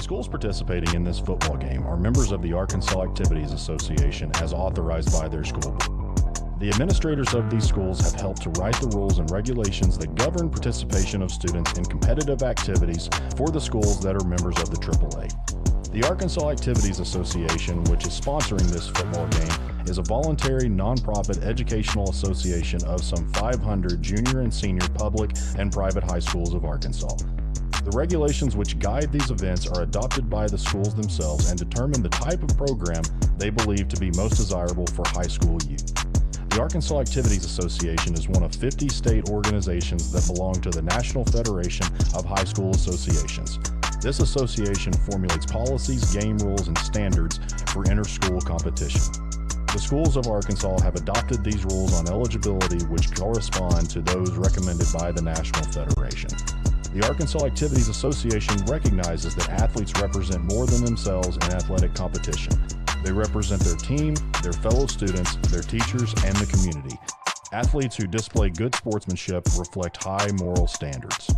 schools participating in this football game are members of the Arkansas Activities Association as authorized by their school board. The administrators of these schools have helped to write the rules and regulations that govern participation of students in competitive activities for the schools that are members of the AAA. The Arkansas Activities Association, which is sponsoring this football game, is a voluntary nonprofit educational association of some 500 junior and senior public and private high schools of Arkansas. The regulations which guide these events are adopted by the schools themselves and determine the type of program they believe to be most desirable for high school youth. The Arkansas Activities Association is one of 50 state organizations that belong to the National Federation of High School Associations. This association formulates policies, game rules, and standards for inter-school competition. The schools of Arkansas have adopted these rules on eligibility which correspond to those recommended by the National Federation. The Arkansas Activities Association recognizes that athletes represent more than themselves in athletic competition. They represent their team, their fellow students, their teachers, and the community. Athletes who display good sportsmanship reflect high moral standards.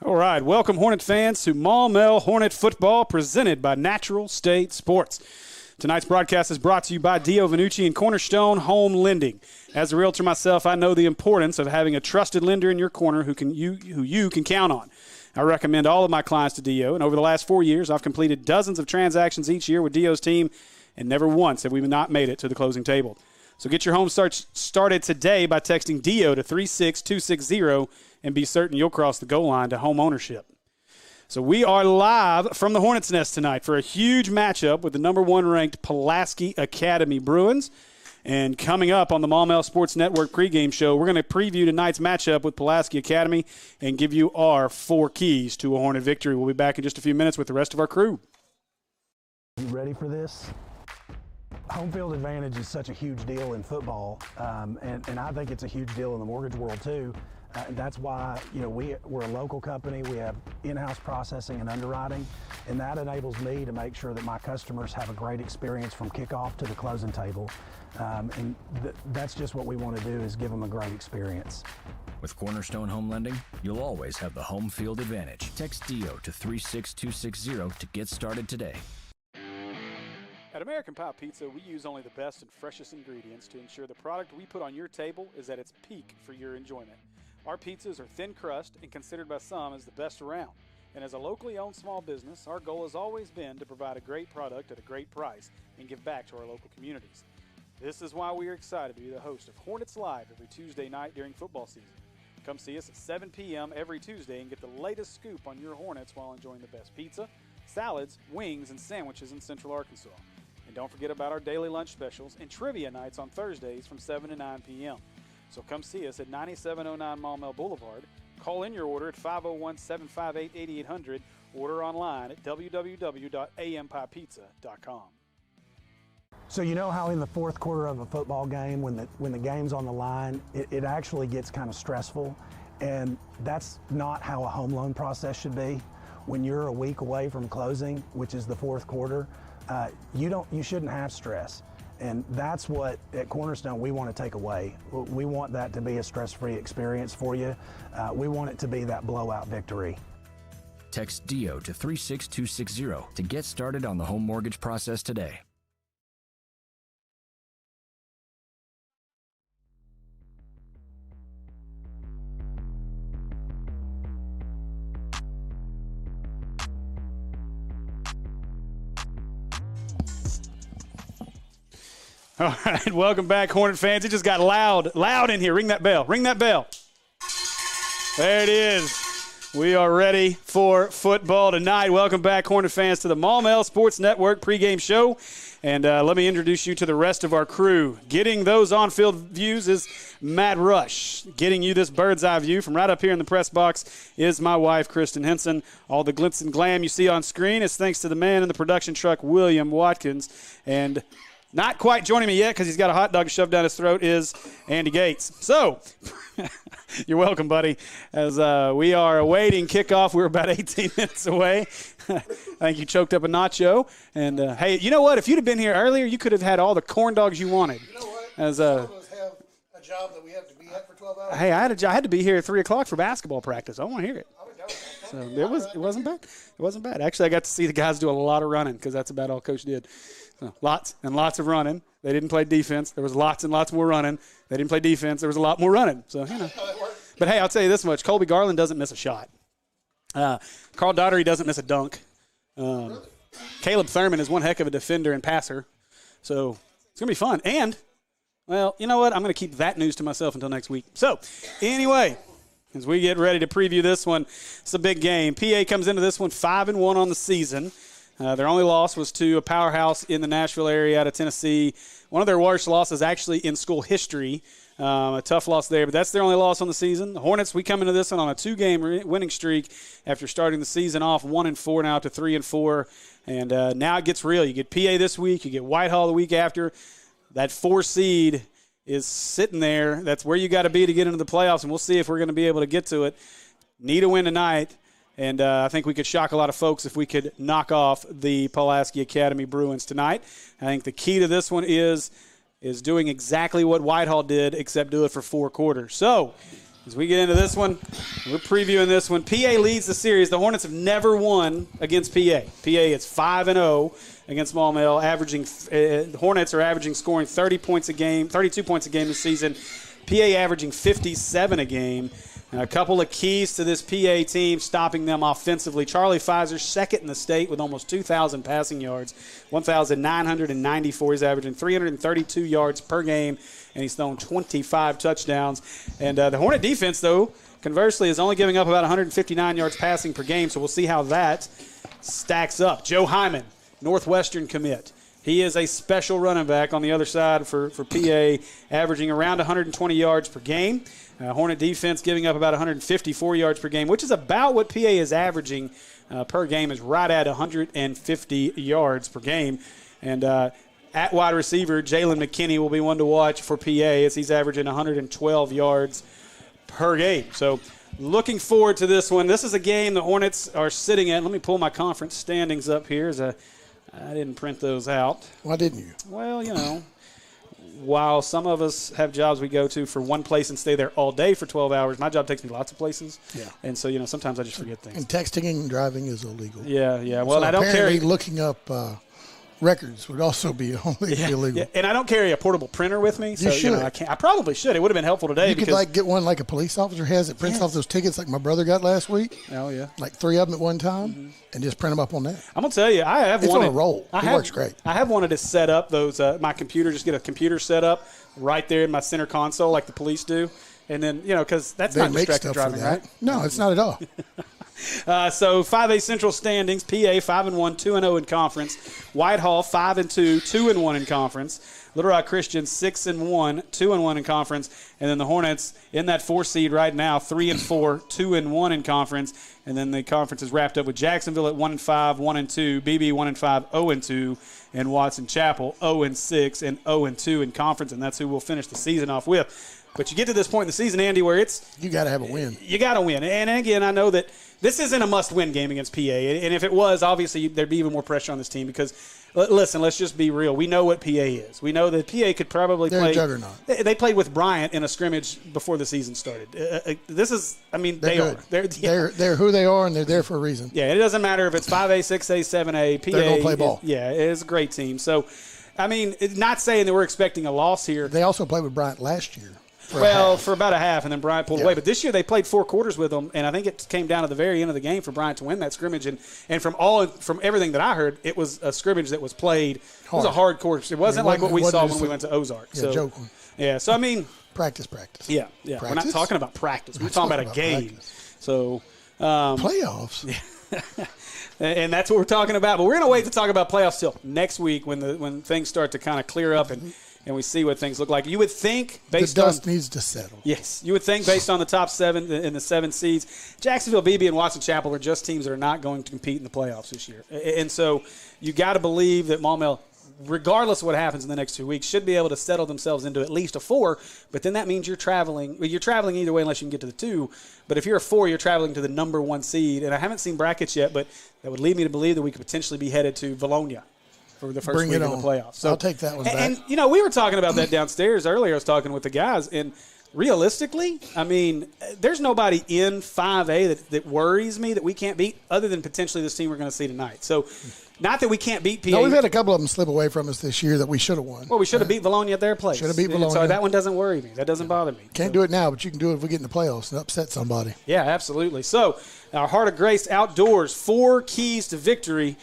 All right, welcome Hornet fans to Maumelle Hornet football presented by Natural State Sports. Tonight's broadcast is brought to you by Dio Vanucci and Cornerstone Home Lending. As a realtor myself, I know the importance of having a trusted lender in your corner who you can count on. I recommend all of my clients to Dio, and over the last 4 years, I've completed dozens of transactions each year with Dio's team, and never once have we not made it to the closing table. So get your home started today by texting Dio to 36260 and be certain you'll cross the goal line to home ownership. So we are live from the Hornets' Nest tonight for a huge matchup with the number 1 ranked Pulaski Academy Bruins. And coming up on the Maumelle Sports Network pregame show, we're going to preview tonight's matchup with Pulaski Academy and give you our 4 keys to a Hornet victory. We'll be back in just a few minutes with the rest of our crew. You ready for this? Home field advantage is such a huge deal in football, and I think it's a huge deal in the mortgage world too. And that's why, we're a local company. We have in-house processing and underwriting, and that enables me to make sure that my customers have a great experience from kickoff to the closing table. That's just what we want to do, is give them a great experience. With Cornerstone Home Lending, you'll always have the home field advantage. Text DIO to 36260 to get started today. At American Pie Pizza, we use only the best and freshest ingredients to ensure the product we put on your table is at its peak for your enjoyment. Our pizzas are thin crust and considered by some as the best around. And as a locally owned small business, our goal has always been to provide a great product at a great price and give back to our local communities. This is why we are excited to be the host of Hornets Live every Tuesday night during football season. Come see us at 7 p.m. every Tuesday and get the latest scoop on your Hornets while enjoying the best pizza, salads, wings, and sandwiches in Central Arkansas. And don't forget about our daily lunch specials and trivia nights on Thursdays from 7 to 9 p.m. So come see us at 9709 Maumelle Boulevard. Call in your order at 501-758-8800. Order online at www.ampipizza.com. So you know how in the fourth quarter of a football game, when the game's on the line, it actually gets kind of stressful, and that's not how a home loan process should be. When you're a week away from closing, which is the fourth quarter, you shouldn't have stress. And that's what, at Cornerstone, we want to take away. We want that to be a stress-free experience for you. We want it to be that blowout victory. Text DIO to 36260 to get started on the home mortgage process today. All right, welcome back, Hornet fans. It just got loud in here. Ring that bell. Ring that bell. There it is. We are ready for football tonight. Welcome back, Hornet fans, to the Maumelle Sports Network pregame show. And let me introduce you to the rest of our crew. Getting those on-field views is Matt Rush. Getting you this bird's-eye view from right up here in the press box is my wife, Kristen Henson. All the glitz and glam you see on screen is thanks to the man in the production truck, William Watkins. And not quite joining me yet because he's got a hot dog shoved down his throat is Andy Gates. So, you're welcome, buddy. As we are awaiting kickoff, we're about 18 minutes away. I think you choked up a nacho. And, hey, you know what? If you'd have been here earlier, you could have had all the corn dogs you wanted. You know what? As, some of us have a job that we have to be at for 12 hours. Hey, I had to be here at 3 o'clock for basketball practice. I want to hear it. So it wasn't bad. It wasn't bad. Actually, I got to see the guys do a lot of running because that's about all Coach did. So lots and lots of running. They didn't play defense. There was lots and lots more running. They didn't play defense. There was a lot more running. So, you know. But, hey, I'll tell you this much. Colby Garland doesn't miss a shot. Carl Daugherty doesn't miss a dunk. Caleb Thurman is one heck of a defender and passer. So it's going to be fun. And, well, you know what? I'm going to keep that news to myself until next week. So, anyway, as we get ready to preview this one, it's a big game. PA comes into this one 5-1 on the season. Their only loss was to a powerhouse in the Nashville area out of Tennessee. One of their worst losses actually in school history. A tough loss there, but that's their only loss on the season. The Hornets, we come into this one on a 2-game winning streak after starting the season off 1-4, now to 3-4. And now it gets real. You get PA this week. You get Whitehall the week after. That 4 seed is sitting there. That's where you got to be to get into the playoffs, and we'll see if we're going to be able to get to it. Need a win tonight. And I think we could shock a lot of folks if we could knock off the Pulaski Academy Bruins tonight. I think the key to this one is doing exactly what Whitehall did, except do it for 4 quarters. So, as we get into this one, we're previewing this one. PA leads the series. The Hornets have never won against PA. PA is 5-0 against Maumelle, averaging the Hornets are averaging scoring 32 points a game this season. PA averaging 57 a game. A couple of keys to this PA team stopping them offensively. Charlie Pfizer, second in the state with almost 2,000 passing yards, 1,994. He's averaging 332 yards per game, and he's thrown 25 touchdowns. And the Hornet defense, though, conversely, is only giving up about 159 yards passing per game, so we'll see how that stacks up. Joe Hyman, Northwestern commit. He is a special running back on the other side for PA, averaging around 120 yards per game. Hornet defense giving up about 154 yards per game, which is about what PA is averaging per game, is right at 150 yards per game. And at wide receiver, Jalen McKinney will be one to watch for PA as he's averaging 112 yards per game. So looking forward to this one. This is a game the Hornets are sitting at. Let me pull my conference standings up here. I didn't print those out. Why didn't you? Well, you know, while some of us have jobs we go to for one place and stay there all day for 12 hours, my job takes me lots of places. Yeah. And so, you know, sometimes I just forget things. And texting and driving is illegal. Yeah, yeah. Well, so I don't carry. Looking up records would also be illegal. Yeah. And I don't carry a portable printer with me. So, you should. I can't. I probably should. It would have been helpful today. You could get one like a police officer has that prints off those tickets like my brother got last week. Oh, yeah. Like 3 of them at one time and just print them up on that. I'm going to tell you, I have it's wanted. It's on a roll. It works great. I have wanted to set up those, my computer, just get a computer set up right there in my center console like the police do. And then, you know, because that's not distracted driving, right? No, it's not at all. So 5A Central standings: PA 5-1, 2-0 in conference. Whitehall 5-2, 2-1 in conference. Little Rock Christian 6-1, 2-1 in conference, and then the Hornets in that 4 seed right now, 3-4, 2-1 in conference, and then the conference is wrapped up with Jacksonville at 1-5, 1-2, BB 1-5, 0-2, and Watson Chapel 0-6 and 0-2 in conference, and that's who we'll finish the season off with. But you get to this point in the season, Andy, where you got to have a win. You got to win, and again, I know that this isn't a must-win game against PA, and if it was, obviously there'd be even more pressure on this team because. Listen, let's just be real. We know what PA is. We know that PA could probably They're play. A juggernaut. They played with Bryant in a scrimmage before the season started. This is, I mean, they are. They're who they are, and they're there for a reason. Yeah, it doesn't matter if it's 5A, 6A, 7A. PA, they're going to play ball. It's a great team. So, I mean, not saying that we're expecting a loss here. They also played with Bryant last year. For about a half, and then Bryant pulled away. But this year they played 4 quarters with them, and I think it came down to the very end of the game for Bryant to win that scrimmage. And from everything that I heard, it was a scrimmage that was played. It was a hard course. It wasn't like what we saw when we went to Ozark. Yeah, so I mean, practice. Yeah. Practice? We're not talking about practice. We're talking about a game. Practice. So playoffs. And that's what we're talking about. But we're going to wait to talk about playoffs till next week when things start to kind of clear up and we see what things look like. You would think, based on – the dust needs to settle. Yes. You would think, based on the top 7 in the 7 seeds, Jacksonville, BB, and Watson Chapel are just teams that are not going to compete in the playoffs this year. And so you got to believe that Maumelle, regardless of what happens in the next 2 weeks, should be able to settle themselves into at least a 4. But then that means you're traveling. Well, you're traveling either way unless you can get to the 2. But if you're a 4, you're traveling to the number 1 seed. And I haven't seen brackets yet, but that would lead me to believe that we could potentially be headed to Bologna for the first week of the playoffs. So I'll take that one back. And, we were talking about that downstairs earlier. I was talking with the guys, and realistically, I mean, there's nobody in 5A that worries me that we can't beat other than potentially this team we're going to see tonight. So not that we can't beat PA. No, we've had a couple of them slip away from us this year that we should have won. Well, we should have beat Bologna at their place. Should have beat Bologna. So that one doesn't worry me. That doesn't bother me. Can't do it now, but you can do it if we get in the playoffs and upset somebody. Yeah, absolutely. So our Heart of Grace Outdoors, 4 keys to victory.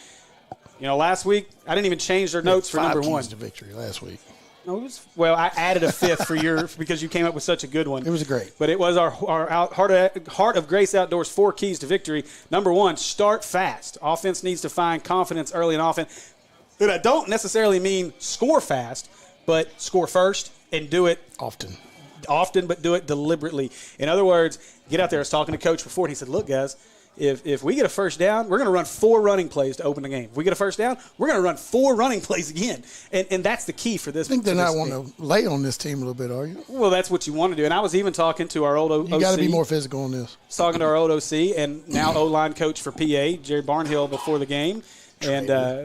Last week, I didn't even change their notes for number 1. 5 keys to victory last week. No, I added a 5th for because you came up with such a good one. It was great. But it was our Heart of Grace Outdoors 4 keys to victory. Number 1, start fast. Offense needs to find confidence early in offense. And I don't necessarily mean score fast, but score first and do it often, but do it deliberately. In other words, get out there. I was talking to Coach before, and he said, look, guys, if we get a first down, we're going to run 4 running plays to open the game. If we get a first down, we're going to run 4 running plays again. And that's the key for this. I think they're not wanting to lay on this team a little bit, are you? Well, that's what you want to do. And I was even talking to our old OC. You got to be more physical on this. Talking to our old OC and now O-line coach for PA, Jerry Barnhill, before the game. And I'll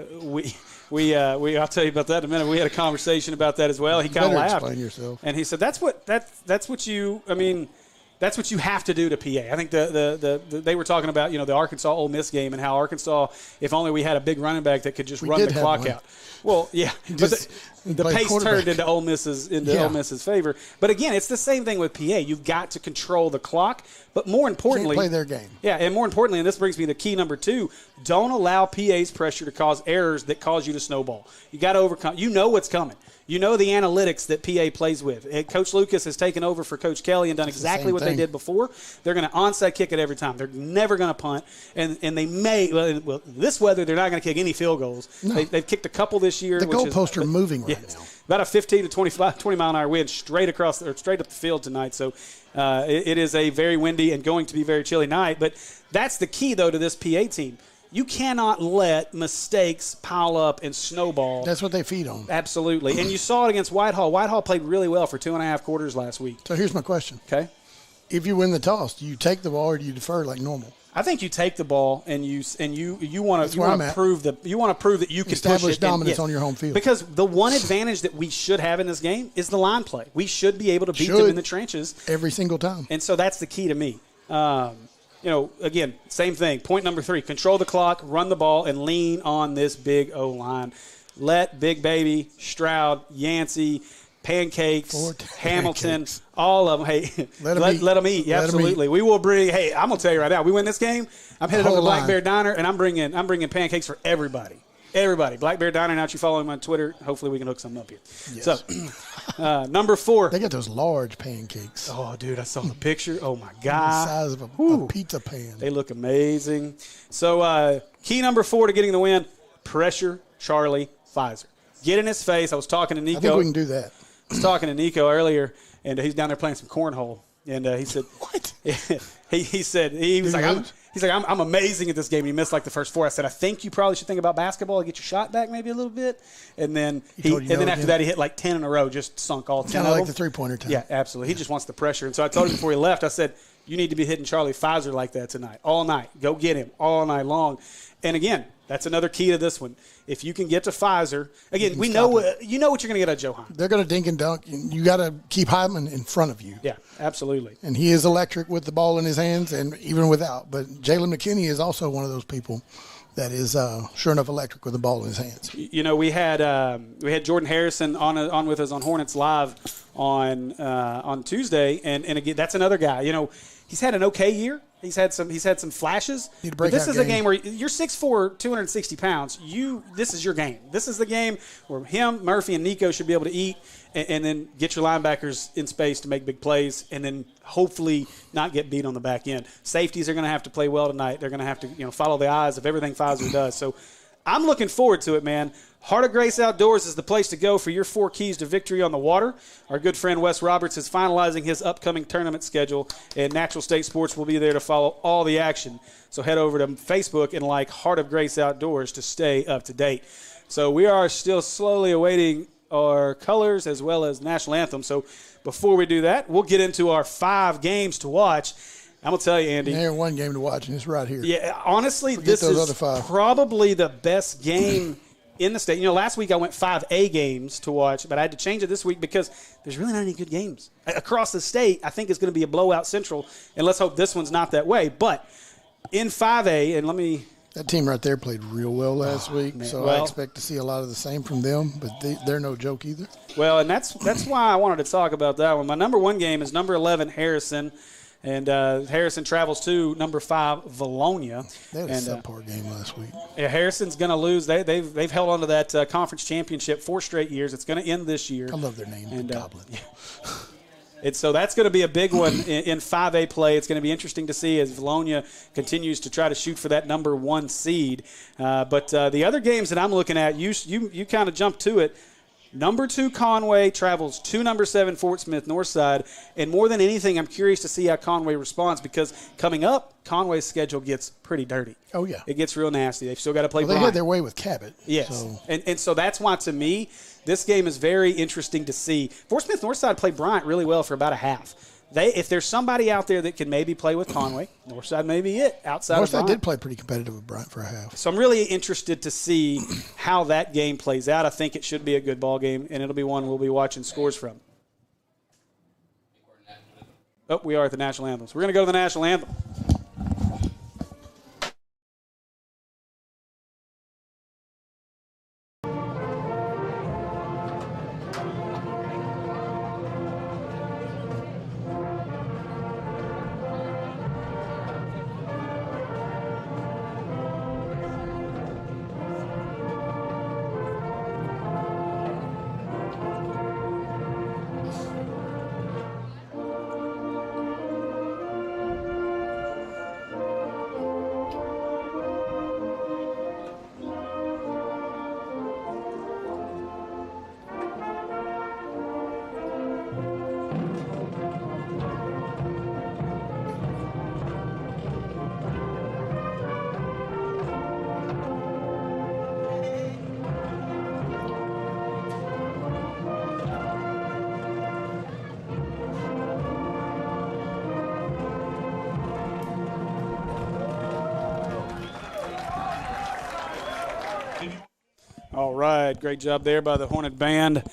tell you about that in a minute. We had a conversation about that as well. He kind of laughed. Explain yourself. And he said, that's what you have to do to PA. I think they were talking about, the Arkansas-Ole Miss game and how Arkansas, if only we had a big running back that could just run the clock out. Well, yeah, but the pace turned into Ole Miss's favor. But again, it's the same thing with PA. You've got to control the clock, but more importantly, play their game. Yeah, and more importantly, and this brings me to key number 2: don't allow PA's pressure to cause errors that cause you to snowball. You got to overcome. You know what's coming. You know the analytics that PA plays with. Coach Lucas has taken over for Coach Kelly and done exactly what they did before. They're going to onside kick it every time. They're never going to punt. And they may, well, this weather, they're not going to kick any field goals. No. They've kicked a couple this year. The goalposts are moving right now. About a 15 to 20-mile-an-hour wind straight up the field tonight. So it is a very windy and going to be very chilly night. But that's the key, though, to this PA team. You cannot let mistakes pile up and snowball. That's what they feed on. Absolutely. And you saw it against Whitehall. Whitehall played really well for 2.5 quarters last week. So here's my question. Okay. If you win the toss, do you take the ball or do you defer like normal? I think you take the ball and you want to prove that you can establish dominance on your home field. Because the one advantage that we should have in this game is the line play. We should be able to beat them in the trenches every single time. And so that's the key to me. Again, same thing. Point number 3, control the clock, run the ball, and lean on this big O-line. Let Big Baby, Stroud, Yancey, Pancakes, Hamilton, all of them. Hey, let them eat. Yeah, absolutely. We will bring. Hey, I'm gonna tell you right now. We win this game. I'm headed over to Black Bear Diner, and I'm bringing pancakes for everybody. Everybody. Black Bear Diner. Now that you follow him on Twitter, hopefully we can hook something up here. Yes. So, number 4. They got those large pancakes. Oh, dude, I saw the picture. Oh, my The God. size of a pizza pan. They look amazing. So, key number 4 to getting the win, pressure Charlie Pfizer. Get in his face. I was talking to Nico. I think we can do that. I was talking to Nico earlier, and he's down there playing some cornhole. And he said, What? he said, he was like, I'm amazing at this game. And he missed like the first 4. I said, I think you probably should think about basketball and get your shot back maybe a little bit. And then after that, he hit like 10 in a row, just sunk all 10 Kind of of them. like the three-pointer time. Yeah, absolutely. He just wants the pressure. And so I told him before he left, I said, you need to be hitting Charlie Pfizer like that tonight, all night. Go get him all night long. And again, that's another key to this one. If you can get to Pfizer, again, you know what you're going to get out of Joe Hahn. They're going to dink and dunk. You got to keep Hyman in front of you. Yeah, absolutely. And he is electric with the ball in his hands and even without. But Jalen McKinney is also one of those people that is sure enough electric with the ball in his hands. You know, we had Jordan Harrison on with us on Hornets Live on Tuesday, and again, that's another guy. You know, he's had an okay year. He's had some flashes. But this is a game where you're 6'4", 260 pounds. This is your game. This is the game where him, Murphy, and Nico should be able to eat and then get your linebackers in space to make big plays and then hopefully not get beat on the back end. Safeties are going to have to play well tonight. They're going to have to follow the eyes of everything Pfizer does. So I'm looking forward to it, man. Heart of Grace Outdoors is the place to go for your 4 keys to victory on the water. Our good friend Wes Roberts is finalizing his upcoming tournament schedule, and Natural State Sports will be there to follow all the action. So head over to Facebook and like Heart of Grace Outdoors to stay up to date. So we are still slowly awaiting our colors as well as national anthem. So before we do that, we'll get into our 5 games to watch. I'm going to tell you, Andy. There's one game to watch, and it's right here. Yeah, honestly, Forget this those is other 5. probably the best game in the state. You know, last week I went 5 A games to watch, but I had to change it this week because there's really not any good games. Across the state, I think it's going to be a blowout central, and let's hope this one's not that way. But in 5A, and let me – that team right there played real well last week, so I expect to see a lot of the same from them, but they're no joke either. Well, and that's why I wanted to talk about that one. My number 1 game is number 11, Harrison. And Harrison travels to number 5, Valonia. They had a subpar game last week. Yeah, Harrison's going to lose. They've held on to that conference championship 4 straight years. It's going to end this year. I love their name, the Goblin. Yeah. So that's going to be a big one in 5A play. It's going to be interesting to see as Valonia continues to try to shoot for that number 1 seed. But the other games that I'm looking at, you kind of jumped to it. Number 2, Conway travels to number 7, Fort Smith Northside. And more than anything, I'm curious to see how Conway responds because coming up, Conway's schedule gets pretty dirty. Oh, yeah. It gets real nasty. They've still got to play They had their way with Cabot. Yes. So. And so that's why, to me, this game is very interesting to see. Fort Smith Northside played Bryant really well for about a half. If there's somebody out there that can maybe play with Conway, Northside may be it outside of Bryant. Northside did play pretty competitive with Bryant for a half. So I'm really interested to see how that game plays out. I think it should be a good ball game, and it'll be one we'll be watching scores from. Oh, we are at the national anthem. So we're going to go to the national anthem. All right, great job there by the Hornet Band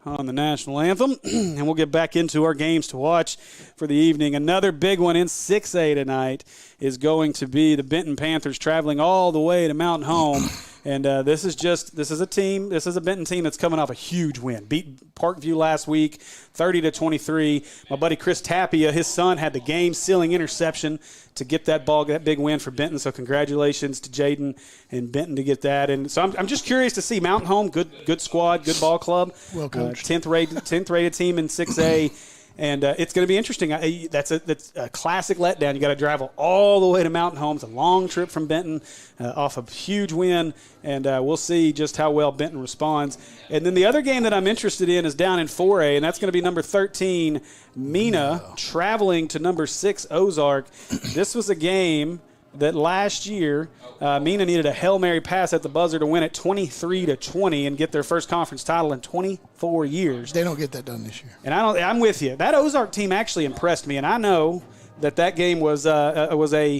on the national anthem. And we'll get back into our games to watch for the evening. Another big one in 6A tonight is going to be the Benton Panthers traveling all the way to Mountain Home And this is a Benton team that's coming off a huge win. Beat Parkview last week, 30-23. My buddy Chris Tapia, his son had the game-sealing interception to get that big win for Benton. So congratulations to Jaden and Benton to get that. And so I'm just curious to see Mountain Home, good squad, good ball club. Well coached. 10th rated team in 6A. And it's going to be interesting. That's a classic letdown. You got to drive all the way to Mountain Home. It's a long trip from Benton off a huge win, and we'll see just how well Benton responds. And then the other game that I'm interested in is down in 4A, and that's going to be number 13, Mena, traveling to number 6, Ozark. This was a game that last year Mena needed a Hail Mary pass at the buzzer to win it 23-20 and get their first conference title in 24 years. They don't get that done this year. And I'm with you. That Ozark team actually impressed me, and I know that game was a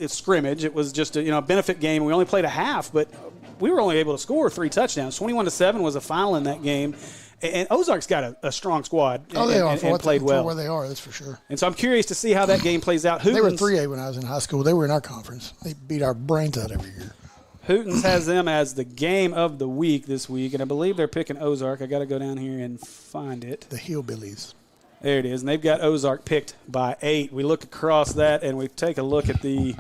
scrimmage. It was just a benefit game. We only played a half, but we were only able to score 3 touchdowns. 21-7 was a final in that game. And Ozark's got a strong squad. Oh, they are. And played well. For where they are, that's for sure. And so I'm curious to see how that game plays out. They were 3A when I was in high school. They were in our conference. They beat our brains out every year. Hootens has them as the game of the week this week, and I believe they're picking Ozark. I got to go down here and find it. The Hillbillies. There it is, and they've got Ozark picked by 8. We look across that, and we take a look at the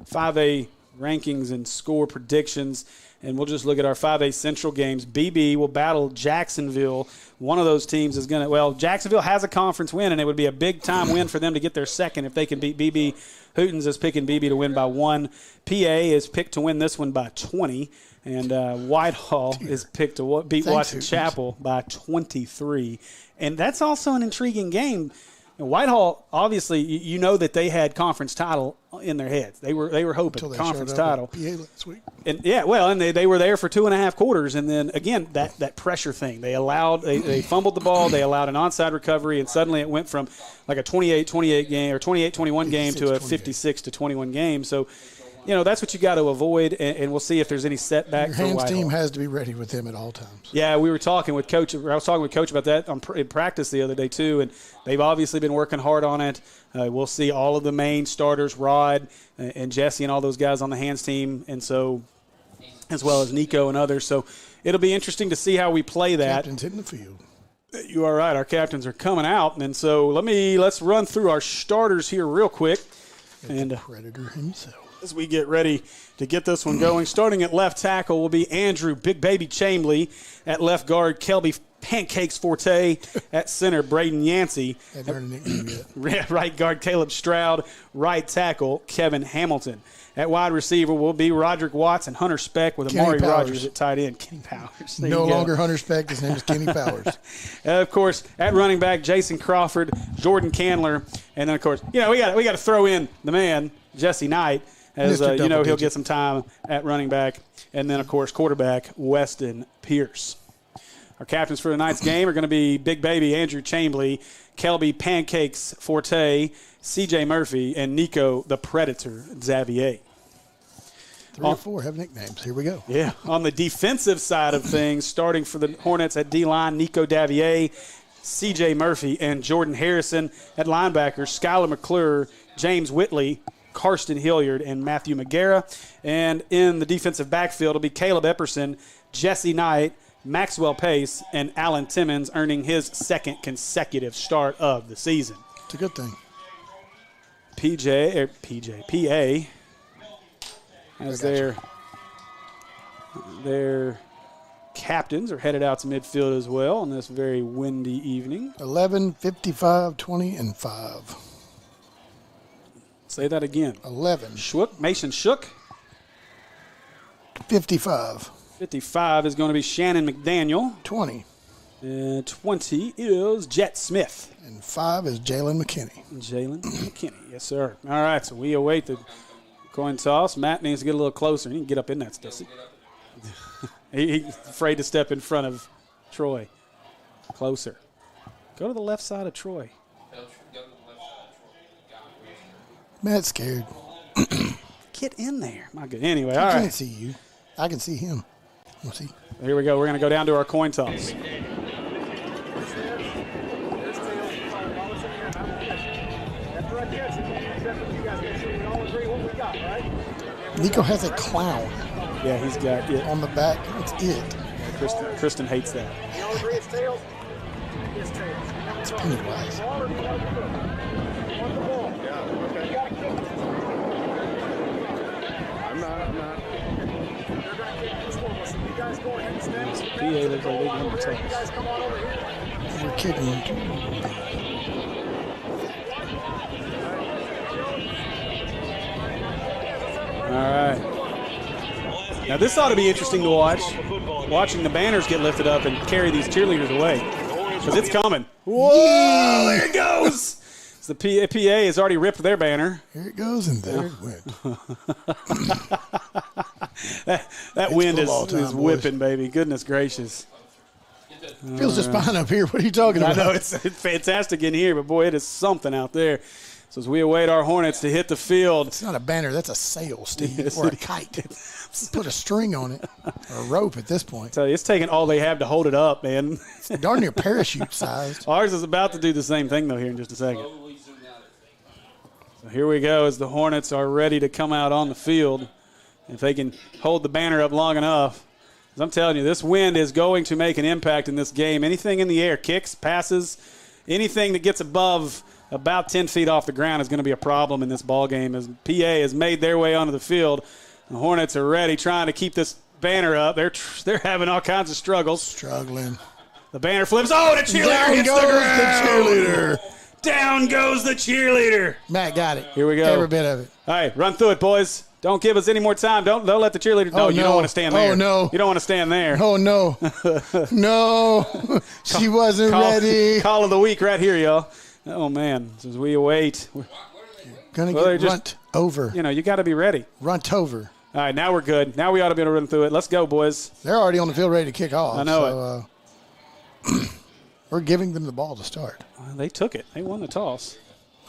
5A rankings and score predictions. And we'll just look at our 5A Central games. BB will battle Jacksonville. One of those teams is going to – Jacksonville has a conference win, and it would be a big-time win for them to get their second if they can beat BB. Hootens is picking BB to win by 1. PA is picked to win this one by 20. And Whitehall is picked to beat Washington Chapel by 23. And that's also an intriguing game. Whitehall, obviously, you know that they had conference title in their heads. They were hoping conference title. PA last week. And they were there for 2.5 quarters, and then again that pressure thing. They fumbled the ball, they allowed an onside recovery, and suddenly it went from like a 28-28 game or 28-21 game to a 56-21 game. So, that's what you got to avoid, and we'll see if there's any setback. Your for hands Whitehall. team has to be ready with them at all times. Yeah, we were talking with Coach. I was talking with Coach about that in practice the other day too, and they've obviously been working hard on it. We'll see all of the main starters, Rod and Jesse, and all those guys on the hands team, and so as well as Nico and others. So it'll be interesting to see how we play that. Captain's hitting the field. You are right. Our captains are coming out, and so let's run through our starters here real quick. And the Predator himself. As we get ready to get this one going, starting at left tackle will be Andrew Big Baby Chambley. At left guard, Kelby Pancakes Forte. At center, Braden Yancey. Haven't heard a nickname yet. Right guard, Caleb Stroud. Right tackle, Kevin Hamilton. At wide receiver will be Roderick Watts and Hunter Speck with Amari Rogers at tight end. Kenny Powers. No longer Hunter Speck. His name is Kenny Powers. Of course, at running back, Jason Crawford, Jordan Candler. And then, of course, we got to throw in the man, Jesse Knight. As he'll get some time at running back. And then, of course, quarterback, Weston Pierce. Our captains for tonight's game are going to be Big Baby Andrew Chambley, Kelby Pancakes Forte, CJ Murphy, and Nico the Predator Xavier. 3 or 4 have nicknames. Here we go. Yeah. On the defensive side of things, starting for the Hornets at D-line, Nico Davier, CJ Murphy, and Jordan Harrison. At linebacker, Skylar McClure, James Whitley, Karsten Hilliard, and Matthew McGarrah. And in the defensive backfield will be Caleb Epperson, Jesse Knight, Maxwell Pace, and Alan Timmons, earning his second consecutive start of the season. It's a good thing. PA as their captains are headed out to midfield as well on this very windy evening. 11, 55, 20, and 5. Say that again. 11. Mason Shook. 55. 55 is going to be Shannon McDaniel. 20. 20 is Jet Smith. And 5 is Jalen McKinney. Jalen McKinney, yes, sir. All right, so we await the coin toss. Matt needs to get a little closer. He can get up in that stuff. He's afraid to step in front of Troy. Closer. Go to the left side of Troy. Matt's scared. Get in there. My good. Anyway, I all right. can't see you. I can see him. We'll see. Here we go. We're going to go down to our coin toss. Nico has a clown. Yeah, he's got it. On the back, it's it. Kristen hates that. It's Pennywise. I'm not. PA looks like they're going to toss. We're kicking. All right. Now this ought to be interesting to watch. Watching the banners get lifted up and carry these cheerleaders away. Because it's coming. Whoa, there it goes. So the PA has already ripped their banner. Here it goes, and there it went. That wind is time, whipping, baby. Goodness gracious. Feels just fine up here. What are you talking about? I know it's fantastic in here, but boy, it is something out there. So as we await our Hornets to hit the field. It's not a banner. That's a sail, Steve, or a kite. Put a string on it, or a rope at this point. So it's taking all they have to hold it up, man. Darn near parachute sized. Ours is about to do the same thing, though, here in just a second. So here we go as the Hornets are ready to come out on the field. If they can hold the banner up long enough. As I'm telling you, this wind is going to make an impact in this game. Anything in the air, kicks, passes, anything that gets above about 10 feet off the ground is going to be a problem in this ball game as PA has made their way onto the field. The Hornets are ready, trying to keep this banner up. They're having all kinds of struggles. Struggling. The banner flips. Oh, the cheerleader hits the ground. The cheerleader. Down goes the cheerleader. Matt got it. Here we go. Every bit of it. All right, run through it, boys. Don't give us any more time. Don't let the cheerleader. No, you don't want to stand there. Oh, no. You don't want to stand there. Oh, no. No. She wasn't ready. Call of the week right here, y'all. Oh, man. As we await. Going to get runt over. You know, you got to be ready. Runt over. All right, now we're good. Now we ought to be able to run through it. Let's go, boys. They're already on the field ready to kick off. I know it. We're giving them the ball to start. Well, they took it. They won the toss.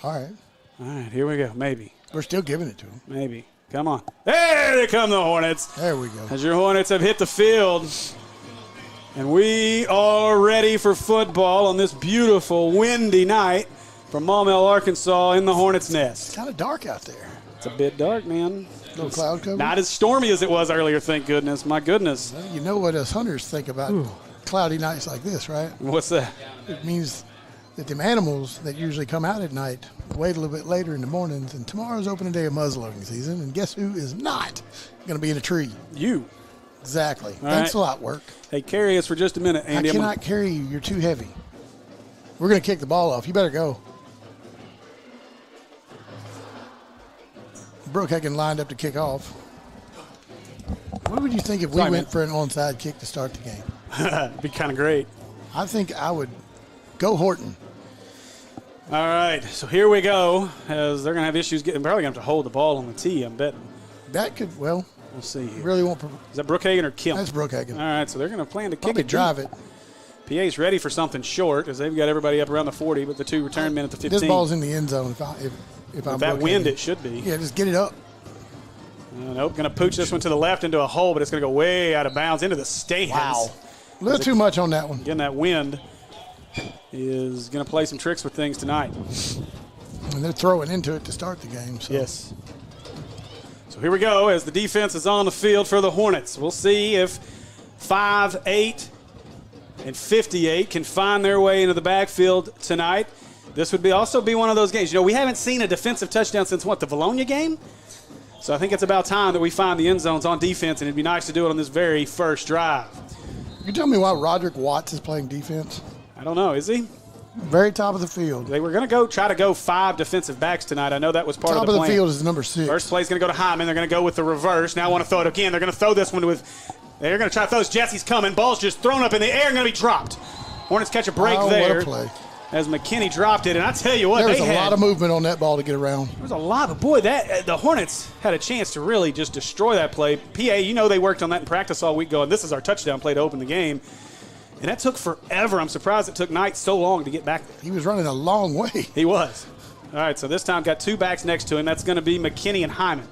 All right. All right, here we go. Maybe. We're still giving it to them. Maybe. Come on. There they come, the Hornets. There we go. As your Hornets have hit the field. And we are ready for football on this beautiful, windy night from Maumelle, Arkansas in the Hornets' nest. It's kind of dark out there. It's a bit dark, man. Little cloud cover. Not as stormy as it was earlier, thank goodness. My goodness. Well, you know what us hunters think about cloudy nights like this, right? What's that? It means that them animals that usually come out at night wait a little bit later in the mornings, and tomorrow's opening day of muzzleloading season, and guess who is not going to be in a tree? You. Exactly. All Thanks right. a lot, work. Hey, carry us for just a minute, Andy. I cannot carry you. You're too heavy. We're going to kick the ball off. You better go. Brookhagen lined up to kick off. What would you think if we went for an onside kick to start the game? It'd be kind of great. I think I would go Horton. All right, so here we go. As they're going to have issues getting, probably going to have to hold the ball on the tee, I'm betting. That could, well, we'll see. Really won't. Is that Brookhagen or Kim? That's Brookhagen. All right, so they're going to plan to kick Probably it. Drive it. PA's ready for something short as they've got everybody up around the 40, but the two return men at the 15. This ball's in the end zone if I'm that Brookhagen. wind, it should be. Yeah, just get it up. Nope, going to pooch this one to the left into a hole, but it's going to go way out of bounds into the stands. Wow. A little too much on that one. Again, that wind is going to play some tricks with things tonight. And they're throwing into it to start the game. So. Yes. So here we go as the defense is on the field for the Hornets. We'll see if 5'8" and 58 can find their way into the backfield tonight. This would also be one of those games. You know, we haven't seen a defensive touchdown since, what, the Bologna game? So I think it's about time that we find the end zones on defense, and it'd be nice to do it on this very first drive. You tell me why Roderick Watts is playing defense? I don't know. Is he? Very top of the field. They were going to try to go 5 defensive backs tonight. I know that was part top of the plan. Top of the field is number 6. First play is going to go to Hyman. They're going to go with the reverse. Now I want to throw it again. They're going to throw this one with – they're going to try to throw this. Jesse's coming. Ball's just thrown up in the air and going to be dropped. Hornets catch a break there. What a play. As McKinney dropped it, and I tell you what, there was a lot of movement on that ball to get around. There was a lot, but boy, the Hornets had a chance to really just destroy that play. PA, you know they worked on that in practice all week going, this is our touchdown play to open the game. And that took forever. I'm surprised it took Knight so long to get back there. He was running a long way. He was. All right, so this time got 2 backs next to him. That's going to be McKinney and Hyman.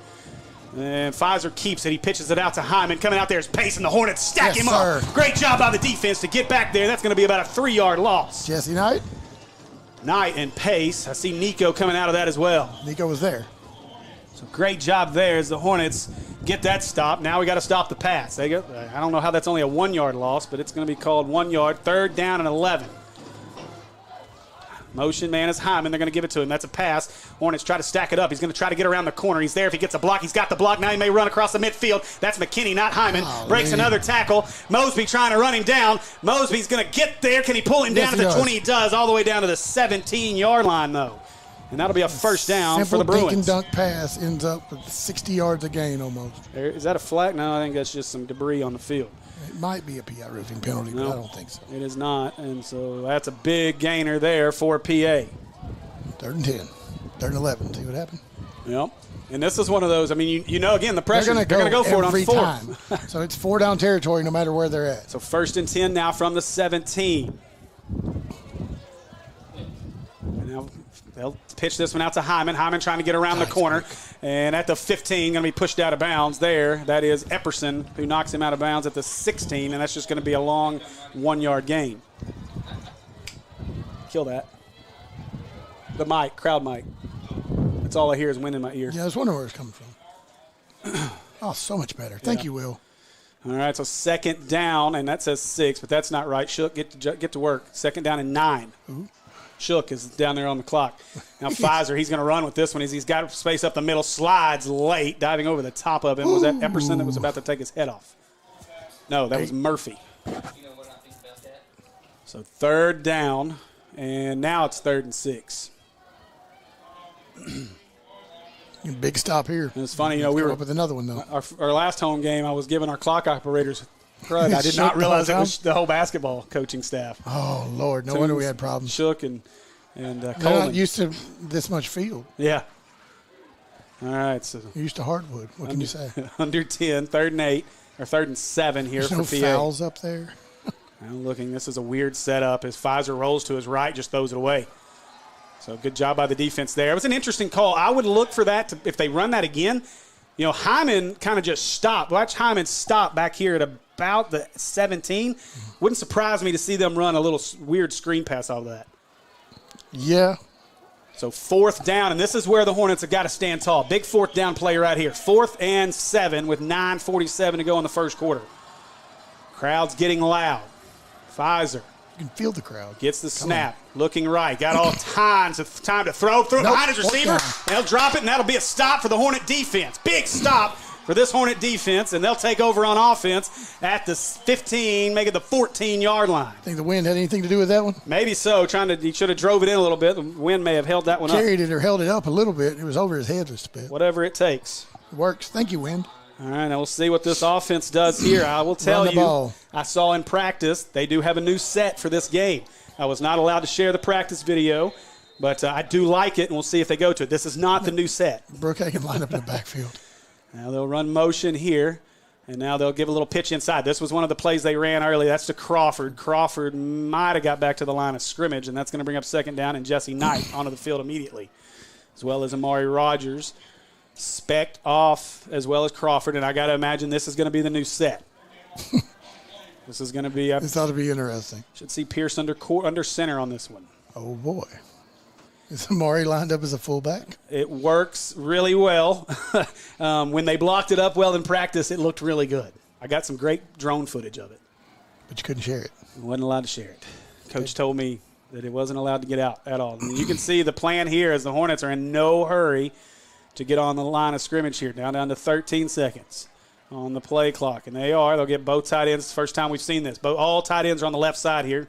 And Pfizer keeps it. He pitches it out to Hyman. Coming out there is Pace, and the Hornets stack him up. Great job by the defense to get back there. That's going to be about a 3-yard loss. Jesse Knight. Knight and Pace. I see Nico coming out of that as well. Nico was there. So great job there as the Hornets get that stop. Now we got to stop the pass. I don't know how that's only a 1 yard loss, but it's going to be called 1 yard. 3rd down and 11. Motion man is Hyman. They're going to give it to him. That's a pass. Hornets try to stack it up. He's going to try to get around the corner. He's there. If he gets a block, he's got the block. Now he may run across the midfield. That's McKinney, not Hyman. Breaks another tackle. Mosby trying to run him down. Mosby's going to get there. Can he pull him down to the 20? He does. All the way down to the 17-yard line, though. And that'll be a first down for the Bruins. Simple dink and dunk pass ends up with 60 yards a gain almost. Is that a flag? No, I think that's just some debris on the field. It might be a PI roofing penalty, but I don't think so. It is not, and so that's a big gainer there for PA. 3rd and 10. 3rd and 11. See what happened? Yep. And this is one of those, I mean, again, the pressure. They're going to go for it on every 4th. time. So it's 4 down territory no matter where they're at. So 1st and 10 now from the 17. And now they'll pitch this one out to Hyman. Hyman trying to get around the corner. And at the 15, going to be pushed out of bounds there. That is Epperson, who knocks him out of bounds at the 16, and that's just going to be a long 1 yard gain. Kill that. The mic, crowd mic. That's all I hear is wind in my ear. Yeah, I was wondering where it's coming from. Oh, so much better. Thank you, Will. All right, so 2nd down, and that says 6, but that's not right. Shook, get to work. 2nd down and 9. Ooh. Shook is down there on the clock. Now Pfizer, he's going to run with this one. He's got space up the middle, slides late, diving over the top of him. Was that Epperson that was about to take his head off? No, that was Murphy. So 3rd down, and now it's 3rd and 6. Big stop here. And it's funny, we were up with another one though. Our last home game, I was giving our clock operators crud. I did not realize it was the whole basketball coaching staff. Oh Lord, no wonder we had problems. Shook and They're Coleman. not used to this much field. Yeah. All right, so You're used to hardwood. What can you say? Under 10, 3rd and 8 or 3rd and 7 here There's for no PA. fouls up there. Now looking, this is a weird setup as Pfizer rolls to his right, just throws it away. So good job by the defense there. It was an interesting call. I would look for that if they run that again. Hyman kind of just stopped. Watch Hyman stop back here at about the 17. Wouldn't surprise me to see them run a little weird screen pass off of that. Yeah. So 4th down, and this is where the Hornets have got to stand tall. Big 4th down play right here. 4th and 7 with 9:47 to go in the first quarter. Crowd's getting loud. Pfizer. You can feel the crowd. Gets the snap. Looking right. Got all time to throw it behind his receiver. And they'll drop it, and that'll be a stop for the Hornet defense. Big stop for this Hornet defense, and they'll take over on offense at the 15, make it the 14-yard line. Think the wind had anything to do with that one? Maybe so. He should have drove it in a little bit. The wind may have held that one up. Carried it or held it up a little bit. It was over his head just a bit. Whatever it takes. It works. Thank you, wind. All right, now we'll see what this offense does here. I will tell you, ball. I saw in practice, they do have a new set for this game. I was not allowed to share the practice video, but I do like it, and we'll see if they go to it. This is not the new set. Brookhaven can line up in the backfield. Now they'll run motion here, and now they'll give a little pitch inside. This was one of the plays they ran early. That's to Crawford. Crawford might have got back to the line of scrimmage, and that's going to bring up 2nd down, and Jesse Knight onto the field immediately, as well as Amari Rogers. Specked off as well as Crawford, and I got to imagine this is going to be the new set. This is going to be. This ought to be interesting. Should see Pierce under center on this one. Oh boy, is Amari lined up as a fullback? It works really well. When they blocked it up well in practice, it looked really good. I got some great drone footage of it. But you couldn't share it. I wasn't allowed to share it. Coach told me that it wasn't allowed to get out at all. And you can see the plan here is the Hornets are in no hurry to get on the line of scrimmage here. Down to 13 seconds on the play clock. And they are. They'll get both tight ends. It's the first time we've seen this. All tight ends are on the left side here.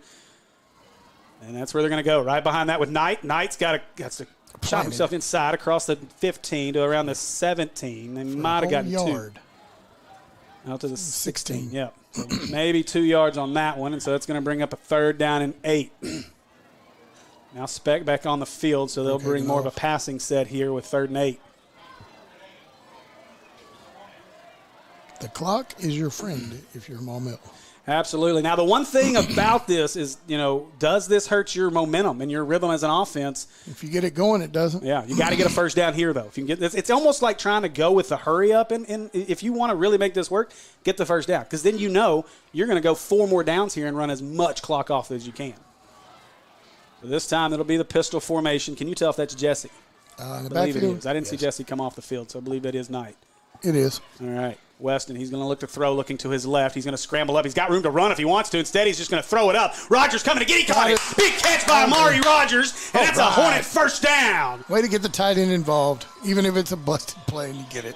And that's where they're going to go. Right behind that with Knight. Knight's got to shot himself inside across the 15 to around the 17. They might have gotten yard. 2. Out to the 16. 16. Yep. So maybe 2 yards on that one. And so that's going to bring up a 3rd down and 8. Now Speck back on the field, so they'll bring more of a passing set here with 3rd and 8. The clock is your friend if you're Maumelle. Absolutely. Now, the one thing about this is, does this hurt your momentum and your rhythm as an offense? If you get it going, it doesn't. Yeah, you got to get a first down here, though. If you can get this, it's almost like trying to go with the hurry up. And if you want to really make this work, get the first down. Because then you're going to go 4 more downs here and run as much clock off as you can. So this time, it'll be the pistol formation. Can you tell if that's Jesse? In I the believe it backfield? is. I didn't see Yes. Jesse come off the field, so I believe it is Knight. It is. All right. Weston, he's going to look to throw, looking to his left. He's going to scramble up. He's got room to run if he wants to. Instead, he's just going to throw it up. Rogers coming to get it. He caught it. Big catch by Amari Rogers, and that's a Hornet first down. Way to get the tight end involved, even if it's a busted play and you get it.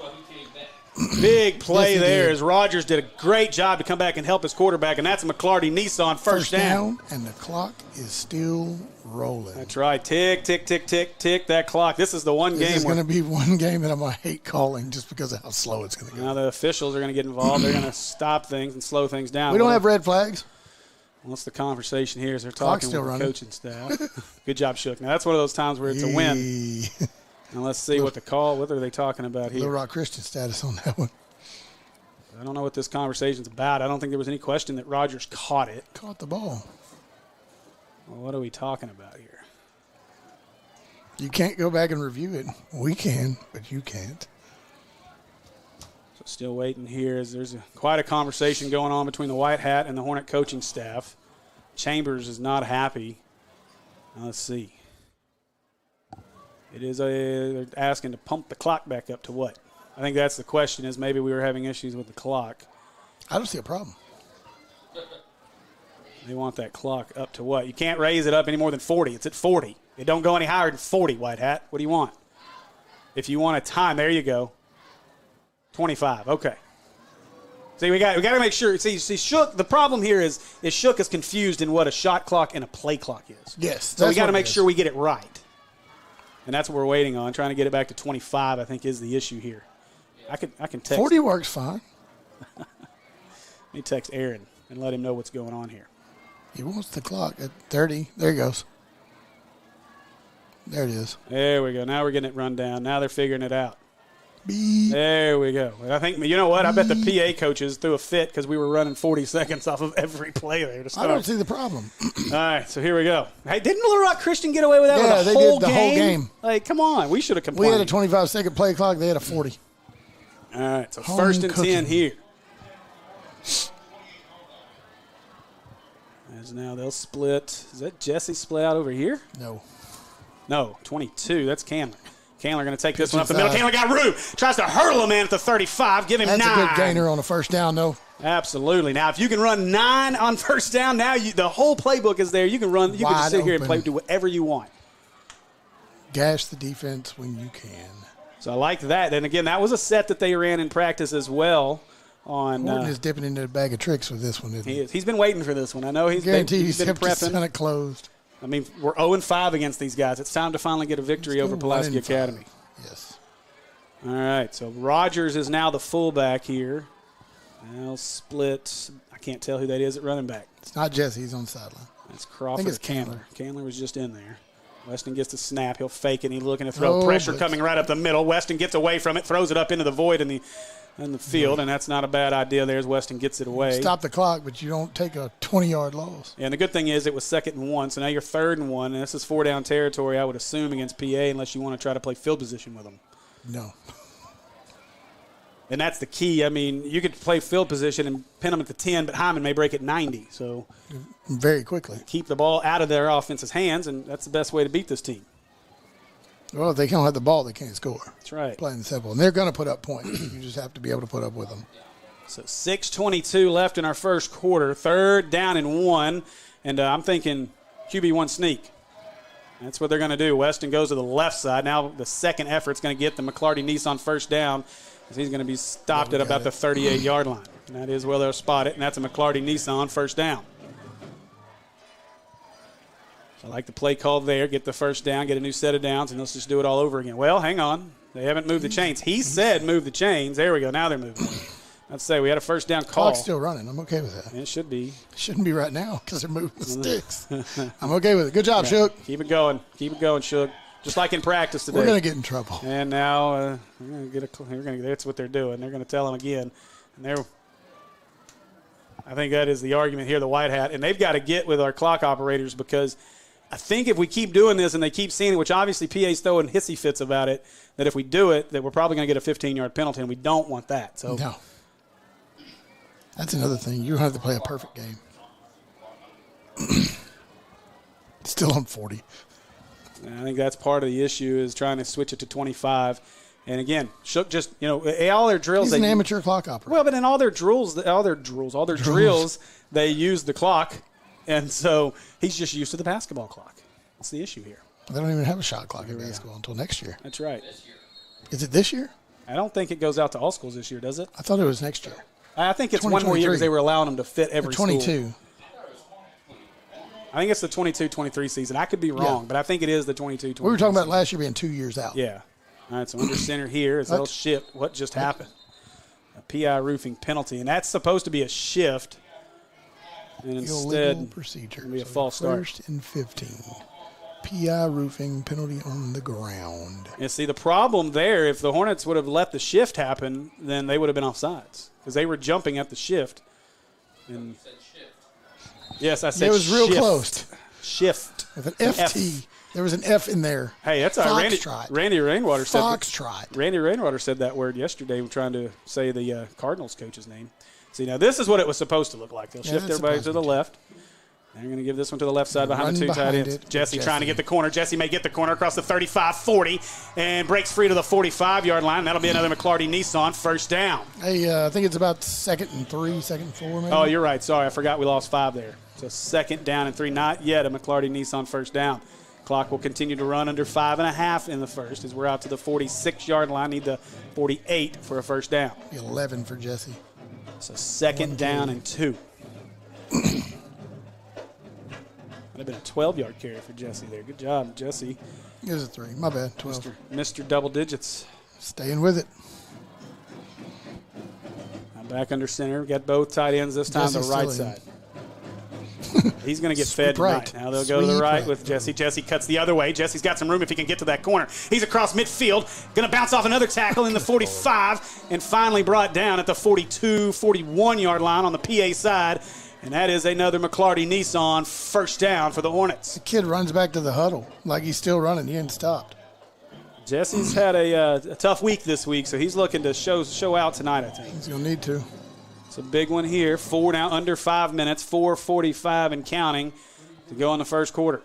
Big play Yes, he there did. as Rogers did a great job to come back and help his quarterback, and that's a McClarty Nissan first down. And the clock is still rolling. That's right. Tick, tick, tick, tick, tick that clock. This is the one This game is where going to be one game that I'm going to hate calling just because of how slow it's going to go. now the officials are going to get involved. They're going to stop things and slow things down. We don't have red flags. What's the conversation here as they're Clock's talking still with running. the coaching staff? Good job, Shook. Now, that's one of those times where it's a win. Yee. Now, let's see what are they talking about Little here. Rock Christian status on that one. I don't know what this conversation's about. I don't think there was any question that Rogers caught it. Caught the ball. Well, what are we talking about here? You can't go back and review it. We can, but you can't. So still waiting here as there's quite a conversation going on between the White Hat and the Hornet coaching staff. Chambers is not happy. Now, let's see. They're asking to pump the clock back up to what? I think that's the question, is maybe we were having issues with the clock. I don't see a problem. They want that clock up to what? You can't raise it up any more than 40. It's at 40. It don't go any higher than 40, White Hat. What do you want? If you want a time, there you go. 25. Okay. See, we got to make sure. See, Shook. The problem here is Shook is confused in what a shot clock and a play clock is. Yes. So we got to make sure we get it right, and that's what we're waiting on. Trying to get it back to 25, I think, is the issue here. I can text. 40 works fine. Let me text Aaron and let him know what's going on here. He wants the clock at 30. There he goes. There it is. There we go. Now we're getting it run down. Now they're figuring it out. Beep. There we go. I think, you know what? I bet the PA coaches threw a fit because we were running 40 seconds off of every play there to start. I don't see the problem. All right, so here we go. Hey, didn't Little Rock Christian get away with that? Yeah, with they whole did the game? whole game. Like, come on. We should have We complained. had a 25-second play clock. They had a 40. All right, so Home first and cooking. 10 here. As now they'll split. Is that Jesse split out over here? No. No, 22. That's Candler. Candler going to take this one up the Pitch middle. inside. Candler got room. Tries to hurl him in at the 35. Give him That's 9. a good gainer on a first down, though. Absolutely. Now, if you can run 9 on first down, now the whole playbook is there. You can run. You can just Wide sit here and open. do whatever you want. Gash the defense when you can. So I like that. And again, that was a set that they ran in practice as well. On Horton is dipping into a bag of tricks with this one, isn't he he? is. He's been waiting for this one. I know he's Guaranteed he's he's been kept his prepping. Senate closed. I mean, we're 0-5 against these guys. It's time to finally get a victory over Pulaski Academy. Yes. All right, so Rogers is now the fullback here. Now split. I can't tell who that is at running back. It's not Jesse. He's on the sideline. That's Crawford. it's Candler. Candler was just in there. Weston gets the snap. He'll fake it. He's looking to throw. Pressure but- coming right up the middle. Weston gets away from it, throws it up into the void in the field, and that's not a bad idea there as Weston gets it away. Stop the clock, but you don't take a 20-yard loss. And the good thing is it was 2nd and 1, so now you're 3rd and 1, and this is 4-down territory, I would assume, against PA unless you want to try to play field position with them. No. And that's the key. I mean, you could play field position and pin them at the 10, but Hyman may break at 90. So Very quickly. keep the ball out of their offense's hands, and that's the best way to beat this team. Well, if they don't have the ball, they can't score. That's right. Plain and simple. And they're going to put up points. You just have to be able to put up with them. So 6:22 left in our first quarter. 3rd down and 1. And I'm thinking QB1 sneak. That's what they're going to do. Weston goes to the left side. Now the second effort's going to get the McClarty Nissan first down, as he's going to be stopped at about the 38-yard line. And that is where they'll spot it, and that's a McClarty Nissan first down. I like the play call there. Get the first down, get a new set of downs, and let's just do it all over again. Well, hang on. They haven't moved the chains. He said move the chains. There we go. Now they're moving. I'd say we had a first down call. Clock's still running. I'm okay with that. It should be. It shouldn't be right now because they're moving the sticks. I'm okay with it. Good job, Shook. Keep it going. Keep it going, Shook. Just like in practice today. We're going to get in trouble. And now that's what they're doing. They're going to tell them again. And I think that is the argument here, the White Hat. And they've got to get with our clock operators, because I think if we keep doing this and they keep seeing it, which obviously PA's throwing hissy fits about it, that if we do it, that we're probably going to get a 15-yard penalty, and we don't want that. So No. That's another thing. You don't have to play a perfect game. Still on 40. And I think that's part of the issue is trying to switch it to 25. And again, Shook just, all their drills. He's an amateur clock operator. Well, but in all their drills, they use the clock. And so he's just used to the basketball clock. That's the issue here. They don't even have a shot clock in basketball until next year. That's right. Is it this year? I don't think it goes out to all schools this year, does it? I thought it was next year. I think it's one more year because they were allowing them to fit every 22. school. I think it's the 22-23 season. I could be wrong, but I think it is the 22-23 We were talking about last year being 2 years out. Yeah. All right, so under center here is they'll shift. What just happened? A PI roofing penalty, and that's supposed to be a shift. And instead, procedure. It'll be a false start. First and 15. PI roofing penalty on the ground. And see, the problem there, if the Hornets would have let the shift happen, then they would have been offsides because they were jumping at the shift. And yes, I said it was real shift. Close. Shift. With an FT. There was an F in there. Hey, that's Randy Rainwater said. Foxtrot. Randy Rainwater said that word yesterday. We're trying to say the Cardinals coach's name. See, now this is what it was supposed to look like. They'll shift everybody to the left. They're going to give this one to the left side behind the two tight ends. Jesse trying to get the corner. Jesse may get the corner across the 35-40 and breaks free to the 45-yard line. That'll be another McClarty Nissan first down. Hey, I think it's about 2nd and 3, 2nd and 4 maybe. Oh, you're right. Sorry, I forgot we lost 5 there. So 2nd down and 3. Not yet a McClarty Nissan first down. Clock will continue to run under 5.5 in the first as we're out to the 46-yard line. Need the 48 for a first down. 11 for Jesse. So 2nd down and 2. Would have been a 12-yard carry for Jesse there. Good job, Jesse. It was a 3. My bad. 12. Mr. Double Digits. Staying with it. I'm back under center. We got both tight ends this time, Jesse's the right side. He's going to get fed tonight. Now they'll go to the right with Jesse. Jesse cuts the other way. Jesse's got some room if he can get to that corner. He's across midfield. Going to bounce off another tackle in the 45 and finally brought down at the 42, 41-yard line on the PA side. And that is another McClarty Nissan first down for the Hornets. The kid runs back to the huddle like he's still running. He ain't stopped. Jesse's had a tough week this week, so he's looking to show out tonight, I think. He's going to need to. It's a big one here. 4 now, under 5 minutes, 4:45 and counting to go in the first quarter.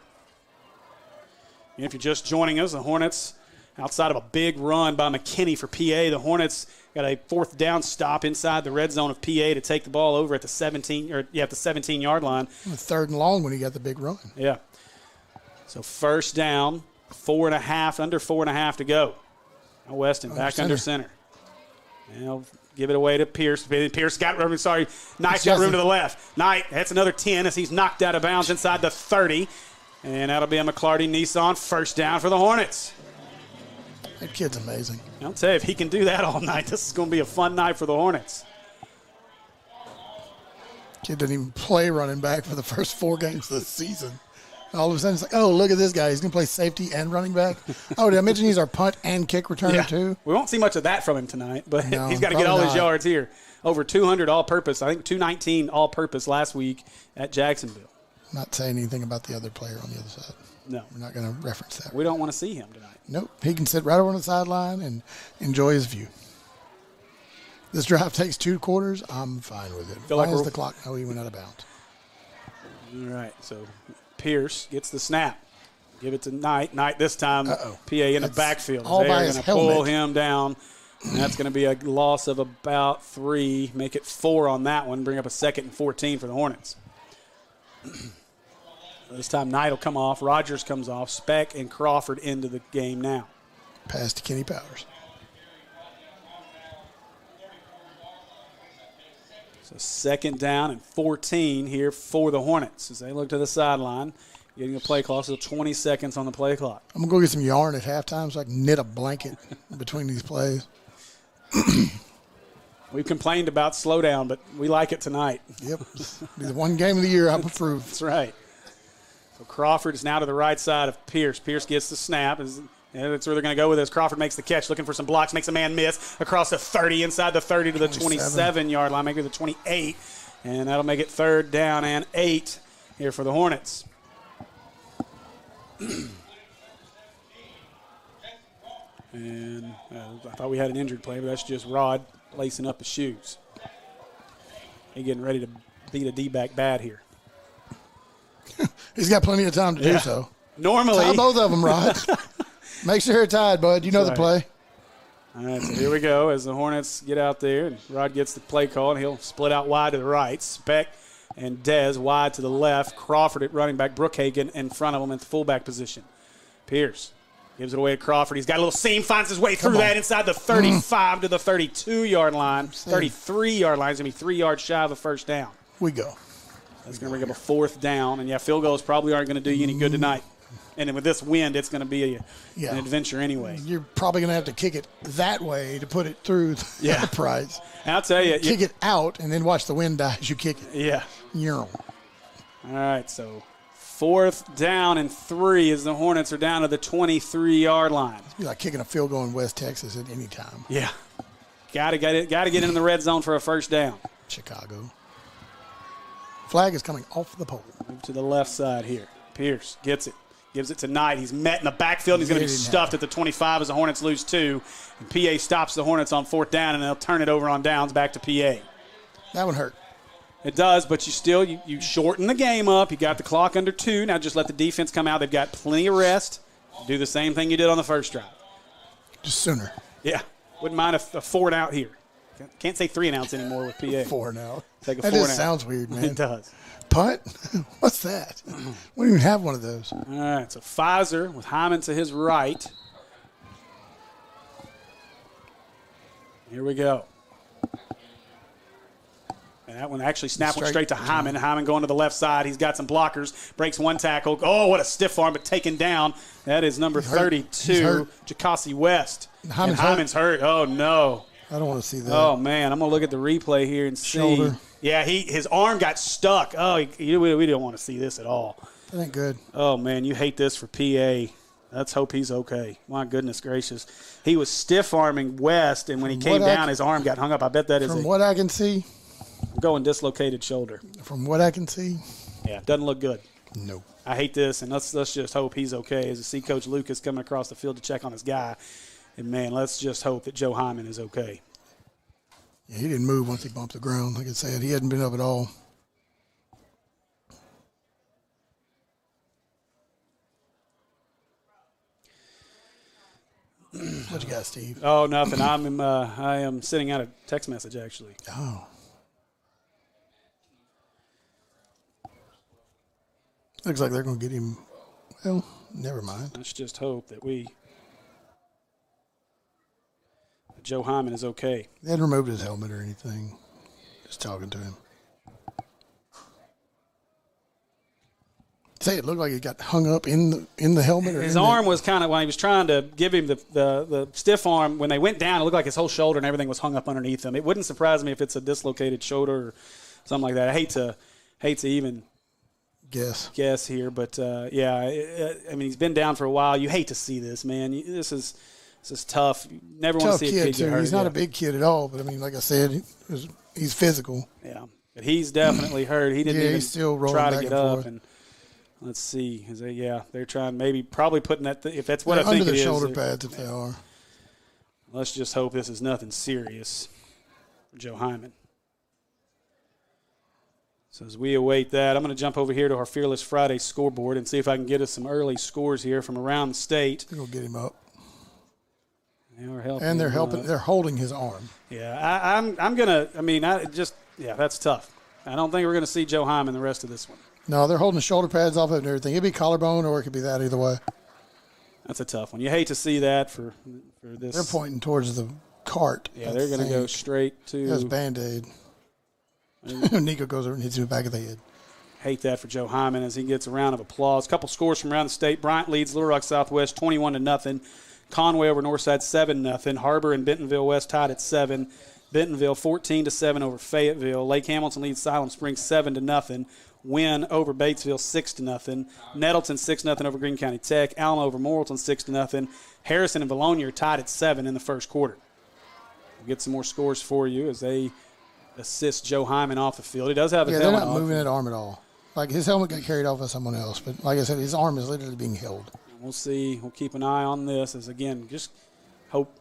And if you're just joining us, the Hornets, outside of a big run by McKinney for PA, the Hornets got a 4th down stop inside the red zone of PA to take the ball over at the 17-yard line. 3rd and long when he got the big run. Yeah. So first down, 4.5, under 4.5 to go. Now Weston back under center. Now give it away to Pierce. Pierce got room. Sorry, Knight got room to the left. Knight, that's another 10 as he's knocked out of bounds inside the 30. And that'll be a McClarty Nissan first down for the Hornets. That kid's amazing. I'll tell you, if he can do that all night, this is going to be a fun night for the Hornets. Kid didn't even play running back for the first 4 games of the season. All of a sudden, it's like, oh, look at this guy. He's going to play safety and running back. Oh, did I mention he's our punt and kick returner too? We won't see much of that from him tonight, but no, he's got to get all his yards here. Over 200 all-purpose. I think 219 all-purpose last week at Jacksonville. Not saying anything about the other player on the other side. No. We're not going to reference that. We don't want to see him tonight. Nope. He can sit right over on the sideline and enjoy his view. This drive takes 2 quarters. I'm fine with it. Why is the clock? Oh, he went out of bounds. All right. So Pierce gets the snap. Give it to Knight. Knight this time. PA in the backfield. All by his helmet. They're going to pull him down. And that's going to be a loss of about 3. Make it 4 on that one. Bring up a 2nd and 14 for the Hornets. This time Knight will come off. Rogers comes off. Speck and Crawford into the game now. Pass to Kenny Powers. So 2nd down and 14 here for the Hornets as they look to the sideline. Getting a play clock, so 20 seconds on the play clock. I'm going to go get some yarn at halftime so I can knit a blanket between these plays. We've complained about slowdown, but we like it tonight. Yep. Be the one game of the year I'm approved. That's right. So Crawford is now to the right side of Pierce. Pierce gets the snap. That's where they're going to go with this. Crawford makes the catch, looking for some blocks, makes a man miss across the 30, inside the 30 to the 27-yard line, maybe the 28. And that'll make it 3rd down and 8 here for the Hornets. And I thought we had an injured player, but that's just Rod lacing up his shoes. He's getting ready to beat a D-back bad here. He's got plenty of time to do so. Normally. Tie both of them, Rod. Make sure they're tied, bud. You know the play. All right, so here we go as the Hornets get out there. And Rod gets the play call, and he'll split out wide to the right. Speck and Dez wide to the left. Crawford at running back. Brookhagen in front of him at the fullback position. Pierce gives it away to Crawford. He's got a little seam, finds his way through that inside the 35 to the 32-yard line. 33-yard line. It's going to be 3 yards shy of a first down. We go. That's going to bring up a fourth down. And, field goals probably aren't going to do you any good tonight. And then with this wind, it's going to be an adventure anyway. You're probably going to have to kick it that way to put it through the prize. And I'll tell you. Kick it out and then watch the wind die as you kick it. Yeah. All right, so 4th down and 3 as the Hornets are down to the 23-yard line. It's like kicking a field goal in West Texas at any time. Yeah. Got to get in the red zone for a first down. Chicago. Flag is coming off the pole. Move to the left side here. Pierce gets it. Gives it to Knight. He's met in the backfield. And he's going to be stuffed at the 25 as the Hornets lose 2. And PA stops the Hornets on 4th down, and they'll turn it over on downs back to PA. That one hurt. It does, but you shorten the game up. You got the clock under 2. Now just let the defense come out. They've got plenty of rest. Do the same thing you did on the first drive. Just sooner. Yeah. Wouldn't mind a 4 and out here. Can't say 3 and outs anymore with PA. 4 and out. Take a that 4 just and sounds weird, man. It does. Punt? What's that? We don't even have one of those. All right, so Pfizer with Hyman to his right. Here we go. And that one actually snapped straight to Hyman. Hyman going to the left side. He's got some blockers. Breaks one tackle. Oh, what a stiff arm, but taken down. That is number 32, Jacossi West. Hyman's hurt. Oh, no. I don't want to see that. Oh, man. I'm going to look at the replay here and see. Shoulder. Yeah, his arm got stuck. Oh, we don't want to see this at all. That ain't good. Oh, man, you hate this for PA. Let's hope he's okay. My goodness gracious. He was stiff-arming West, and when he came down, his arm got hung up. I bet that is From what I can see. Going dislocated shoulder. From what I can see. Yeah, doesn't look good. No. I hate this, and let's just hope he's okay. As I see Coach Lucas coming across the field to check on his guy. And, man, let's just hope that Joe Hyman is okay. Yeah, he didn't move once he bumped the ground. Like I said, he hadn't been up at all. What you got, Steve? Oh, nothing. I am sending out a text message, actually. Oh. Looks like they're going to get him. Well, never mind. Let's just hope that Joe Hyman is okay. They hadn't removed his helmet or anything. Just talking to him. Say it looked like he got hung up in the helmet. Or his arm was kind of, when he was trying to give him the stiff arm, when they went down, it looked like his whole shoulder and everything was hung up underneath him. It wouldn't surprise me if it's a dislocated shoulder or something like that. I hate to even guess here, but I mean, he's been down for a while. You hate to see this, man. This is tough. You never want to see a kid get hurt. He's not a big kid at all, but I mean, like I said, he's physical. Yeah, but he's definitely hurt. He didn't even still try to get up. And let's see. They're trying, probably putting that. If that's what I think it is. Under the shoulder pads, if they are. Let's just hope this is nothing serious for Joe Hyman. So as we await that, I'm going to jump over here to our Fearless Friday scoreboard and see if I can get us some early scores here from around the state. We'll get him up. Yeah, they're helping. They're holding his arm. Yeah, I'm gonna. I mean, that's tough. I don't think we're gonna see Joe Hyman the rest of this one. No, they're holding the shoulder pads off it and everything. It'd be collarbone, or it could be that either way. That's a tough one. You hate to see that for this. They're pointing towards the cart. Yeah, they're gonna go straight to. That's Band-Aid. Nico goes over and hits him in the back of the head. Hate that for Joe Hyman as he gets a round of applause. A couple scores from around the state. Bryant leads Little Rock Southwest 21-0. Conway over Northside 7-0. Harbor and Bentonville West tied at 7. Bentonville 14-7 over Fayetteville. Lake Hamilton leads Siloam Springs 7-0. Wynn over Batesville 6-0. Nettleton 6-0 over Greene County Tech. Alma over Morrilton 6-0. Harrison and Vilonia are tied at 7 in the first quarter. We'll get some more scores for you as they assist Joe Hyman off the field. He does have his helmet off. They're not moving that arm at all. Like, his helmet got carried off by someone else. But like I said, his arm is literally being held. We'll see. We'll keep an eye on this as, again, just hope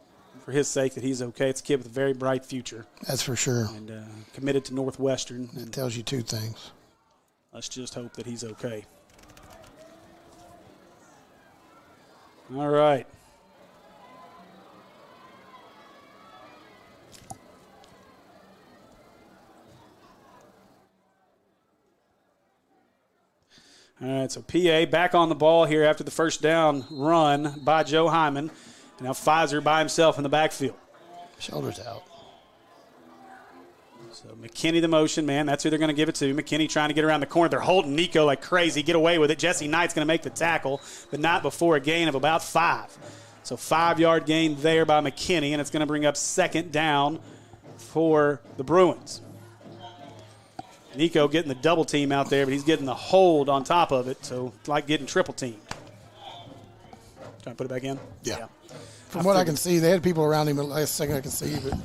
for his sake that he's okay. It's a kid with a very bright future. That's for sure. And committed to Northwestern. That tells you two things. Let's just hope that he's okay. All right. All right, so PA back on the ball here after the first down run by Joe Hyman. And now Pfizer by himself in the backfield. Shoulders out. So McKinney the motion man. That's who they're going to give it to. McKinney trying to get around the corner. They're holding Nico like crazy. Get away with it. Jesse Knight's going to make the tackle, but not before a gain of about 5. So 5-yard gain there by McKinney, and it's going to bring up second down for the Bruins. Nico getting the double team out there, but he's getting the hold on top of it, so it's like getting triple teamed. Trying to put it back in? Yeah. From what I can see, they had people around him the last second I can see, but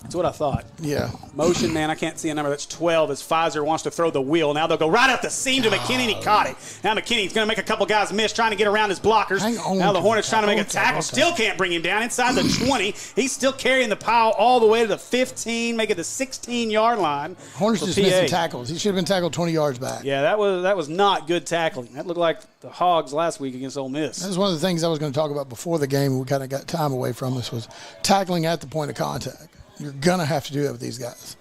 that's what I thought. yeah. Motion, man, I can't see a number. That's 12 as Pfizer wants to throw the wheel. Now they'll go right up the seam to McKinney, and he caught it. Now McKinney's going to make a couple guys miss, trying to get around his blockers. Now the Hornets trying to make a tackle. Still can't bring him down inside the 20. He's still carrying the pile all the way to the 15, making the 16-yard line. Hornets just missing tackles. He should have been tackled 20 yards back. Yeah, that was not good tackling. That looked like the Hogs last week against Ole Miss. That was one of the things I was going to talk about before the game. We kind of got time away from us was tackling at the point of contact. You're going to have to do that with these guys.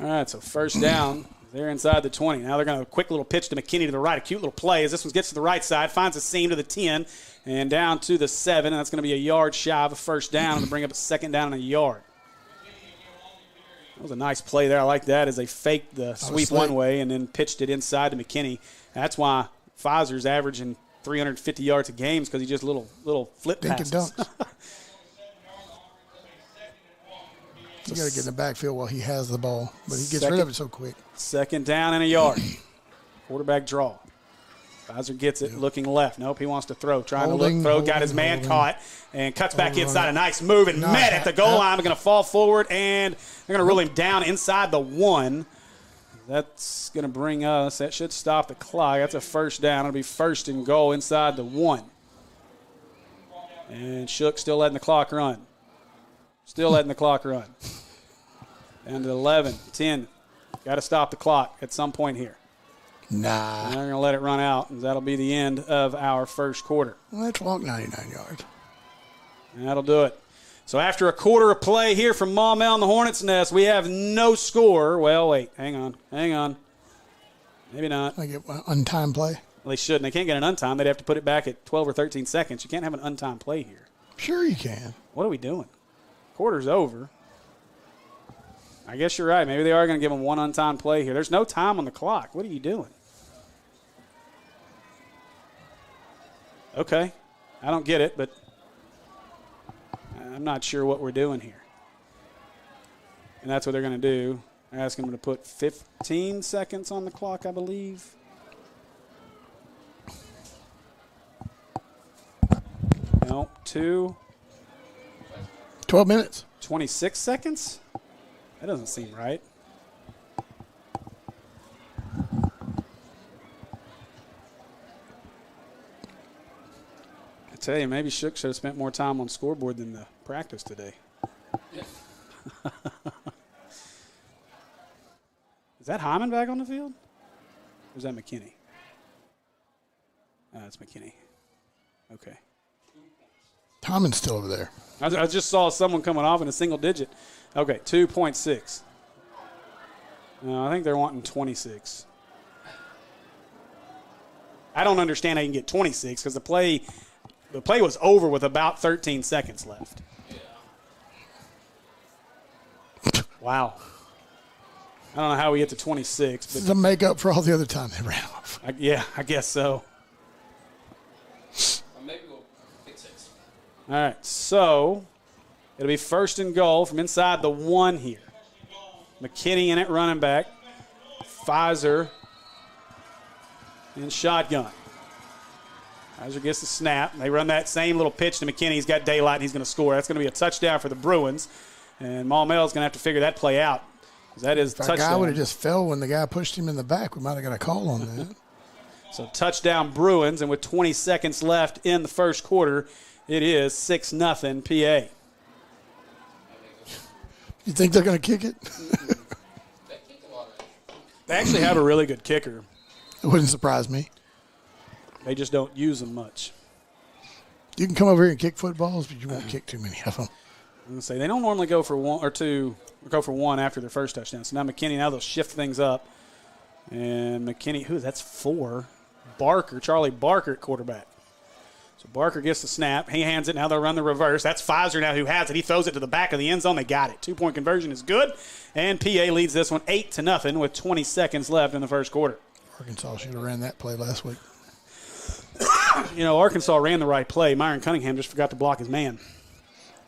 All right, so first down. They're inside the 20. Now they're going to have a quick little pitch to McKinney to the right. A cute little play as this one gets to the right side, finds a seam to the 10, and down to the 7. And that's going to be a yard shy of a first down and bring up a second down and a yard. That was a nice play there. I like that as they faked the sweep one way and then pitched it inside to McKinney. That's why Pfizer's averaging 350 yards a game because he just little flip passes. Dink and dunk. You got to get in the backfield while he has the ball, but he gets rid of it so quick. Second down and a yard. Quarterback draw. Pfizer gets it, looking left. Nope, he wants to throw. Trying to look, throw. Got his man caught and cuts back inside. A nice move and met at the goal line. Going to fall forward, and they're going to rule him down inside the 1. That's going to bring us. That should stop the clock. That's a first down. It'll be first and goal inside the 1. And Shook still letting the clock run. Still letting the clock run. Down to 11, 10. Got to stop the clock at some point here. Nah. And they're going to let it run out, and that'll be the end of our first quarter. Well, let's walk 99 yards. And that'll do it. So after a quarter of play here from Maumelle and the Hornets' Nest, we have no score. Well, wait. Hang on. Maybe not. I get untimed play. Well, they shouldn't. They can't get an untimed. They'd have to put it back at 12 or 13 seconds. You can't have an untimed play here. Sure you can. What are we doing? Quarter's over. I guess you're right. Maybe they are going to give them one untimed play here. There's no time on the clock. What are you doing? Okay. I don't get it, but I'm not sure what we're doing here. And that's what they're going to do. They're asking them to put 15 seconds on the clock, I believe. No, 12 minutes. 26 seconds? That doesn't seem right. I tell you, maybe Shook should have spent more time on scoreboard than the practice today. Is that Hyman back on the field? Or is that McKinney? That's McKinney. Okay. Hyman's still over there. I just saw someone coming off in a single digit. Okay, 2.6. No, I think they're wanting 26. I don't understand how you can get 26 because the play was over with about 13 seconds left. Wow. I don't know how we get to 26. But This is a make-up for all the other time they ran off. I guess so. Maybe we'll fix it. All right, so it'll be first and goal from inside the 1 here. McKinney in it, running back. Pfizer in shotgun. Pfizer gets the snap. They run that same little pitch to McKinney. He's got daylight, and he's going to score. That's going to be a touchdown for the Bruins. And Maumelle's going to have to figure that play out. That is touchdown. If that guy would have just fell when the guy pushed him in the back, we might have got a call on that. So touchdown Bruins, and with 20 seconds left in the first quarter, it is 6-0 PA. You think they're going to kick it? They actually have a really good kicker. It wouldn't surprise me. They just don't use them much. You can come over here and kick footballs, but you won't kick too many of them. I'm going to say they don't normally go for one or two, or go for one after their first touchdown. So now McKinney, now they'll shift things up. And McKinney, that's 4. Charlie Barker at quarterback. So Barker gets the snap. He hands it. Now they'll run the reverse. That's Pfizer now who has it. He throws it to the back of the end zone. They got it. 2-point conversion is good. And PA leads this one 8-0 with 20 seconds left in the first quarter. Arkansas should have ran that play last week. Arkansas ran the right play. Myron Cunningham just forgot to block his man.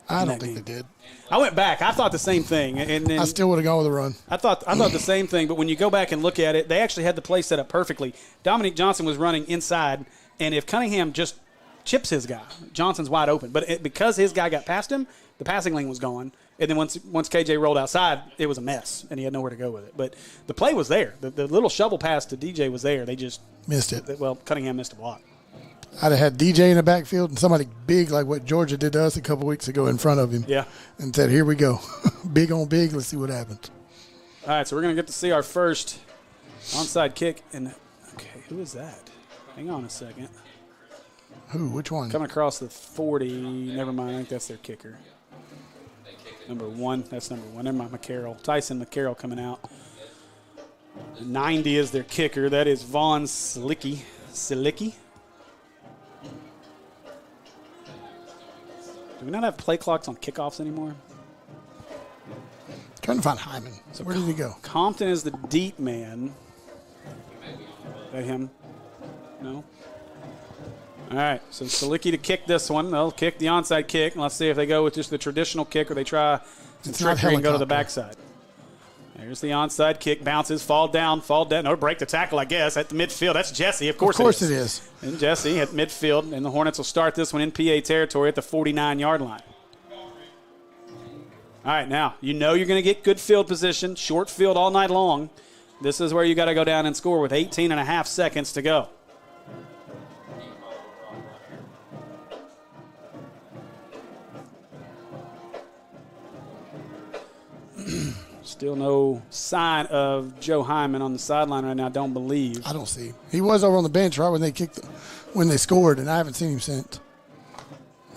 I don't think they did. I went back. I thought the same thing. And I still would have gone with a run. I thought the same thing, but when you go back and look at it, they actually had the play set up perfectly. Dominique Johnson was running inside, and if Cunningham just chips his guy, Johnson's wide open. But because his guy got past him, the passing lane was gone. And then once KJ rolled outside, it was a mess, and he had nowhere to go with it. But the play was there. The little shovel pass to DJ was there. They just missed it. Well, Cunningham missed a block. I'd have had DJ in the backfield and somebody big like what Georgia did to us a couple weeks ago in front of him. Yeah. And said, here we go. Big on big. Let's see what happens. All right, so we're going to get to see our first onside kick. And okay, who is that? Hang on a second. Who? Which one? Coming across the 40. Never mind. I think that's their kicker. Number 1. That's number 1. Never mind. McCarroll. Tyson McCarroll coming out. 90 is their kicker. That is Vaughn Silicky. Do we not have play clocks on kickoffs anymore? Trying to find Hyman. So where did he go? Compton is the deep man. Is that him? No? All right, so Silicky to kick this one. They'll kick the onside kick. And let's see if they go with just the traditional kick or they try some trickery and go to the backside. There's the onside kick. Bounces, fall down. Or break the tackle, I guess, at the midfield. That's Jesse. Of course it is. And Jesse at midfield. And the Hornets will start this one in PA territory at the 49-yard line. All right, now, you're going to get good field position, short field all night long. This is where you got to go down and score with 18 and a half seconds to go. Still no sign of Joe Hyman on the sideline right now, I don't believe. I don't see him. He was over on the bench right when they scored, and I haven't seen him since.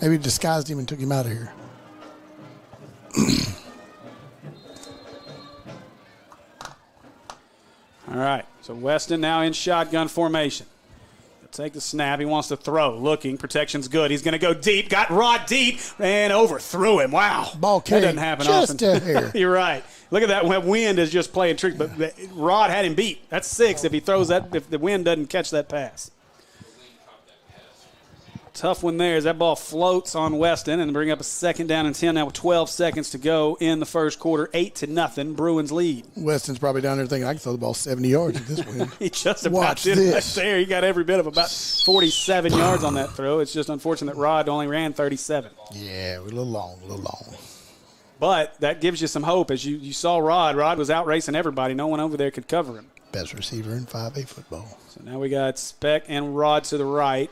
Maybe disguised him and took him out of here. All right, so Weston now in shotgun formation. He'll take the snap. He wants to throw. Looking. Protection's good. He's going to go deep. Got Rod deep and overthrew him. Wow. Ball that doesn't happen just often. Here. You're right. Look at that. Wind is just playing tricks, but Rod had him beat. That's 6 if he throws that, if the wind doesn't catch that pass. Tough one there as that ball floats on Weston and bring up a 2nd down and 10 now with 12 seconds to go in the first quarter. 8-0. Bruins lead. Weston's probably down there thinking, I can throw the ball 70 yards at this wind. He just about did right there. He got every bit of about 47 yards on that throw. It's just unfortunate that Rod only ran 37. Yeah, a little long. But that gives you some hope. As you saw Rod. Rod was out racing everybody. No one over there could cover him. Best receiver in 5A football. So now we got Speck and Rod to the right.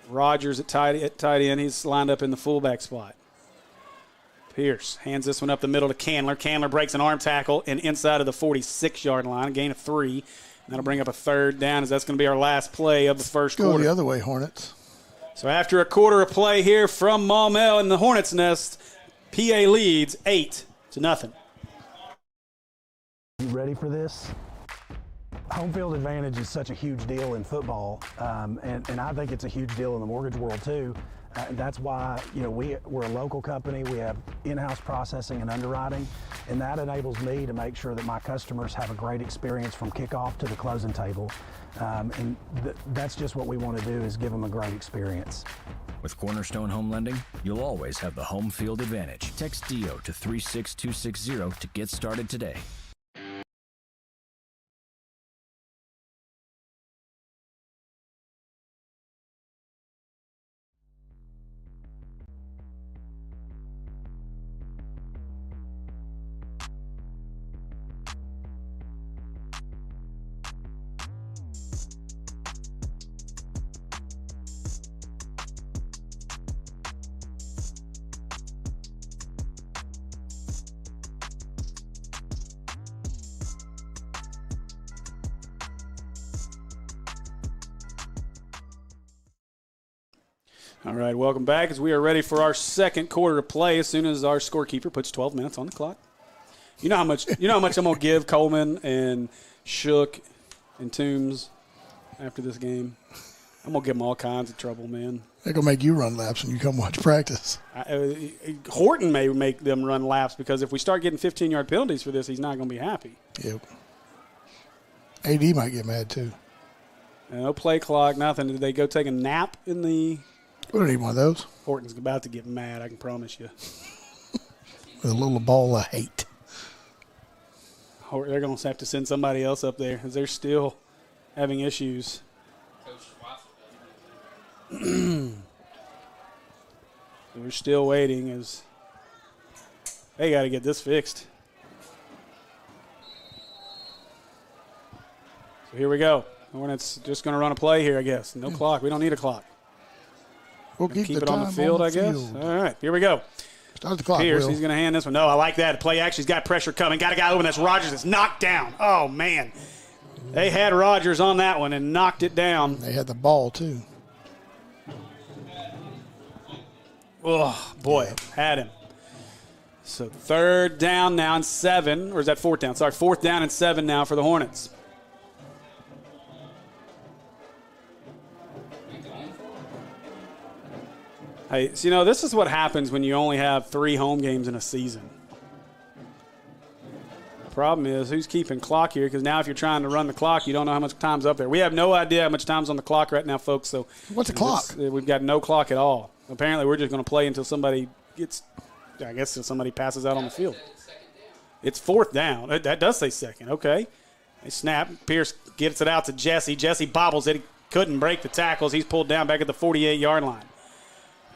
Rogers at tight end. He's lined up in the fullback spot. Pierce hands this one up the middle to Candler. Candler breaks an arm tackle and inside of the 46-yard line, a gain of 3. And that'll bring up a 3rd down as that's going to be our last play of the first quarter. Go the other way, Hornets. So after a quarter of play here from Maumelle in the Hornets' nest, PA leads 8-0. You ready for this? Home field advantage is such a huge deal in football, and I think it's a huge deal in the mortgage world too. That's why we're a local company. We have in-house processing and underwriting, and that enables me to make sure that my customers have a great experience from kickoff to the closing table. And that's just what we want to do, is give them a great experience. With Cornerstone Home Lending, you'll always have the home field advantage. Text DO to 36260 to get started today. All right, welcome back as we are ready for our second quarter to play as soon as our scorekeeper puts 12 minutes on the clock. You know how much I'm going to give Coleman and Shook and Toombs after this game? I'm going to give them all kinds of trouble, man. They're going to make you run laps when you come watch practice. Horton may make them run laps because if we start getting 15-yard penalties for this, he's not going to be happy. Yep. AD might get mad too. No play clock, nothing. Did they go take a nap in the – We don't need one of those. Horton's about to get mad, I can promise you. With a little ball of hate. They're going to have to send somebody else up there because they're still having issues. We're still waiting as they got to get this fixed. So here we go. Hornets just going to run a play here, I guess. No clock. We don't need a clock. We'll keep it on the field, I guess. All right, here we go. Start the clock, Pierce, Will. he's going to hand this one. No, I like that. The play actually's got pressure coming. Got a guy open. That's Rogers. It's knocked down. Oh, man. They had Rogers on that one and knocked it down. They had the ball, too. Oh, boy, had him. So third down now and 7. Or is that fourth down? Sorry, fourth down and 7 now for the Hornets. Hey, so, you know, this is what happens when you only have 3 home games in a season. The problem is who's keeping clock here because now if you're trying to run the clock, you don't know how much time's up there. We have no idea how much time's on the clock right now, folks. So what's the clock? We've got no clock at all. Apparently, we're just going to play until somebody gets – I guess until somebody passes out on the field. It's fourth down. That does say second. Okay. They snap. Pierce gets it out to Jesse. Jesse bobbles it. He couldn't break the tackles. He's pulled down back at the 48-yard line.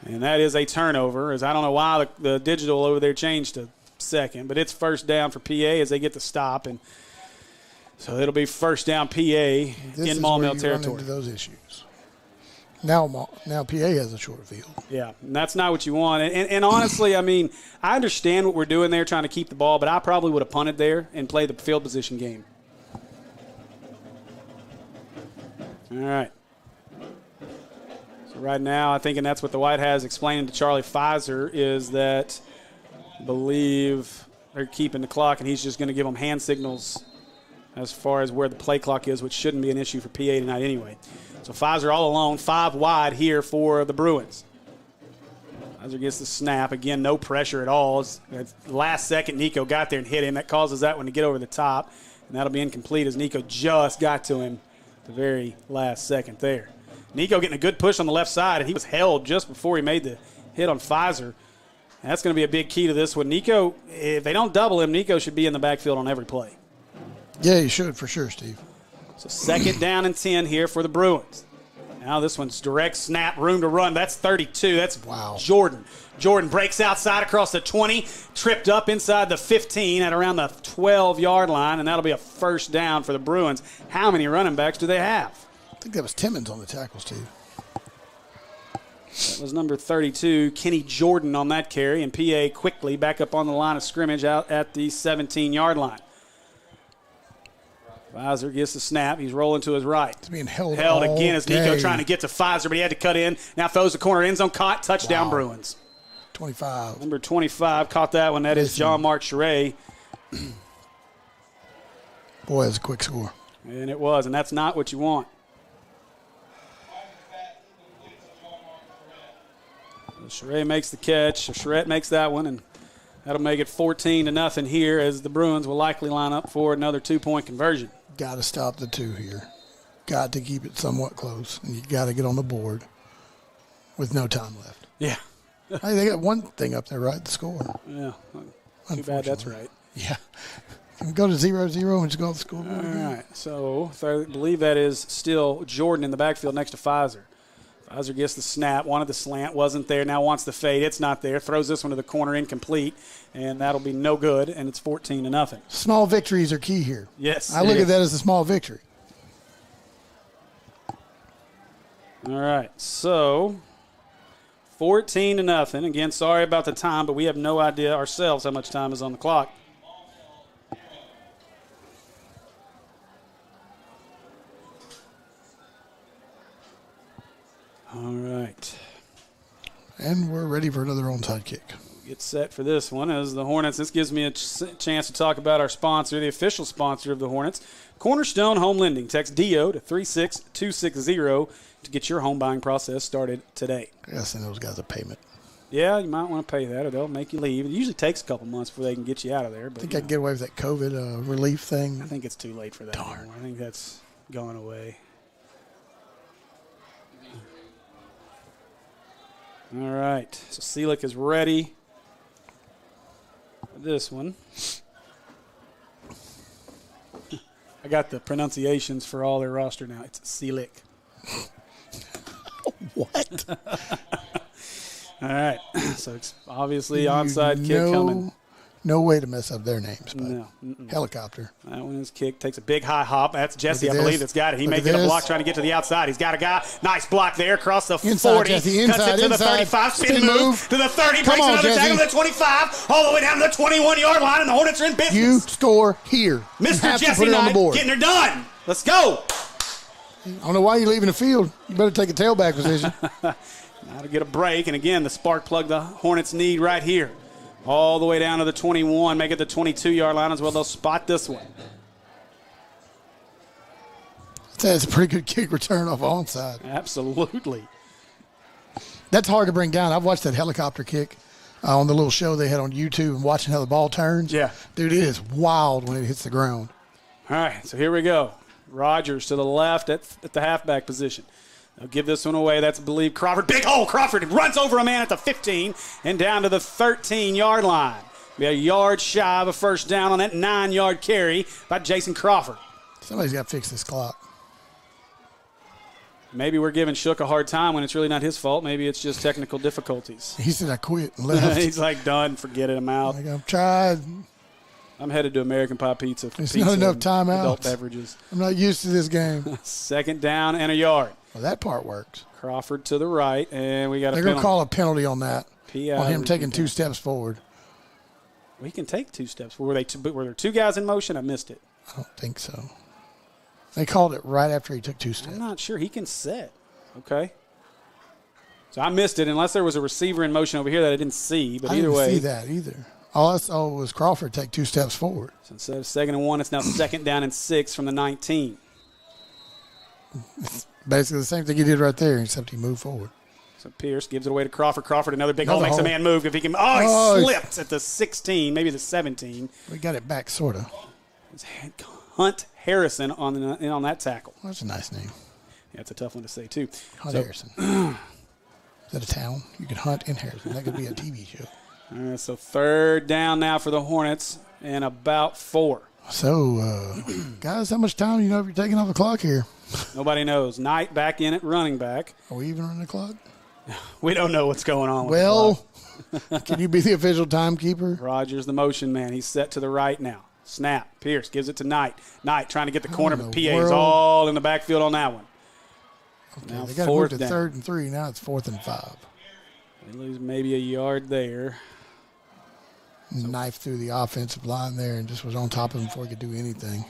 And that is a turnover, as I don't know why the digital over there changed to second. But it's first down for PA as they get the stop. And so it'll be first down PA in Maumelle territory. Into those issues. Now PA has a short field. Yeah, and that's not what you want. And honestly, I mean, I understand what we're doing there, trying to keep the ball, but I probably would have punted there and played the field position game. All right. So right now, I think, and that's what the White has explaining to Charlie Pfizer, is that I believe they're keeping the clock, and he's just going to give them hand signals as far as where the play clock is, which shouldn't be an issue for PA tonight anyway. So Pfizer all alone, 5 wide here for the Bruins. Pfizer gets the snap. Again, no pressure at all. Last second, Nico got there and hit him. That causes that one to get over the top, and that'll be incomplete as Nico just got to him the very last second there. Nico getting a good push on the left side, and he was held just before he made the hit on Pfizer. And that's going to be a big key to this one. Nico, if they don't double him, Nico should be in the backfield on every play. Yeah, you should for sure, Steve. So second down and 10 here for the Bruins. Now this one's direct snap, room to run. That's 32. That's wow. Jordan. Jordan breaks outside across the 20, tripped up inside the 15 at around the 12-yard line, and that'll be a first down for the Bruins. How many running backs do they have? I think that was Timmons on the tackle, Steve. That was number 32, Kenny Jordan on that carry, and PA quickly back up on the line of scrimmage out at the 17-yard line. Pfizer gets the snap. He's rolling to his right. It's being held again as Nico day. trying to get to Pfizer, but he had to cut in. Now throws the corner, end zone caught, touchdown Bruins. 25. Number 25 caught that one. That is John Mark Charay. Boy, that's a quick score. And it was, and that's not what you want. Charay makes the catch. Charette makes that one, and that'll make it 14-0 here as the Bruins will likely line up for another 2-point conversion. Got to stop the 2 here. Got to keep it somewhat close, and you got to get on the board with no time left. Yeah. Hey, they got one thing up there, right? The score. Yeah. Too bad that's right. Yeah. Can we go to 0-0 and just go off the scoreboard? All right. So I believe that is still Jordan in the backfield next to Pfizer. Pfizer gets the snap, wanted the slant, wasn't there, now wants the fade. It's not there. Throws this one to the corner, incomplete, and that'll be no good, and it's 14-0. Small victories are key here. Yes. I look at that as a small victory. All right. So 14-0. Again, sorry about the time, but we have no idea ourselves how much time is on the clock. All right. And we're ready for another onside kick. Get set for this one as the Hornets. This gives me a chance to talk about our sponsor, the official sponsor of the Hornets, Cornerstone Home Lending. Text DO to 36260 to get your home buying process started today. I gotta send those guys a payment. Yeah, you might want to pay that or they'll make you leave. It usually takes a couple months before they can get you out of there. But I think I can get away with that COVID relief thing. I think it's too late for that. Darn. Anymore. I think that's gone away. All right, so Selick is ready for this one. I got the pronunciations for all their roster now. It's Selick. What? All right, so it's obviously onside kick coming. No way to mess up their names. But No. helicopter. That one is kicked, takes a big high hop. That's Jesse, I Look at believe, this. that's got it. He Look may at get a this. block trying to get to the outside. He's got a guy. Nice block there across the Inside, 40. Jesse, Cuts inside, it to the inside. 35. Spin Spin move move. to the 30. Come Breaks on, another Jesse. tackle to the 25. All the way down to the 21-yard line, and the Hornets are in business. You score here. You Mr. have to Jesse put it on the Knight board. getting her done. Let's go. I don't know why you're leaving the field. You better take a tailback position. Now to get a break, and again, the spark plug the Hornets need right here. All the way down to the 21, make it the 22-yard line as well. They'll spot this one. That's a pretty good kick return off onside. Absolutely. That's hard to bring down. I've watched that helicopter kick on the little show they had on YouTube and watching how the ball turns. Yeah. Dude, it is wild when it hits the ground. All right, so here we go. Rogers to the left at the halfback position. They'll give this one away. That's, I believe, Crawford. Big hole. Crawford runs over a man at the 15 and down to the 13-yard line. Be a yard shy of a first down on that 9-yard carry by Jason Crawford. Somebody's got to fix this clock. Maybe we're giving Shook a hard time when it's really not his fault. Maybe it's just technical difficulties. He said I quit and left. He's like, done. Forget it. I'm out. Like, I've tried. I'm headed to American Pie Pizza. For There's pizza not enough and timeouts. Adult beverages. I'm not used to this game. Second down and a yard. Well, that part works. Crawford to the right, and we got a They're going penalty. to call a penalty on that. PI On him taking review. 2 steps forward. We can take 2 steps. Were there 2 guys in motion? I missed it. I don't think so. They called it right after he took 2 steps. I'm not sure. He can set. Okay. So I missed it unless there was a receiver in motion over here that I didn't see. But I either didn't way, see that either. All I saw was Crawford take 2 steps forward. so instead of 2nd and 1, it's now 2nd down and 6 from the 19. Basically the same thing he did right there, except he moved forward. So Pierce gives it away to Crawford. Crawford, another big hole, Another makes a hole. man move. If he can, Oh, he he- slipped at the 16, maybe the 17. We got it back, sort of. It's Hunt Harrison on that tackle. That's a nice name. Yeah, it's a tough one to say, too. Hunt Harrison. Is that a town? You can hunt in Harrison. That could be a TV show. All right, so 3rd down now for the Hornets and about 4. So, guys, how much time do you know if you're taking off the clock here? Nobody knows. Knight back in at running back. Are we even running the clock? We don't know what's going on with Well, the clock. can you be the official timekeeper? Rogers, the motion man. He's set to the right now. Snap. Pierce gives it to Knight. Knight trying to get the corner, in but the PA's world? all in the backfield on that one. Okay, Now they got to move 4th to down. 3rd and 3. Now it's 4th and 5. They lose maybe a yard there. Knife through the offensive line there and just was on top of him before he could do anything.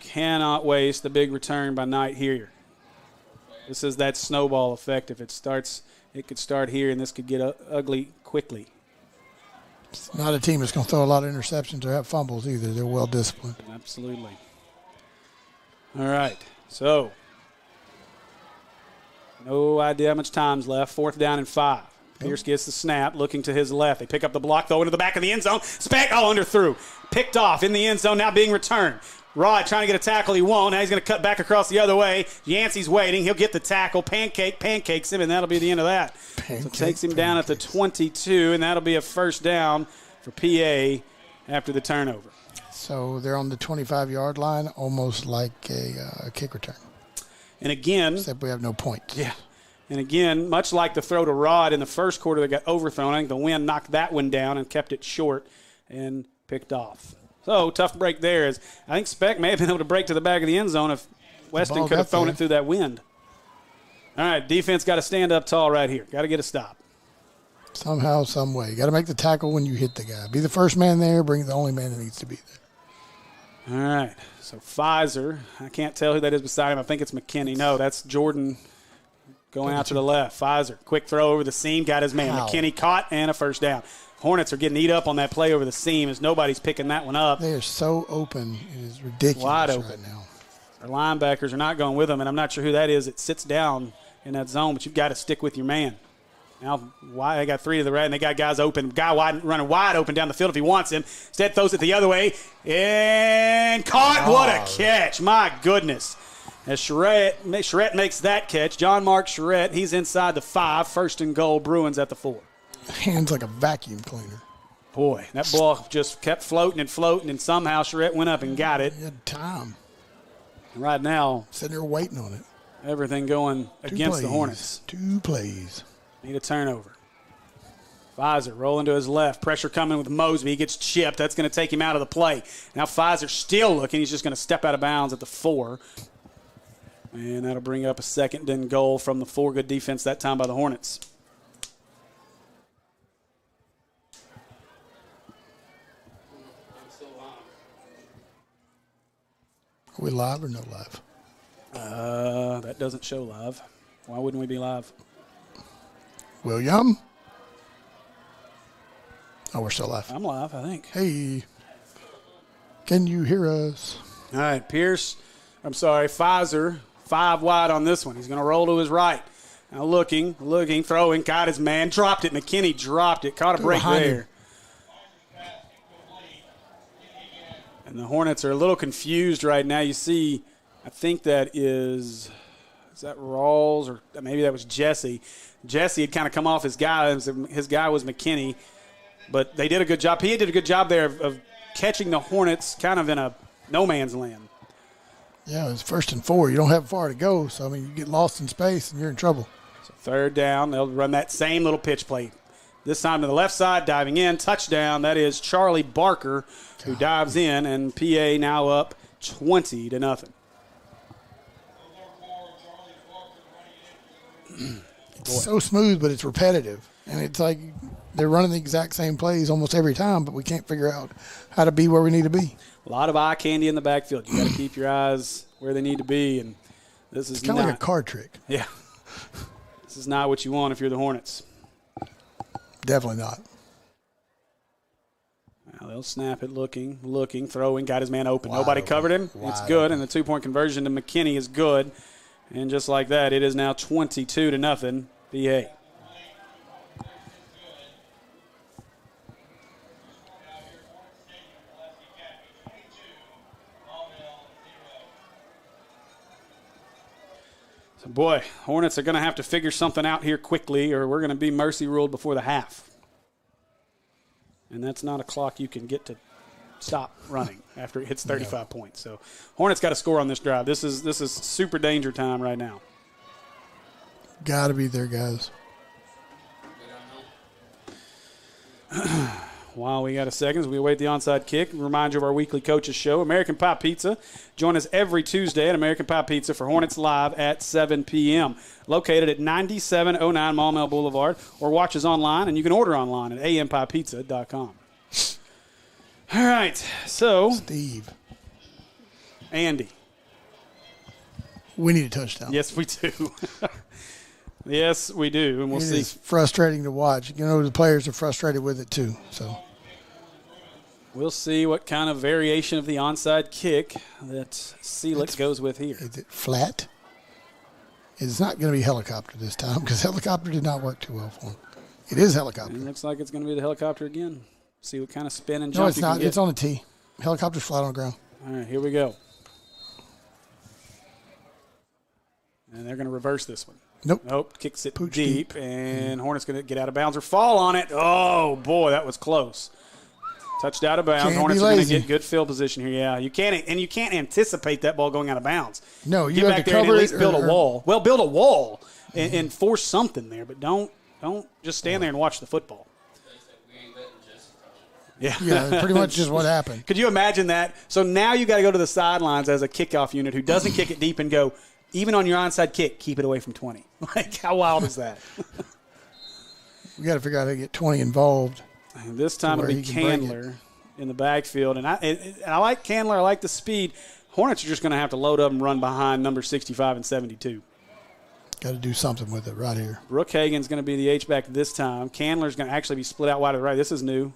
Cannot waste the big return by Knight here. This is that snowball effect. If it starts, it could start here, and this could get ugly quickly. It's not a team that's going to throw a lot of interceptions or have fumbles either. They're well disciplined. Absolutely. All right, so no idea how much time's left. 4th down and 5. Pierce gets the snap, looking to his left. They pick up the block, though, into the back of the end zone. Underthrew. Picked off in the end zone, now being returned. Rod trying to get a tackle. He won't. Now he's going to cut back across the other way. Yancey's waiting. He'll get the tackle. Pancakes him, and that'll be the end of that. So takes him down at the 22, and that'll be a first down for PA after the turnover. So they're on the 25-yard line, almost like a kick return, And again, except we have no points. yeah. And again, much like the throw to Rod in the first quarter that got overthrown, I think the wind knocked that one down and kept it short and picked off. So, tough break there. As I think Speck may have been able to break to the back of the end zone if Weston ball could have got thrown there. it through that wind. All right, defense got to stand up tall right here. Got to get a stop. Somehow, some way. You got to make the tackle when you hit the guy. Be the first man there. Bring the only man that needs to be there. All right, so Pfizer, I can't tell who that is beside him. I think it's McKinney. No, that's Jordan going out to the left. Pfizer, quick throw over the seam, got his man. Wow. McKinney caught, and a first down. Hornets are getting eat up on that play over the seam as nobody's picking that one up. They are so open. It is ridiculous Wide open. right now. Our linebackers are not going with them, and I'm not sure who that is. It sits down in that zone, but you've got to stick with your man. Now, why they got three to the right, and they got guys open. Guy running wide open down the field if he wants him. Instead, throws it the other way and caught. Oh. What a catch! My goodness. As Charette makes that catch, John Mark Charette, he's inside the 5, first and goal. Bruins at the 4. Hands like a vacuum cleaner. Boy, that ball just kept floating, and somehow Charette went up and got it. He had time. And right now, Sitting there waiting on it. everything going against the Hornets. 2 plays. Need a turnover. Pfizer rolling to his left. Pressure coming with Mosby. He gets chipped. That's going to take him out of the play. Now Pfizer still looking. He's just going to step out of bounds at the 4. And that'll bring up a second and goal from the 4. Good defense that time by the Hornets. Are we live or no live? That doesn't show live. Why wouldn't we be live? William? Oh, we're still live. I'm live, I think. Hey. Can you hear us? All right, Pfizer, 5 wide on this one. He's going to roll to his right. Now looking, throwing, got his man, dropped it. McKinney dropped it, caught a break behind there. him. And the Hornets are a little confused right now. You see, I think that is that Rawls or maybe that was Jesse. Jesse had kind of come off his guy. His guy was McKinney. But they did a good job. He did a good job there of catching the Hornets kind of in a no man's land. Yeah, it's 1st and 4. You don't have far to go, so, I mean, you get lost in space and you're in trouble. So 3rd down, they'll run that same little pitch play. This time to the left side, diving in, touchdown. That is Charlie Barker who dives in, and PA now up 20-0. It's so smooth, but it's repetitive. And it's like they're running the exact same plays almost every time, but we can't figure out how to be where we need to be. A lot of eye candy in the backfield. You got to keep your eyes where they need to be, and this is It's kind of like a card trick. Yeah. This is not what you want if you're the Hornets. Definitely not. Now they'll snap it, looking, throwing, got his man open. Nobody covered him. It's good, and the 2-point conversion to McKinney is good. And just like that, it is now 22-0, BA. So, boy, Hornets are going to have to figure something out here quickly, or we're going to be mercy ruled before the half. And that's not a clock you can get to stop running after it hits 35 points. So Hornets got to score on this drive. This is super danger time right now. Got to be there, guys. While we got a second as we await the onside kick, remind you of our weekly coaches show, American Pie Pizza. Join us every Tuesday at American Pie Pizza for Hornets Live at 7 p.m. Located at 9709 Maumelle Boulevard, or watch us online, and you can order online at ampiepizza.com. All right, so Steve. Andy. We need a touchdown. Yes, we do. Yes, we do, and we'll see. It's frustrating to watch. You know, the players are frustrated with it too. So we'll see what kind of variation of the onside kick that Seelick goes with here. is it flat? It's not going to be helicopter this time because helicopter did not work too well for him. It is helicopter. It looks like it's going to be the helicopter again. See what kind of spin and jump No, it's you not. can get. It's on a tee. Helicopter's flat on the ground. All right, here we go. And they're going to reverse this one. Nope. Kicks it Pooch deep, and Hornets going to get out of bounds or fall on it. Oh, boy, that was close. Touched out of bounds. Can't Hornets be are going to lazy. get good field position here. Yeah, you can't anticipate that ball going out of bounds. No, you get have back to there and cover at least it build or- a wall. Well, build a wall and force something there, but don't just stand there and watch the football. Yeah, Yeah, pretty much just what happened. Could you imagine that? So now you got to go to the sidelines as a kickoff unit who doesn't kick it deep and go, even on your onside kick, keep it away from 20. Like, how wild is that? We got to figure out how to get 20 involved. And this time where it'll be he can bring Candler in the backfield. And I like Candler. I like the speed. Hornets are just going to have to load up and run behind number 65 and 72. Got to do something with it right here. Brookhagen's going to be the H-back this time. Candler's going to actually be split out wide to the right. This is new.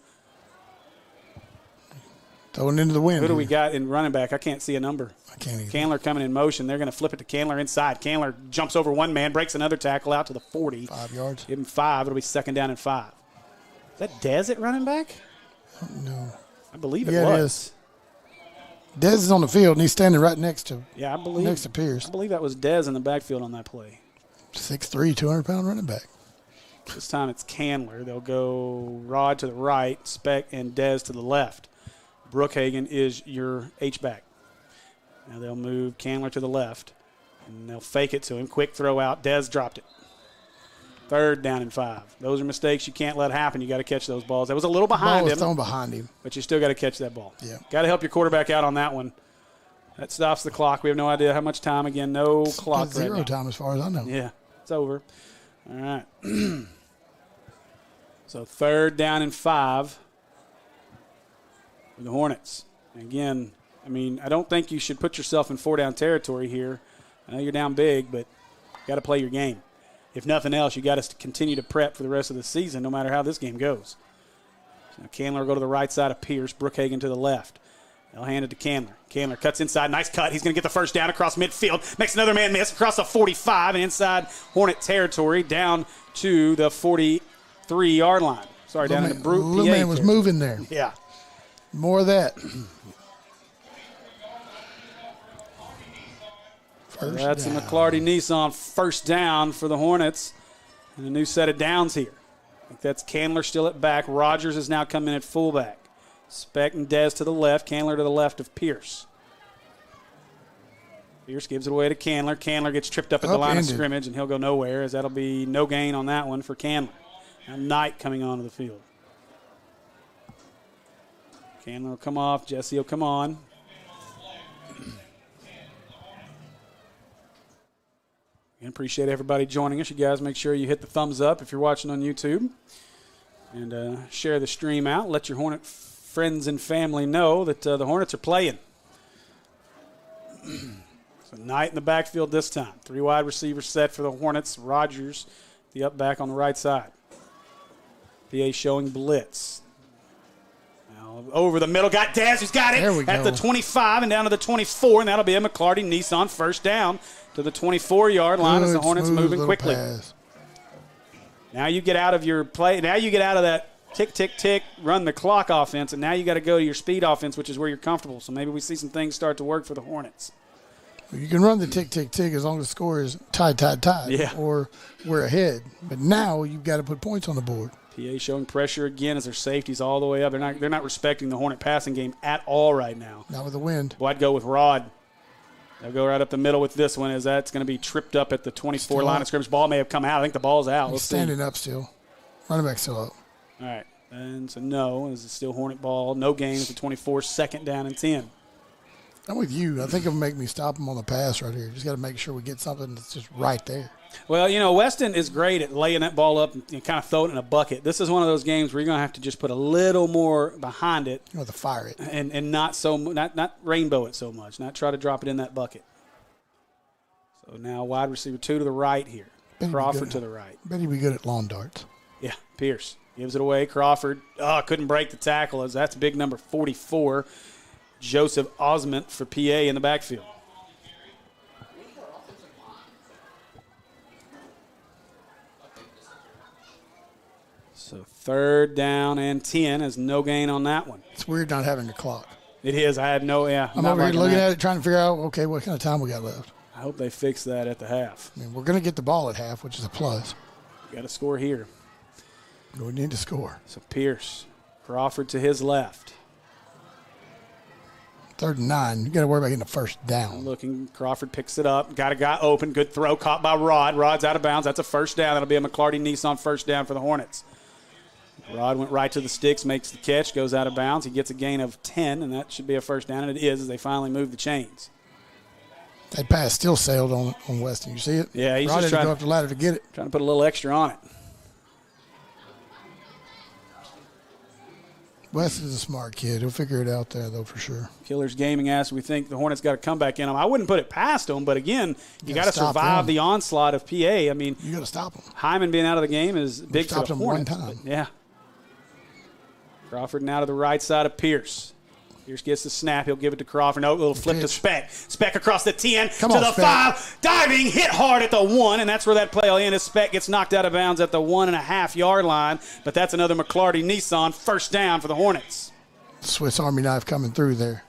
Throwing into the wind. Who do we got in running back? I can't see a number. I can't either. Candler coming in motion. They're going to flip it to Candler inside. Candler jumps over one man, breaks another tackle out to the 40. 5 yards. Give him 5. It'll be 2nd down and 5. Is that Dez at running back? No. I believe it Yeah, was. it is. Dez is on the field, and he's standing right next to next to Pierce. I believe that was Dez in the backfield on that play. 6'3", 200-pound running back. This time it's Candler. They'll go Rod to the right, Speck and Dez to the left. Brookhagen is your H-back. Now they'll move Candler to the left, and they'll fake it to him. Quick throw out. Dez dropped it. 3rd down and 5. Those are mistakes you can't let happen. You got to catch those balls. That was a little behind Ball was him. thrown behind him. But you still got to catch that ball. Yeah. Got to help your quarterback out on that one. That stops the clock. We have no idea how much time. Again, no clock. Got zero right now. time as far as I know. Yeah, it's over. All right. So 3rd down and 5 for the Hornets. Again, I mean, I don't think you should put yourself in 4-down territory here. I know you're down big, but you got to play your game. If nothing else, you got to continue to prep for the rest of the season, no matter how this game goes. So now Candler will go to the right side of Pierce, Brookhagen to the left. They'll hand it to Candler. Candler cuts inside. Nice cut. He's going to get the 1st down across midfield. Makes another man miss across the 45 and inside Hornet territory down to the 43-yard line. Sorry, down in the Brute. Little man was moving there. Yeah. More of that. That's a McClarty Nissan 1st down for the Hornets. And a new set of downs here. I think that's Candler still at back. Rogers has now come in at fullback. Speck and Dez to the left. Candler to the left of Pierce. Pierce gives it away to Candler. Candler gets tripped up at the line of scrimmage, and he'll go nowhere, as that'll be no gain on that one for Candler. Now Knight coming onto the field. Candler will come off. Jesse will come on. And appreciate everybody joining us. You guys make sure you hit the thumbs up if you're watching on YouTube. And share the stream out. Let your Hornet friends and family know that the Hornets are playing. So Knight in the backfield this time. 3 wide receivers set for the Hornets. Rogers, the up back on the right side. PA showing blitz. Now over the middle. Got Dez, who's got it at the 25 and down to the 24. And that'll be a McClarty Nissan 1st down to the 24-yard line as the Hornets moving quickly. Pass. Now you get out of your play. Now you get out of that tick, tick, tick, run the clock offense, and now you got to go to your speed offense, which is where you're comfortable. So maybe we see some things start to work for the Hornets. You can run the tick, tick, tick as long as the score is tied, Yeah. or we're ahead. But now you've got to put points on the board. PA showing pressure again as their safety's all the way up. They're not respecting the Hornet passing game at all right now. Not with the wind. Well, I'd go with Rod. They'll go right up the middle with this one, as that's going to be tripped up at the 24 line of scrimmage. Ball may have come out. I think the ball's out. He's standing up still. Running back still up. All right. And so no, it's still Hornet ball. No gain at the 24, 2nd down and 10. I'm with you. I think it'll make me stop him on the pass right here. Just got to make sure we get something that's just right there. Well, you know, Weston is great at laying that ball up and kind of throw it in a bucket. This is one of those games where you're going to have to just put a little more behind it. You have to fire it. And not rainbow it so much. Not try to drop it in that bucket. So now wide receiver 2 to the right here. Crawford to the right. Bet he'd be good at lawn darts. Yeah, Pierce gives it away. Crawford couldn't break the tackle, as that's big number 44, Joseph Osment for PA in the backfield. So 3rd down and 10 is no gain on that one. It's weird not having a clock. It is. I had no, yeah. I'm over here looking at it, trying to figure out, okay, what kind of time we got left. I hope they fix that at the half. I mean, we're going to get the ball at half, which is a plus. Got to score here. We need to score. So Pierce, Crawford to his left. 3rd and 9. You got to worry about getting the 1st down. Looking, Crawford picks it up. Got a guy open. Good throw. Caught by Rod. Rod's out of bounds. That's a 1st down. That'll be a McClarty Nissan 1st down for the Hornets. Rod went right to the sticks, makes the catch, goes out of bounds. He gets a gain of 10, and that should be a 1st down, and it is, as they finally move the chains. That pass still sailed on Weston. You see it? Yeah, he's Rod just had to trying go up the ladder to get it. Trying to put a little extra on it. Weston's a smart kid. He'll figure it out there, though, for sure. Killers Gaming asks, we think the Hornets got to come back in them. I wouldn't put it past them, but again, you got to survive the onslaught of PA. I mean, you got to stop them. Hyman being out of the game is big for the Hornets. Stopped him one time. Yeah. Crawford now to the right side of Pierce. Pierce gets the snap. He'll give it to Crawford. No, little flip to Speck. Speck across the 10 to the 5. Diving, hit hard at the 1, and that's where that play will end as Speck gets knocked out of bounds at the 1.5-yard line. But that's another McClarty Nissan first down for the Hornets. Swiss Army knife coming through there.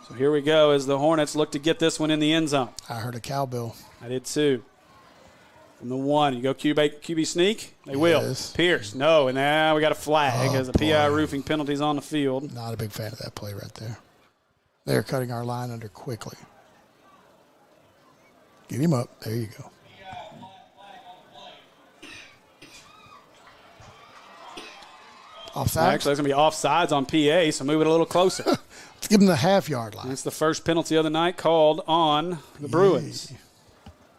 So here we go as the Hornets look to get this one in the end zone. I heard a cowbell. I did too. From the 1, you go QB sneak? They will. Pierce, no, and now we got a flag as the PI roofing penalties on the field. Not a big fan of that play right there. They're cutting our line under quickly. Get him up. There you go. Offside? Actually, it's going to be offsides on PA, so move it a little closer. Let's give them the half-yard line. That's the first penalty of the night called on the Bruins.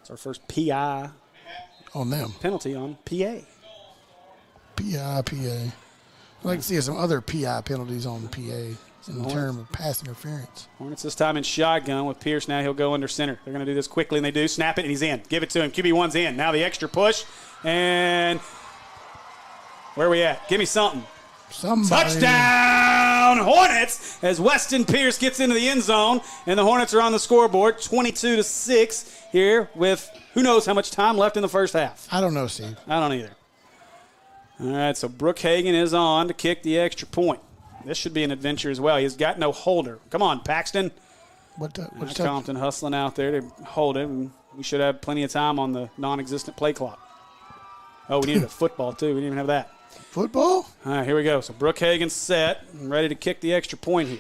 It's our first PI on them. Penalty on PA. PI. I'd like to see some other PI penalties on PA in terms of pass interference. Hornets this time in shotgun with Pierce. Now he'll go under center. They're going to do this quickly, and they do. Snap it, and he's in. Give it to him. QB1's in. Now the extra push. And where are we at? Give me something. Somebody. Touchdown, Hornets, as Weston Pierce gets into the end zone, and the Hornets are on the scoreboard, 22-6 here with who knows how much time left in the first half. I don't know, Steve. I don't either. All right, so Brookhagen is on to kick the extra point. This should be an adventure as well. He's got no holder. Come on, Paxton. What's Compton hustling out there to hold it, and we should have plenty of time on the non-existent play clock. Oh, we needed a football, too. We didn't even have that. Football? All right, here we go. So Brookhagen's set and ready to kick the extra point here.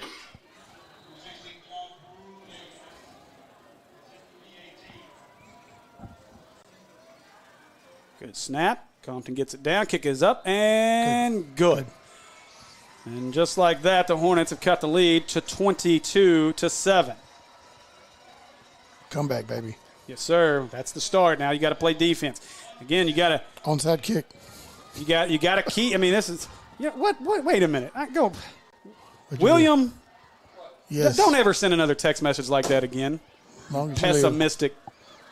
Good snap. Compton gets it down. Kick is up and good. And just like that, the Hornets have cut the lead to 22-7. Come back, baby. Yes, sir. That's the start. Now you got to play defense. Again, you got to onside kick. You got to keep. I mean, this is. Yeah. What? Wait a minute. Go. William. Yes. Don't ever send another text message like that again. Pessimistic.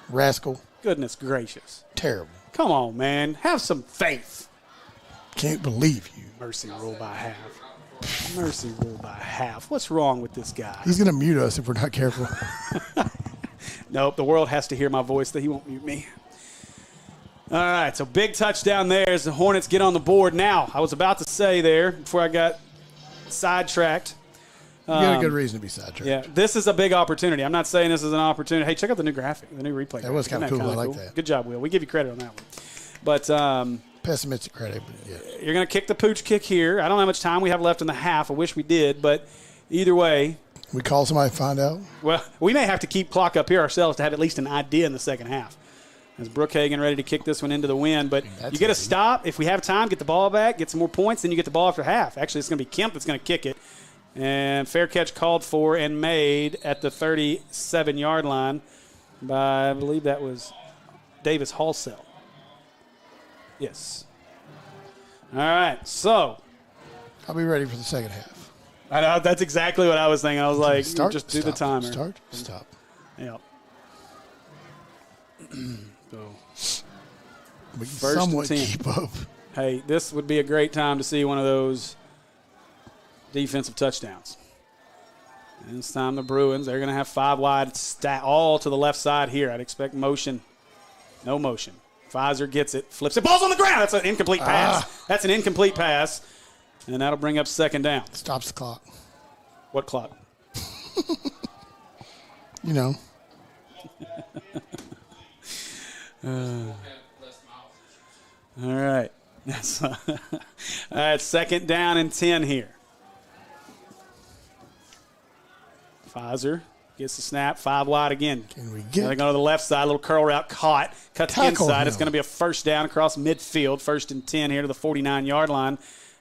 Rascal. Goodness gracious. Terrible. Come on, man. Have some faith. Can't believe you. Mercy rule by half. Mercy rule by half. What's wrong with this guy? He's going to mute us if we're not careful. Nope. The world has to hear my voice. That he won't mute me. All right, so big touchdown there as the Hornets get on the board. Now, I was about to say there before I got sidetracked. You got a good reason to be sidetracked. Yeah, this is a big opportunity. I'm not saying this is an opportunity. Hey, check out the new graphic, the new replay. That was kind of cool. I like that. Good job, Will. We give you credit on that one. But pessimistic credit, but yeah. You're going to kick the pooch kick here. I don't know how much time we have left in the half. I wish we did, but either way. We call somebody to find out? Well, we may have to keep clock up here ourselves to have at least an idea in the second half. As Brookhagen ready to kick this one into the wind. But you get to stop. If we have time, get the ball back, get some more points, then you get the ball after half. Actually, it's going to be Kemp that's going to kick it. And fair catch called for and made at the 37-yard line by, I believe that was Davis Halsell. Yes. All right, so. I'll be ready for the second half. I know, that's exactly what I was thinking. I was like, just do the timer. Start, stop. Yep. So, we can somewhat keep up. Hey, this would be a great time to see one of those defensive touchdowns. And this time the Bruins, they're going to have 5 wide, all to the left side here. I'd expect motion. No motion. Pfizer gets it, flips it, ball's on the ground. That's an incomplete pass. That's an incomplete pass. And that'll bring up second down. Stops the clock. What clock? You know. All right. All right, second down and 10 here. Pfizer gets the snap, 5 wide again. Can we get? They're going to the left side, little curl route caught, cut the inside. Him. It's going to be a first down across midfield, 1st and 10 here to the 49-yard line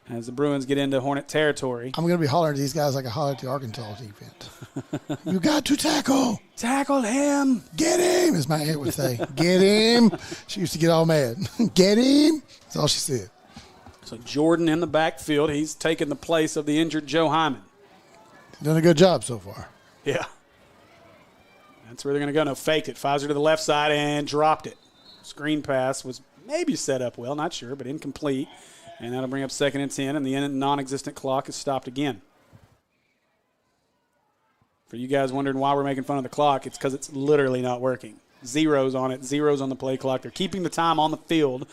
as the Bruins get into Hornet territory. I'm going to be hollering at these guys like I hollered at the Arkansas defense. You got to tackle. Tackle him. Get him, as my aunt would say. Get him. She used to get all mad. Get him. That's all she said. So Jordan in the backfield. He's taken the place of the injured Joe Hyman. Done a good job so far. Yeah. That's where they're going to go. No, faked it. Pfizer to the left side and dropped it. Screen pass was maybe set up well, not sure, but incomplete. And that'll bring up 2nd and 10, and the non-existent clock is stopped again. For you guys wondering why we're making fun of the clock, it's because it's literally not working. Zeros on it, zeros on the play clock. They're keeping the time on the field,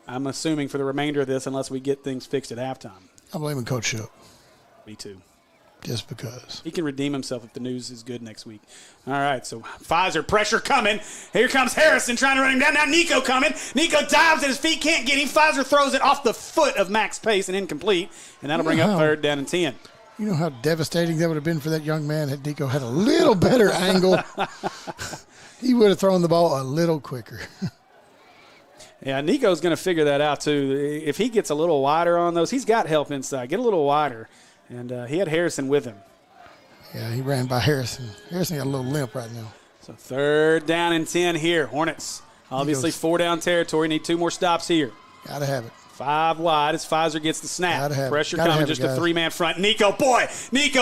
I'm assuming, for the remainder of this, unless we get things fixed at halftime. I'm blaming Coach Shook. Me too. Just because. He can redeem himself if the news is good next week. All right, so Pfizer, pressure coming. Here comes Harrison trying to run him down. Now Nico coming. Nico dives at his feet, can't get him. Pfizer throws it off the foot of Max Pace and incomplete, and that'll bring up 3rd down and 10. You know how devastating that would have been for that young man had Nico had a little better angle. He would have thrown the ball a little quicker. Yeah, Nico's going to figure that out, too. If he gets a little wider on those, he's got help inside. Get a little wider. And he had Harrison with him. Yeah, he ran by Harrison. Harrison got a little limp right now. So 3rd down and 10 here. Hornets, obviously 4-down territory. Need 2 more stops here. Got to have it. 5 wide as Pfizer gets the snap. Gotta have Pressure it. Gotta coming, have just it, a guys. 3-man front. Nico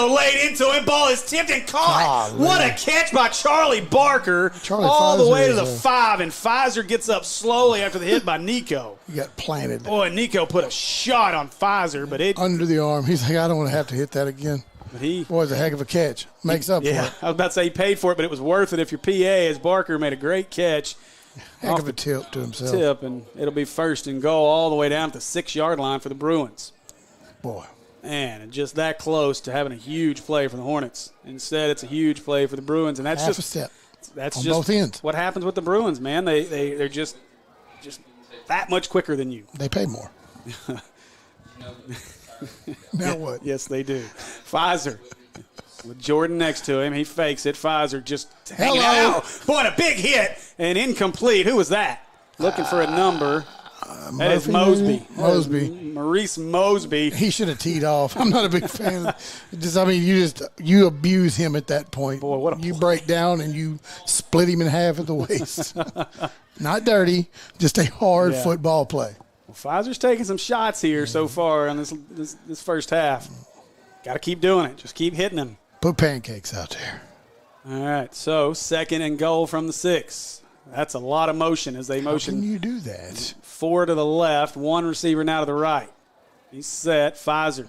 laid into him. Ball is tipped and caught. Golly. What a catch by Charlie Barker. Charlie all the Pfizer way to the is 5, and Pfizer gets up slowly after the hit by Nico. He got planted. Boy, Nico put a shot on Pfizer, but it. Under the arm. He's like, I don't want to have to hit that again. But he. Boy, it's a heck of a catch. Makes up for Yeah, it. I was about to say he paid for it, but it was worth it if your PA, as Barker made a great catch. Heck of a tip to himself. Tip, and it'll be 1st and goal all the way down to the 6-yard line for the Bruins. Boy. Man, just that close to having a huge play for the Hornets. Instead, it's a huge play for the Bruins, and that's Half just a step. That's on just both ends. what happens with the Bruins, man. They're just that much quicker than you. They pay more. Now what? Yes, they do. Pfizer with Jordan next to him. He fakes it. Pfizer just hanging Hello. out. Boy, and a big hit and incomplete. Who was that? Looking for a number. That is Mosby. Mosby. Maurice Mosby. He should have teed off. I'm not a big fan of you abuse him at that point. Boy, what a you break down and you split him in half at the waist. Not dirty, just a hard football play. Well, Pfizer's taking some shots here so far in this first half. Got to keep doing it. Just keep hitting them. Put pancakes out there. All right, so 2nd and goal from the 6. That's a lot of motion as they motion. How can you do that? 4 to the left, 1 receiver now to the right. He's set. Pfizer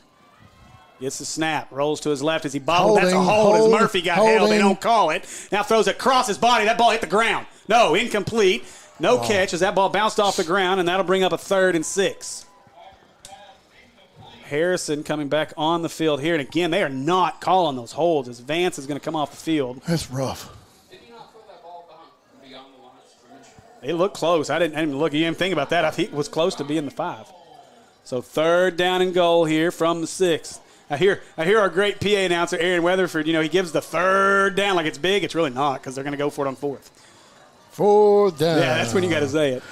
gets the snap, rolls to his left as he bobbled. That's a hold as Murphy got held. They don't call it. Now throws it across his body. That ball hit the ground. No, incomplete. No catch as that ball bounced off the ground, and that'll bring up a 3rd and 6. Harrison coming back on the field here. And again, they are not calling those holds as Vance is going to come off the field. That's rough. They look close. I didn't even look. You didn't think about that. I think it was close to being the 5. So 3rd down and goal here from the 6. I hear our great PA announcer, Aaron Weatherford, he gives the 3rd down like it's big. It's really not because they're going to go for it on 4th. 4th down. Yeah, that's when you got to say it.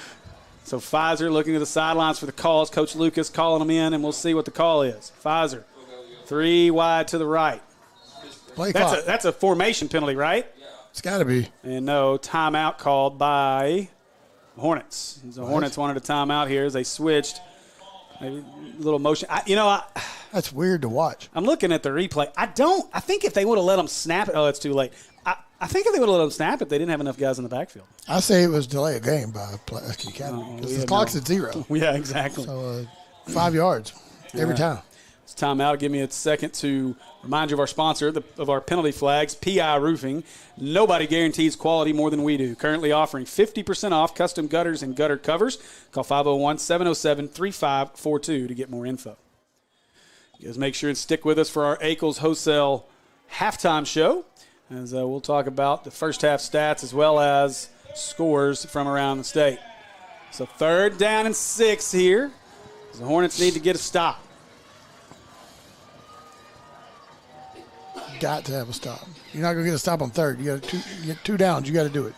So Pfizer looking to the sidelines for the calls. Coach Lucas calling them in, and we'll see what the call is. Pfizer, 3 wide to the right. That's a formation penalty, right? It's got to be. And no, timeout called by Hornets. The Hornets wanted a timeout here as they switched. Maybe a little motion. That's weird to watch. I'm looking at the replay. I think if they would have let them snap it. Oh, it's too late. I think if they would have let them snap it, they didn't have enough guys in the backfield. I say it was delay a game by Pulaski Academy because the clock's at 0. Yeah, exactly. So 5 yards every time. It's timeout. Give me a second to remind you of our sponsor, of our penalty flags, PI Roofing. Nobody guarantees quality more than we do. Currently offering 50% off custom gutters and gutter covers. Call 501-707-3542 to get more info. You guys make sure and stick with us for our Akel's Wholesale halftime show, as we'll talk about the first half stats as well as scores from around the state. So 3rd down and 6 here. The Hornets need to get a stop. Got to have a stop. You're not going to get a stop on 3rd. You get 2 downs. You got to do it.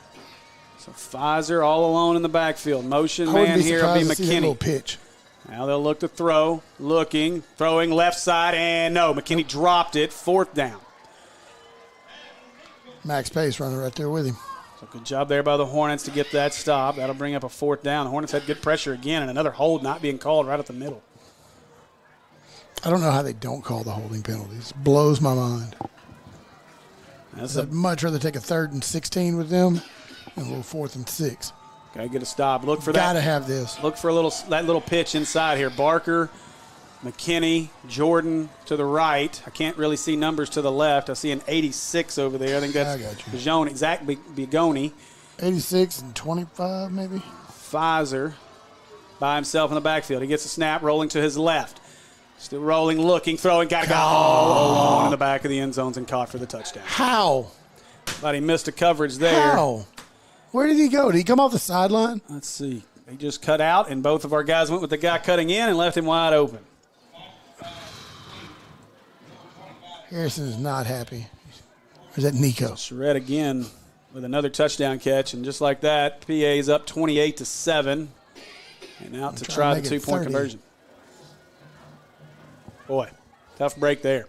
So Pfizer all alone in the backfield. Motion I wouldn't man be here will be surprised to see that McKinney. little pitch. Now they'll look to throw, looking, throwing left side, and no, McKinney dropped it, 4th down. Max Pace running right there with him. So good job there by the Hornets to get that stop. That'll bring up a 4th down. The Hornets had good pressure again, and another hold not being called right at the middle. I don't know how they don't call the holding penalties. Blows my mind. I'd much rather take a 3rd and 16 with them than a little 4th and 6. Gotta get a stop. Look for that. Gotta have this. Look for that little pitch inside here. Barker, McKinney, Jordan to the right. I can't really see numbers to the left. I see an 86 over there. I think that's Bignoni, Zach Bigoni. 86 and 25 maybe. Pfizer by himself in the backfield. He gets a snap, rolling to his left. Still rolling, looking, throwing. Got to go all along in the back of the end zones and caught for the touchdown. How? Thought he missed a coverage there. How? Where did he go? Did he come off the sideline? Let's see. He just cut out, and both of our guys went with the guy cutting in and left him wide open. Harrison is not happy. Or is that Nico? Shred again with another touchdown catch, and just like that, PA's up 28-7, and out to try the 2-point conversion. Boy, tough break there.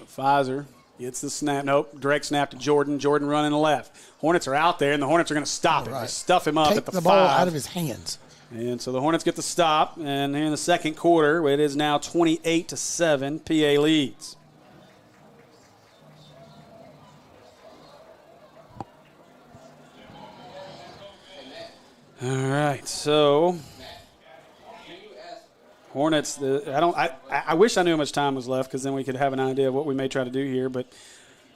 Pfizer gets the snap. Nope, direct snap to Jordan. Jordan running left. Hornets are out there, and the Hornets are going to stop it. They stuff him up at the 5. Take the ball out of his hands. And so the Hornets get the stop, and in the second quarter, it is now 28-7. PA leads. All right, so Hornets. I wish I knew how much time was left, because then we could have an idea of what we may try to do here. But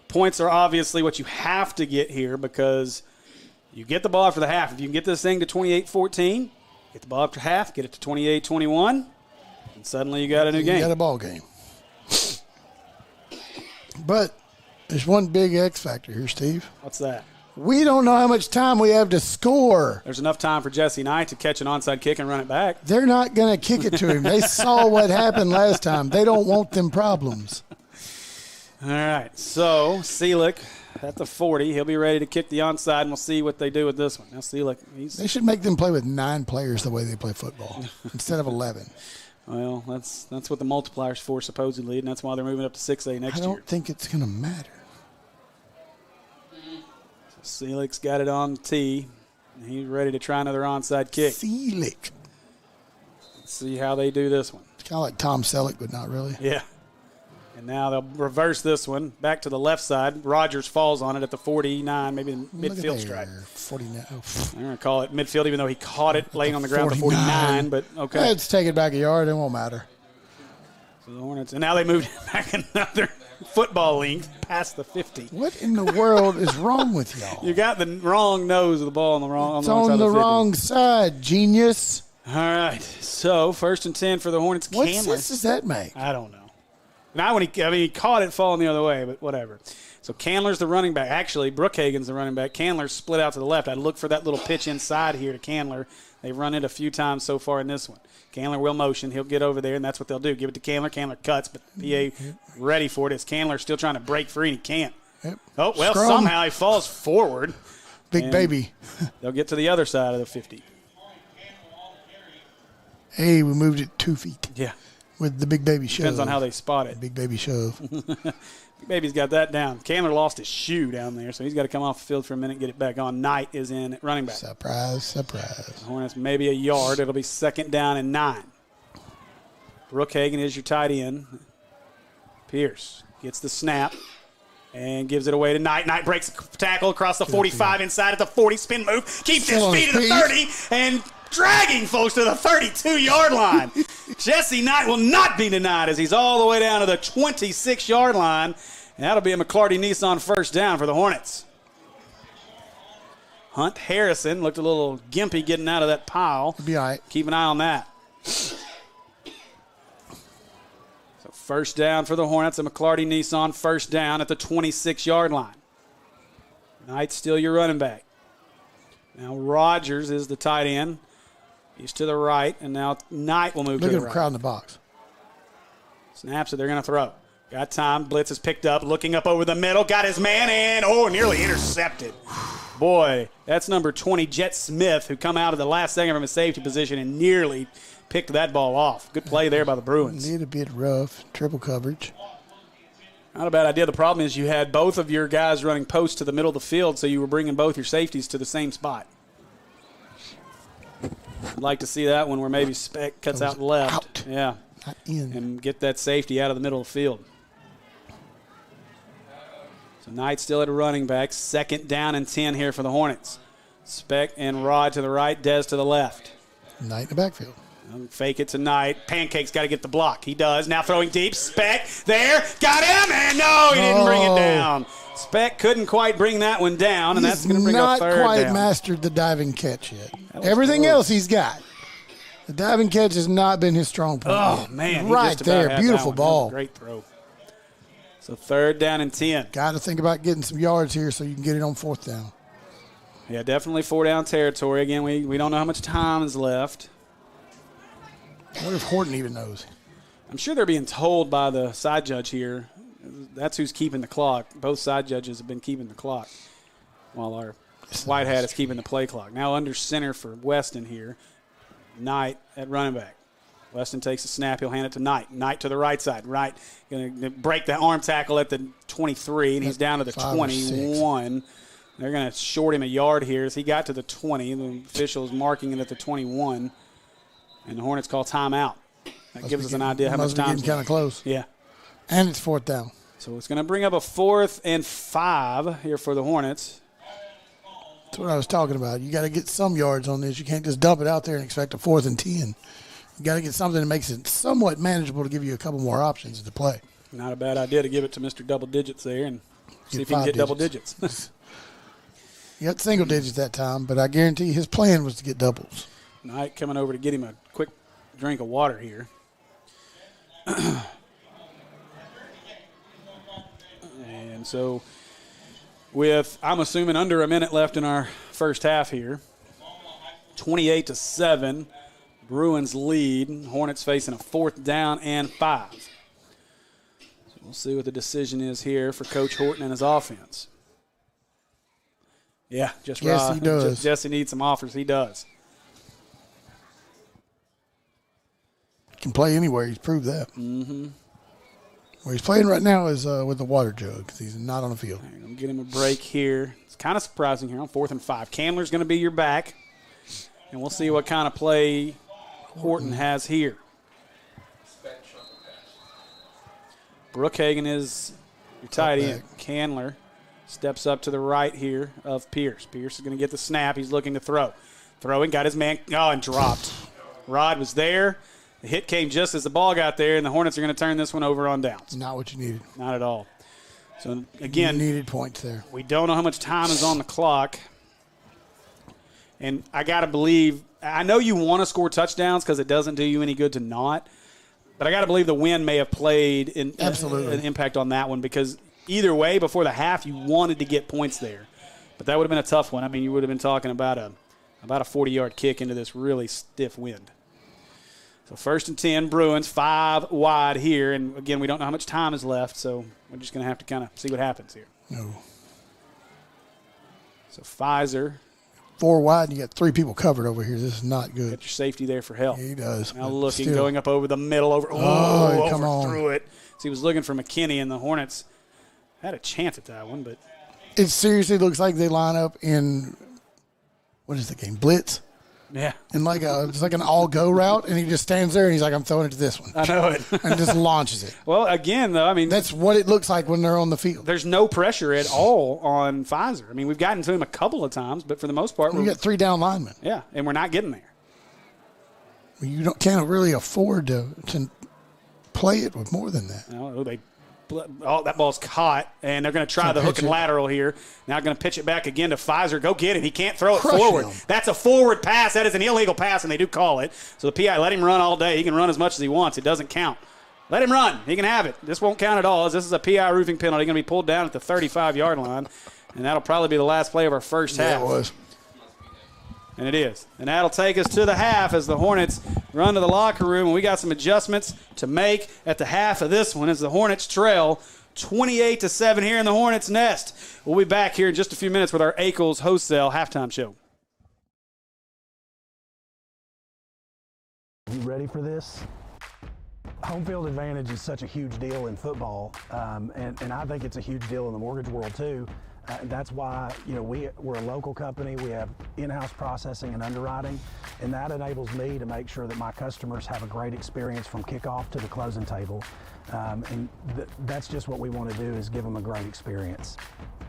points are obviously what you have to get here, because you get the ball after the half. If you can get this thing to 28-14, get the ball after half, get it to 28-21, and suddenly you got a new game. You got a ball game. But there's one big X factor here, Steve. What's that? We don't know how much time we have to score. There's enough time for Jesse Knight to catch an onside kick and run it back. They're not going to kick it to him. They saw what happened last time. They don't want them problems. All right, so Seelick at the 40. He'll be ready to kick the onside, and we'll see what they do with this one. Now Seelick, they should make them play with 9 players the way they play football instead of 11. Well, that's what the multiplier's for, supposedly, and that's why they're moving up to 6A next year. I don't think it's going to matter. Seelick's got it on the tee. He's ready to try another onside kick. Seelick. Let's see how they do this one. It's kind of like Tom Selleck, but not really. Yeah. And now they'll reverse this one back to the left side. Rogers falls on it at the 49, maybe the midfield stripe. 49. Oh. I'm going to call it midfield, even though he caught it laying on the ground at the 49. But okay. Let's take it back a yard. It won't matter. So the Hornets, and now they moved it back another football length past the 50. What in the world is wrong with y'all? You got the wrong nose of the ball on the wrong it's on the wrong side, genius. All right. So 1st and 10 for the Hornets. What Candler. sense does that make? I don't know. Now he caught it falling the other way, but whatever. So Candler's the running back. Actually, Brookhagen's the running back. Candler's split out to the left. I'd look for that little pitch inside here to Candler. They've run it a few times so far in this one. Candler will motion. He'll get over there, and that's what they'll do. Give it to Candler. Candler cuts, but PA ready for it. As Candler still trying to break free, and he can't. Yep. Oh, well, Scrum. somehow he falls forward. Big baby. They'll get to the other side of the 50. Hey, we moved it 2 feet. Yeah. With the big baby shove. Depends on how they spot it. Big baby shove. Big baby's got that down. Candler lost his shoe down there, so he's got to come off the field for a minute and get it back on. Knight is in at running back. Surprise, surprise. Hornets maybe a yard. It'll be 2nd down and 9. Brookhagen is your tight end. Pierce gets the snap and gives it away to Knight. Knight breaks a tackle across the 45 inside at the 40. Spin move. Keeps his feet at the 30 and dragging folks to the 32-yard line. Jesse Knight will not be denied as he's all the way down to the 26-yard line. And that'll be a McClarty Nissan 1st down for the Hornets. Hunt Harrison looked a little gimpy getting out of that pile. He'll be all right. Keep an eye on that. So 1st down for the Hornets. A McClarty Nissan 1st down at the 26-yard line. Knight's still your running back. Now Rogers is the tight end. He's to the right, and now Knight will move to the right. Look at him crowding the box. Snaps it, they're going to throw. Got time, blitz is picked up, looking up over the middle, got his man, and nearly intercepted. Boy, that's number 20, Jet Smith, who come out of the last second from his safety position and nearly picked that ball off. Good play there by the Bruins. Need a bit rough, triple coverage. Not a bad idea. The problem is you had both of your guys running post to the middle of the field, so you were bringing both your safeties to the same spot. I'd like to see that one where maybe Speck cuts out left. Out. Yeah. Not in. And get that safety out of the middle of the field. So Knight still at a running back. 2nd down and 10 here for the Hornets. Speck and Rod to the right, Dez to the left. Knight in the backfield. Fake it to Knight. Pancake's got to get the block. He does. Now throwing deep. Speck there. Got him. And no, he didn't bring it down. Speck couldn't quite bring that one down, and that's going to bring up 3rd down. Not quite mastered the diving catch yet. Everything else he's got. The diving catch has not been his strong point. Oh, man. Right there. Beautiful ball. Great throw. So 3rd down and 10. Got to think about getting some yards here so you can get it on 4th down. Yeah, definitely 4-down territory. Again, we don't know how much time is left. I wonder if Horton even knows. I'm sure they're being told by the side judge here. That's who's keeping the clock. Both side judges have been keeping the clock while our white hat is keeping the play clock. Now under center for Weston here. Knight at running back. Weston takes a snap. He'll hand it to Knight. Knight to the right side. Right. Going to break the arm tackle at the 23, and he's down to the 21. They're going to short him a yard here as he got to the 20. The official is marking it at the 21. And the Hornets call timeout. That gives us an idea how much time. Getting kind of close. Yeah. And it's 4th down. So it's going to bring up a 4th and 5 here for the Hornets. That's what I was talking about. You got to get some yards on this. You can't just dump it out there and expect a 4th and 10. You got to get something that makes it somewhat manageable to give you a couple more options to play. Not a bad idea to give it to Mr. Double Digits there and see if he can get double digits. He got single digits that time, but I guarantee his plan was to get doubles. Knight coming over to get him a quick drink of water here. And so with, I'm assuming, under a minute left in our first half here, 28-7, Bruins lead. Hornets facing a 4th down and 5. So we'll see what the decision is here for Coach Horton and his offense. Yeah, just yes, he does. Jesse needs some offers. He does. Can play anywhere. He's proved that. Mm-hmm. Where he's playing right now is with the water jug because he's not on the field. I'm going to get him a break here. It's kind of surprising here on 4th and 5. Candler's going to be your back, and we'll see what kind of play Horton has here. Brookhagen is your tight end. Candler steps up to the right here of Pierce. Pierce is going to get the snap. He's looking to throw. Throwing, got his man, and dropped. Rod was there. The hit came just as the ball got there, and the Hornets are going to turn this one over on downs. Not what you needed. Not at all. So, again, you needed points there. We don't know how much time is on the clock. And I got to believe – I know you want to score touchdowns because it doesn't do you any good to not. But I got to believe the wind may have played an impact on that one because either way, before the half, you wanted to get points there. But that would have been a tough one. I mean, you would have been talking about a 40-yard kick into this really stiff wind. So 1st and 10, Bruins, 5 wide here. And, again, we don't know how much time is left, so we're just going to have to kind of see what happens here. No. So Pfizer. 4 wide, and you got 3 people covered over here. This is not good. Got your safety there for help. Yeah, he does. Now looking, going up over the middle, overthrew it. So he was looking for McKinney, and the Hornets had a chance at that one, but it seriously looks like they line up in what is the game? Blitz. Yeah. And it's like an all-go route, and he just stands there, and he's like, I'm throwing it to this one. I know it. And just launches it. Well, again, though, I mean. That's what it looks like when they're on the field. There's no pressure at all on Pfizer. I mean, we've gotten to him a couple of times, but for the most part. We got 3 down linemen. Yeah, and we're not getting there. You can't really afford to play it with more than that. No, that ball's caught, and they're going to try the hook and lateral here. Now going to pitch it back again to Pfizer. Go get him. He can't throw it forward. That's a forward pass. That is an illegal pass, and they do call it. So the PI, let him run all day. He can run as much as he wants. It doesn't count. Let him run. He can have it. This won't count at all. This is a PI roofing penalty. Going to be pulled down at the 35-yard line, and that'll probably be the last play of our first half. Yeah, it was. And it is. And that'll take us to the half as the Hornets run to the locker room. And we got some adjustments to make at the half of this one as the Hornets trail 28-7 here in the Hornets' nest. We'll be back here in just a few minutes with our Ackles Wholesale halftime show. You ready for this? Home field advantage is such a huge deal in football, and I think it's a huge deal in the mortgage world too. That's why, you know, we're a local company. We have in-house processing and underwriting, and that enables me to make sure that my customers have a great experience from kickoff to the closing table. That's just what we want to do, is give them a great experience.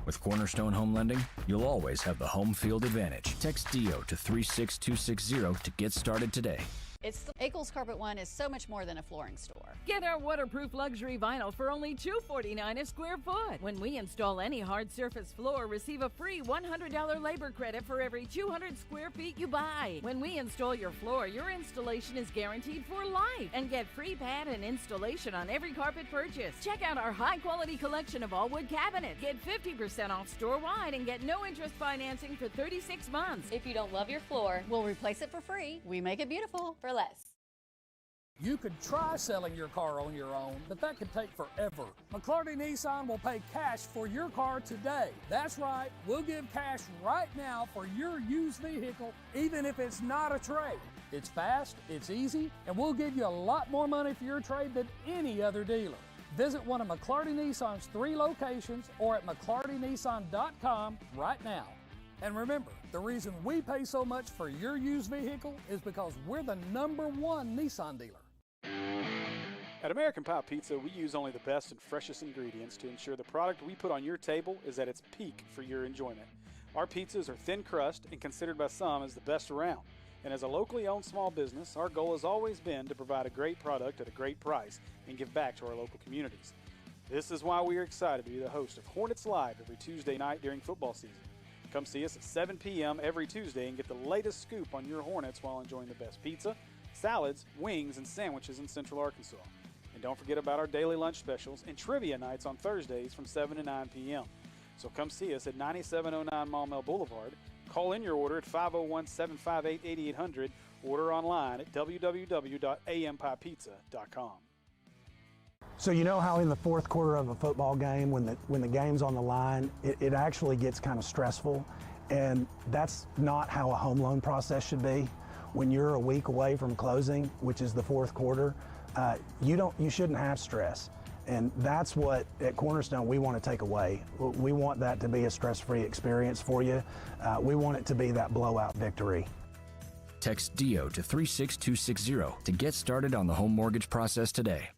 With Cornerstone Home Lending, you'll always have the home field advantage. Text DIO to 36260 to get started today. The Ackles Carpet One is so much more than a flooring store. Get our waterproof luxury vinyl for only $2.49 a square foot. When we install any hard surface floor, receive a free $100 labor credit for every 200 square feet you buy. When we install your floor, your installation is guaranteed for life. And get free pad and installation on every carpet purchase. Check out our high-quality collection of all-wood cabinets. Get 50% off store-wide and get no interest financing for 36 months. If you don't love your floor, we'll replace it for free. We make it beautiful for less. You could try selling your car on your own, but that could take forever. McClarty Nissan will pay cash for your car today. That's right, we'll give cash right now for your used vehicle, even if it's not a trade. It's fast, it's easy, and we'll give you a lot more money for your trade than any other dealer. Visit one of McClarty Nissan's 3 locations or at McClartyNissan.com right now. And remember, the reason we pay so much for your used vehicle is because we're the #1 Nissan dealer. At American Pie Pizza, we use only the best and freshest ingredients to ensure the product we put on your table is at its peak for your enjoyment. Our pizzas are thin crust and considered by some as the best around. And as a locally owned small business, our goal has always been to provide a great product at a great price and give back to our local communities. This is why we are excited to be the host of Hornets Live every Tuesday night during football season. Come see us at 7 p.m. every Tuesday and get the latest scoop on your Hornets while enjoying the best pizza, salads, wings, and sandwiches in Central Arkansas. And don't forget about our daily lunch specials and trivia nights on Thursdays from 7 to 9 p.m. So come see us at 9709 Maumelle Boulevard. Call in your order at 501-758-8800. Order online at www.ampiepizza.com. So you know how in the fourth quarter of a football game, when the game's on the line, it actually gets kind of stressful, and that's not how a home loan process should be. When you're a week away from closing, which is the fourth quarter, you shouldn't have stress, and that's what at Cornerstone we want to take away. We want that to be a stress-free experience for you. We want it to be that blowout victory. Text DIO to 36260 to get started on the home mortgage process today.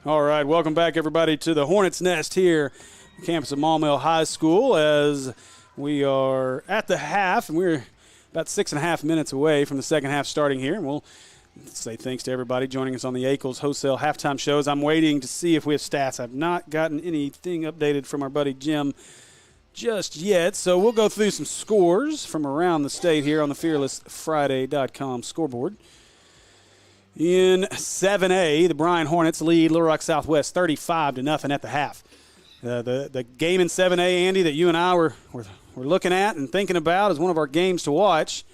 All right, welcome back, everybody, to the Hornets Nest here on the campus of Maumelle High School as we are at the half, and we're about 6.5 minutes away from the second half starting here. And we'll say thanks to everybody joining us on the Ackles Wholesale halftime shows. I'm waiting to see if we have stats. I've not gotten anything updated from our buddy Jim just yet, so we'll go through some scores from around the state here on the FearlessFriday.com scoreboard. In 7A, the Bryan Hornets lead Little Rock Southwest 35-0 at the half. The game in 7A, Andy, that you and I were looking at and thinking about as one of our games to watch.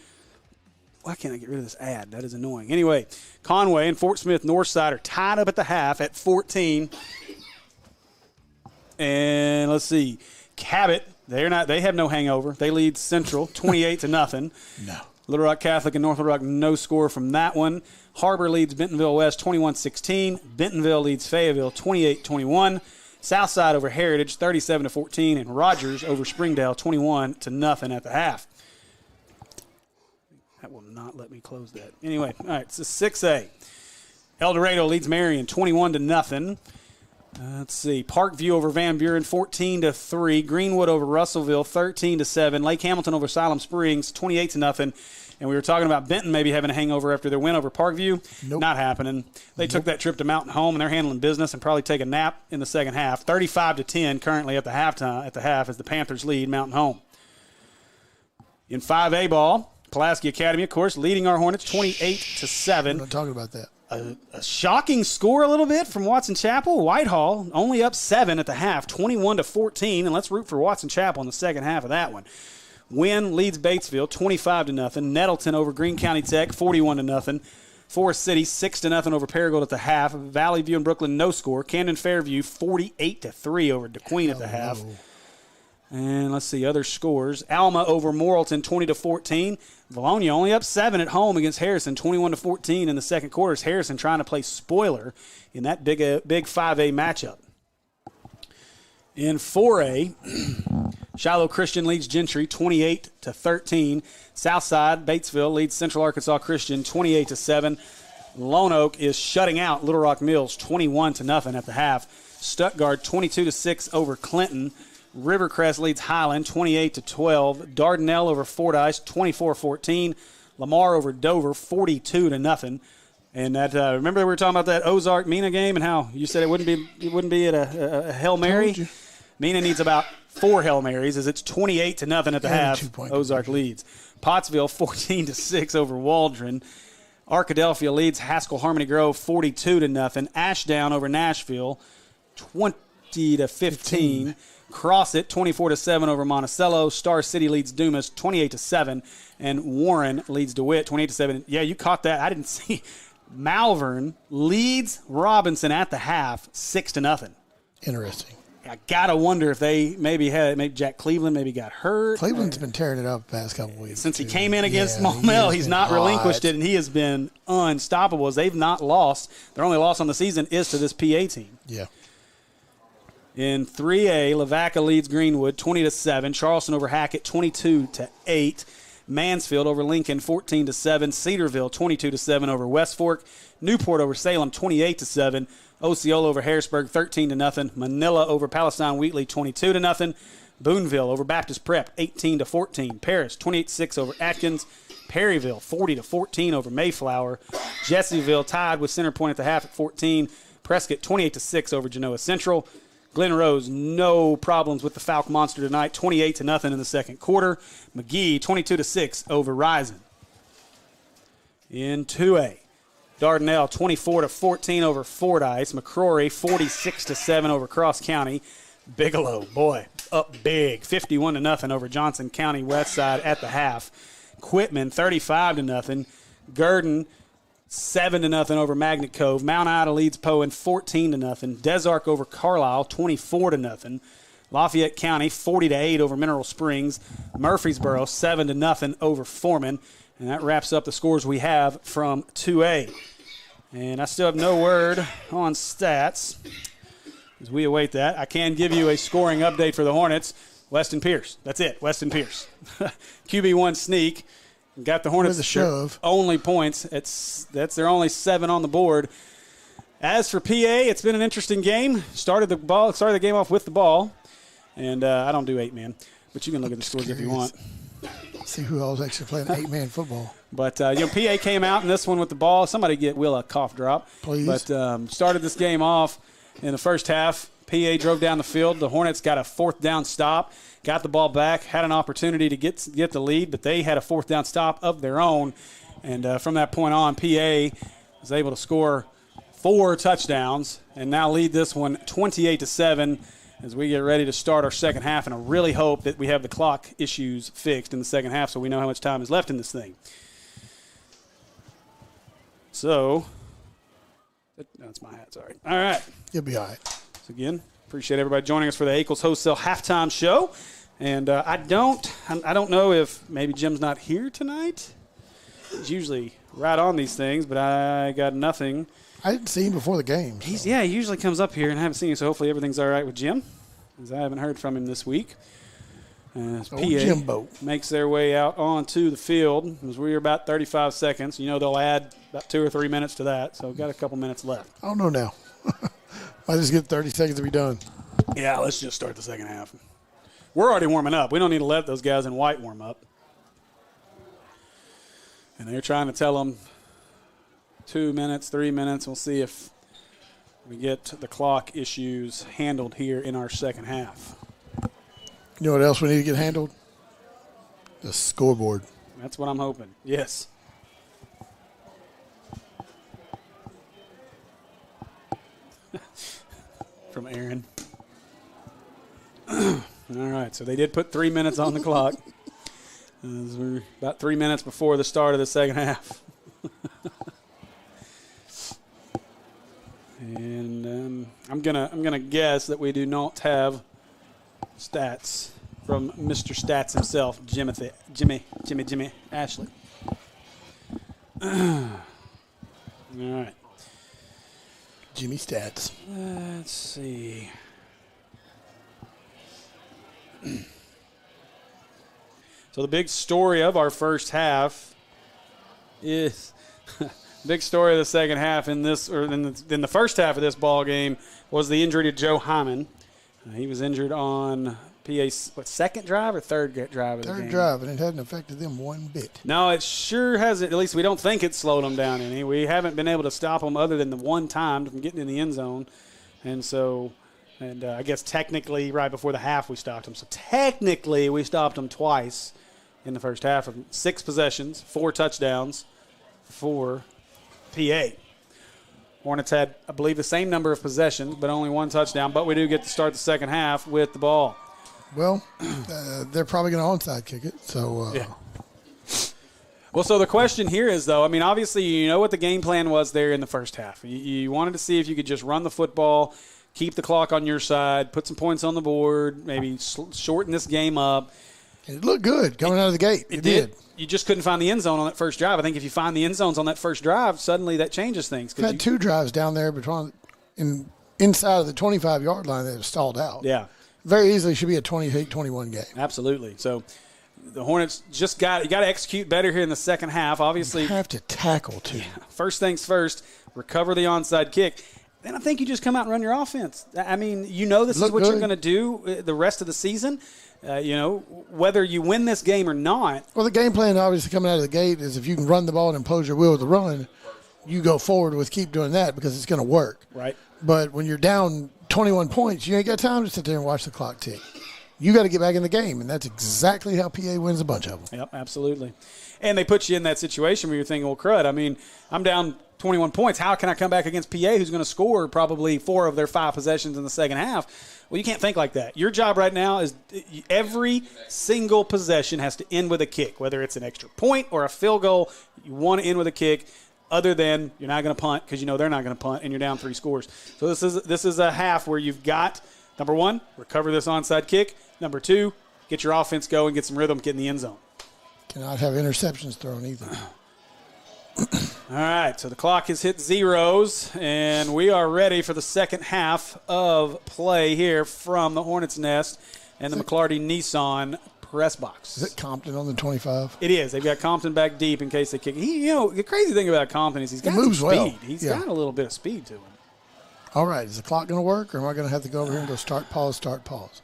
Why can't I get rid of this ad? That is annoying. Anyway, Conway and Fort Smith Northside are tied up at the half at 14. And let's see, Cabot, they have no hangover. They lead Central 28-0. No. Little Rock Catholic and North Little Rock, no score from that one. Harbor leads Bentonville West 21-16. Bentonville leads Fayetteville 28-21. Southside over Heritage 37-14. And Rogers over Springdale 21-0 at the half. That will not let me close that. Anyway, all right, so 6A. El Dorado leads Marion 21-0. Let's see. Parkview over Van Buren 14-3. Greenwood over Russellville 13-7. Lake Hamilton over Siloam Springs 28-0. And we were talking about Benton maybe having a hangover after their win over Parkview. Nope. Not happening. They took that trip to Mountain Home, and they're handling business and probably take a nap in the second half. 35-10 currently at the half as the Panthers lead Mountain Home. In 5A ball, Pulaski Academy, of course, leading our Hornets 28-7. We're not talking about that. A shocking score a little bit from Watson Chapel. Whitehall only up 7 at the half, 21-14. And let's root for Watson Chapel in the second half of that one. Wynn leads Batesville 25-0. Nettleton over Greene County Tech 41-0. Forest City 6-0 over Paragould at the half. Valley View and Brooklyn no score. Camden Fairview 48-3 over DeQueen at the half. And let's see other scores. Alma over Morrilton 20-14. Valonia only up 7 at home against Harrison 21-14 in the second quarter. As Harrison trying to play spoiler in that big 5A matchup. In 4A, Shiloh Christian leads Gentry 28-13. Southside Batesville leads Central Arkansas Christian 28-7. Lone Oak is shutting out Little Rock Mills 21-0 at the half. Stuttgart 22-6 over Clinton. Rivercrest leads Highland 28-12. Dardanelle over Fordyce 24-14. Lamar over Dover 42-0. And that remember we were talking about that Ozark Mina game and how you said it wouldn't be at a Hail Mary. Mina needs about 4 Hail Marys as it's 28-0 at the half. Ozark leads. Pottsville 14-6 over Waldron. Arkadelphia leads Haskell Harmony Grove 42-0. Ashdown over Nashville 20-15. Crossett 24-7 over Monticello. Star City leads Dumas 28-7. And Warren leads DeWitt 28-7. Yeah, you caught that. I didn't see. Malvern leads Robinson at the half 6-0. Interesting. I gotta wonder if they maybe Jack Cleveland maybe got hurt. Cleveland's been tearing it up the past couple weeks. Since he came in against Maumelle, he's not relinquished it, and he has been unstoppable as they've not lost. Their only loss on the season is to this PA team. Yeah. In 3A, Lavaca leads Greenwood 20-7. Charleston over Hackett 22-8. Mansfield over Lincoln 14-7. Cedarville 22-7 over West Fork. Newport over Salem 28-7. Osceola over Harrisburg 13-0. Manila over Palestine Wheatley 22-0. Boonville over Baptist Prep 18-14. Paris 28-6 over Atkins. Perryville 40-14 over Mayflower. Jessieville tied with Center Point at the half at 14. Prescott 28-6 over Genoa Central. Glen Rose, no problems with the Falk Monster tonight, 28-0 in the second quarter. McGee, 22-6 over Risen. In 2A, Dardanelle, 24-14 over Fordyce. McCrory, 46-7 over Cross County. Bigelow, boy, up big, 51-0 over Johnson County West Side at the half. Quitman, 35-0. Gurdon, 7-0 over Magnet Cove. Mount Ida leads Poen 14-0. Desark over Carlisle 24-0. Lafayette County 40-8 over Mineral Springs. Murfreesboro 7-0 over Foreman. And that wraps up the scores we have from 2A. And I still have no word on stats as we await that. I can give you a scoring update for the Hornets. Weston Pierce. That's it. Weston Pierce. QB1 sneak. Got the Hornets with a shove. Only points. That's their only 7 on the board. As for PA, it's been an interesting game. Started the game off with the ball, and I don't do 8-man, but you can look at the scores if you want. See who else actually playing 8-man football. But PA came out in this one with the ball. Somebody get Will a cough drop. Please. But started this game off in the first half. PA drove down the field. The Hornets got a 4th down stop, got the ball back, had an opportunity to get the lead, but they had a 4th down stop of their own. And from that point on, PA was able to score 4 touchdowns and now lead this one 28-7 as we get ready to start our second half. And I really hope that we have the clock issues fixed in the second half so we know how much time is left in this thing. So, that's my hat, sorry. All right. You'll be all right. So again, appreciate everybody joining us for the Akel's Wholesale Halftime Show. And I don't know if maybe Jim's not here tonight. He's usually right on these things, but I got nothing. I didn't see him before the game. So. He usually comes up here, and I haven't seen him, so hopefully everything's all right with Jim, as I haven't heard from him this week. PA Jimbo makes their way out onto the field as we're about 35 seconds. You know they'll add about 2 or 3 minutes to that, so we've got a couple minutes left. I don't know now. I just get 30 seconds to be done. Yeah, let's just start the second half. We're already warming up. We don't need to let those guys in white warm up. And they're trying to tell them 2 minutes, 3 minutes. We'll see if we get the clock issues handled here in our second half. You know what else we need to get handled? The scoreboard. That's what I'm hoping. Yes. From Aaron. All right, so they did put 3 minutes on the clock. As we're about 3 minutes before the start of the second half. And I'm gonna guess that we do not have stats from Mr. Stats himself, Jimmy Ashley. All right. Jimmy Stats. Let's see. So the big story of our first half is big story of the second half in the first half of this ball game was the injury to Joe Hyman. He was injured on PA's second drive or third drive of the game? Third drive, and it hadn't affected them one bit. No, it sure hasn't. At least we don't think it slowed them down any. We haven't been able to stop them other than the one time from getting in the end zone. And so, I guess technically right before the half we stopped them. So technically we stopped them twice in the first half of 6 possessions, 4 touchdowns for PA. Hornets had, I believe, the same number of possessions, but only 1 touchdown. But we do get to start the second half with the ball. Well, they're probably going to onside kick it. So, yeah. Well, so the question here is, though, I mean, obviously you know what the game plan was there in the first half. You wanted to see if you could just run the football, keep the clock on your side, put some points on the board, maybe shorten this game up. It looked good coming out of the gate. It did. You just couldn't find the end zone on that first drive. I think if you find the end zones on that first drive, suddenly that changes things. We had 2 drives down there inside of the 25-yard line that was stalled out. Yeah. Very easily should be a 28-21 game. Absolutely. So the Hornets you got to execute better here in the second half. Obviously, you have to tackle too. Yeah, first things first, recover the onside kick. Then I think you just come out and run your offense. I mean, this is what you're going to do the rest of the season. Whether you win this game or not. Well, the game plan obviously coming out of the gate is if you can run the ball and impose your will with the run, you go forward with keep doing that because it's going to work. Right. But when you're down 21 points, you ain't got time to sit there and watch the clock tick. You got to get back in the game, and that's exactly how PA wins a bunch of them. Yep, absolutely. And they put you in that situation where you're thinking, well, crud, I mean, I'm down 21 points. How can I come back against PA who's going to score probably 4 of their 5 possessions in the second half? Well, you can't think like that. Your job right now is every single possession has to end with a kick, whether it's an extra point or a field goal. You want to end with a kick. Other than you're not going to punt because you know they're not going to punt and you're down 3 scores. So this is a half where you've got, number 1, recover this onside kick. Number 2, get your offense going, get some rhythm, get in the end zone. Cannot have interceptions thrown either. All right, so the clock has hit zeros, and we are ready for the second half of play here from the Hornets' Nest and the McClarty Nissan press box. Is it Compton on the 25? It is. They've got Compton back deep in case they kick. The crazy thing about Compton is he's got some speed. Well. He's got a little bit of speed to him. All right, is the clock going to work, or am I going to have to go over here and go start, pause, start, pause?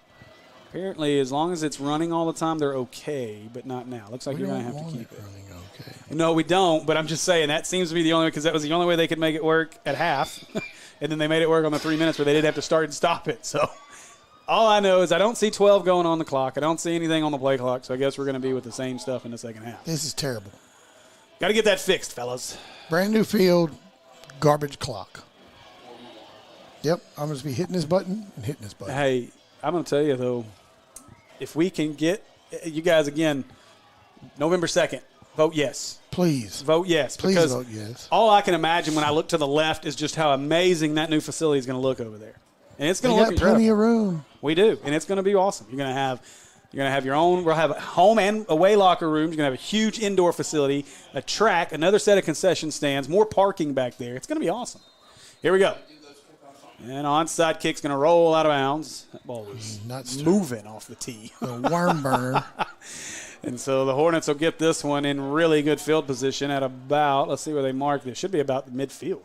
Apparently, as long as it's running all the time, they're okay, but not now. Looks like you're going to have to keep it. Running okay. No, we don't, but I'm just saying that seems to be the only way, because that was the only way they could make it work at half, and then they made it work on the 3 minutes where they didn't have to start and stop it. So all I know is I don't see 12 going on the clock. I don't see anything on the play clock, so I guess we're going to be with the same stuff in the second half. This is terrible. Got to get that fixed, fellas. Brand new field, garbage clock. Yep, I'm going to be hitting this button and hitting this button. Hey, I'm going to tell you, though, if we can get you guys, again, November 2nd, vote yes. Please. Vote yes. Please because vote yes. all I can imagine when I look to the left is just how amazing that new facility is going to look over there. And it's going to look incredible. Plenty of room. We do, and it's going to be awesome. You're going to have your own. We'll have home and away locker rooms. You're going to have a huge indoor facility, a track, another set of concession stands, more parking back there. It's going to be awesome. Here we go. And onside kick's going to roll out of bounds. That ball was moving off the tee. The worm burner. And so the Hornets will get this one in really good field position at about, let's see where they mark this. Should be about the midfield.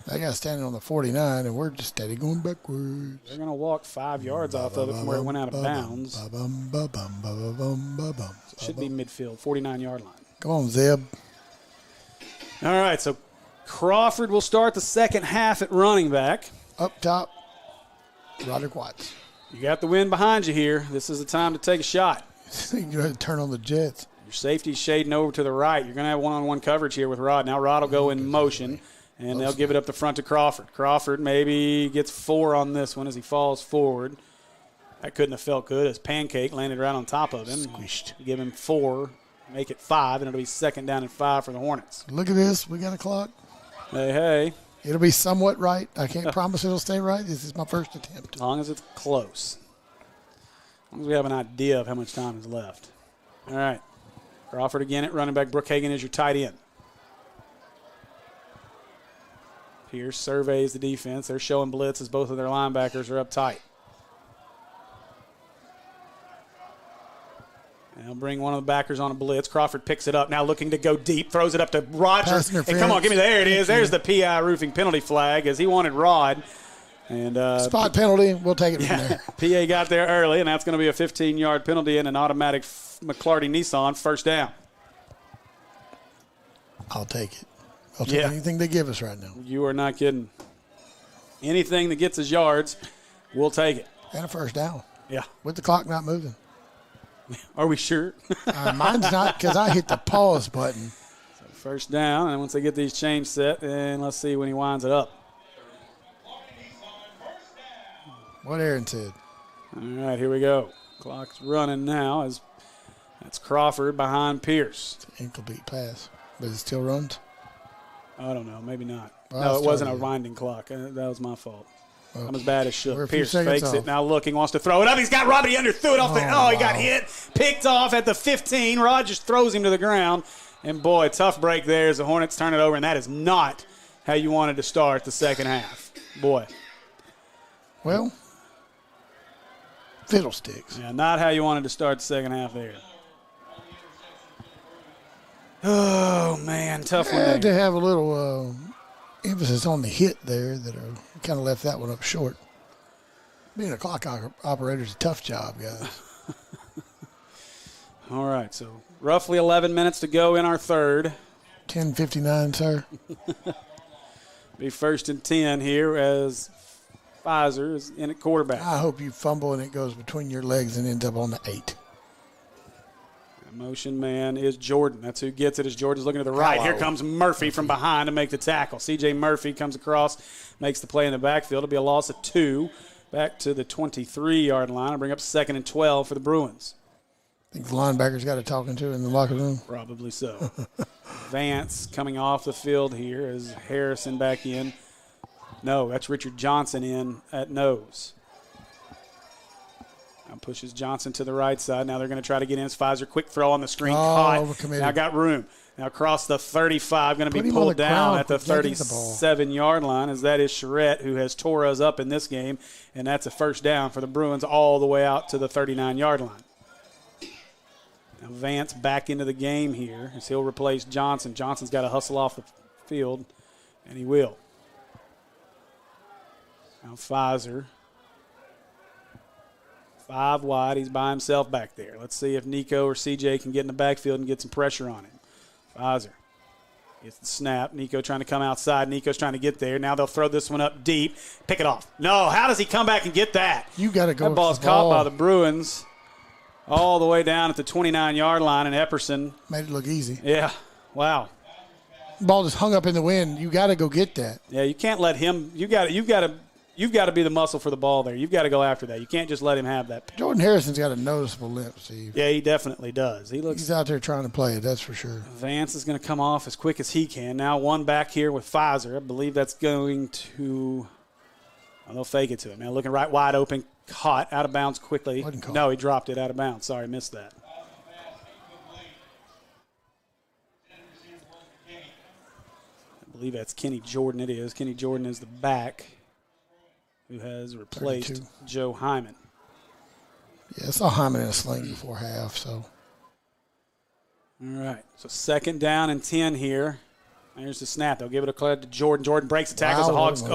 They got standing on the 49, and we're just steady going backwards. They're going to walk 5 yards off of it from where it went out of bounds. So it should be midfield, 49-yard line. Come on, Zeb. All right, so Crawford will start the second half at running back. Up top, Roderick Watts. You got the wind behind you here. This is the time to take a shot. You got to turn on the Jets. Your safety's shading over to the right. You're going to have one-on-one coverage here with Rod. Now Rod will go in motion, and they'll give it up the front to Crawford. Crawford maybe gets 4 on this one as he falls forward. That couldn't have felt good as Pancake landed right on top of him. Squished. Give him 4, make it 5, and it'll be 2nd down and 5 for the Hornets. Look at this. We got a clock. Hey. It'll be somewhat right. I can't promise it'll stay right. This is my first attempt. As long as it's close. As long as we have an idea of how much time is left. All right. Crawford again at running back. Brookhagen is your tight end. Pierce surveys the defense. They're showing blitz as both of their linebackers are up tight. They'll bring one of the backers on a blitz. Crawford picks it up. Now looking to go deep. Throws it up to Roger. Hey, come on, give me there it is. There's the PI roofing penalty flag as he wanted Rod. And spot penalty. We'll take it from there. PA got there early, and that's going to be a 15-yard penalty and an automatic McClarty Nissan first down. I'll take it. I'll take anything they give us right now. You are not kidding. Anything that gets us yards, we'll take it. And a first down. Yeah. With the clock not moving. Are we sure? Mine's not because I hit the pause button. So first down, and once they get these chains set, and let's see when he winds it up. What Aaron said. All right, here we go. Clock's running now as that's Crawford behind Pierce. It's an incomplete pass, but it still runs. I don't know, maybe not. Well, no, it wasn't a winding clock. That was my fault. I'm as bad as shook. Pierce fakes it, now looking, wants to throw it up. He's got Robbie threw it off the – he got hit. Picked off at the 15. Rod just throws him to the ground. And, boy, tough break there as the Hornets turn it over, and that is not how you wanted to start the second half. Boy. Well, fiddlesticks. Yeah, not how you wanted to start the second half there. Oh, man, tough one. Had to have a little emphasis on the hit there that kind of left that one up short. Being a clock operator is a tough job, guys. All right, so roughly 11 minutes to go in our third. 10:59, sir. Be 1st and 10 here as Pfizer is in at quarterback. I hope you fumble and it goes between your legs and ends up on the 8. Motion man is Jordan. That's who gets it as Jordan's looking to the right. Here comes Murphy from behind to make the tackle. C.J. Murphy comes across, makes the play in the backfield. It'll be a loss of 2 back to the 23-yard line. I'll bring up 2nd and 12 for the Bruins. Think the linebackers got a talking to in the locker room? Probably so. Vance coming off the field here as Harrison back in. No, that's Richard Johnson in at nose. Now pushes Johnson to the right side. Now they're going to try to get in. Pfizer, quick throw on the screen. Caught. Now got room. Now across the 35. Going to be pulled down at the 37-yard line as that is Charette who has tore us up in this game. And that's a first down for the Bruins all the way out to the 39-yard line. Now Vance back into the game here as he'll replace Johnson. Johnson's got to hustle off the field, and he will. Now Pfizer. 5 wide. He's by himself back there. Let's see if Nico or CJ can get in the backfield and get some pressure on him. Pfizer gets the snap. Nico trying to come outside. Nico's trying to get there. Now they'll throw this one up deep. Pick it off. No, how does he come back and get that? You got to go. That ball's caught by the Bruins all the way down at the 29-yard line, and Epperson made it look easy. Yeah. Wow. Ball just hung up in the wind. You got to go get that. Yeah, you can't let him. You've got to be the muscle for the ball there. You've got to go after that. You can't just let him have that. Jordan Harrison's got a noticeable limp, Steve. Yeah, he definitely does. He's out there trying to play it, that's for sure. Vance is going to come off as quick as he can. Now one back here with Pfizer. I believe that's going to – they'll fake it to him. Now looking right wide open, caught, out of bounds quickly. No, he dropped it out of bounds. Sorry, missed that. I believe that's Kenny Jordan. It is. Kenny Jordan is the back who has replaced 32. Joe Hyman. Yeah, I saw Hyman in a sling before half, so. All right, so 2nd down and 10 here. There's the snap. They'll give it a credit to Jordan. Jordan breaks the tackles. The Hawks the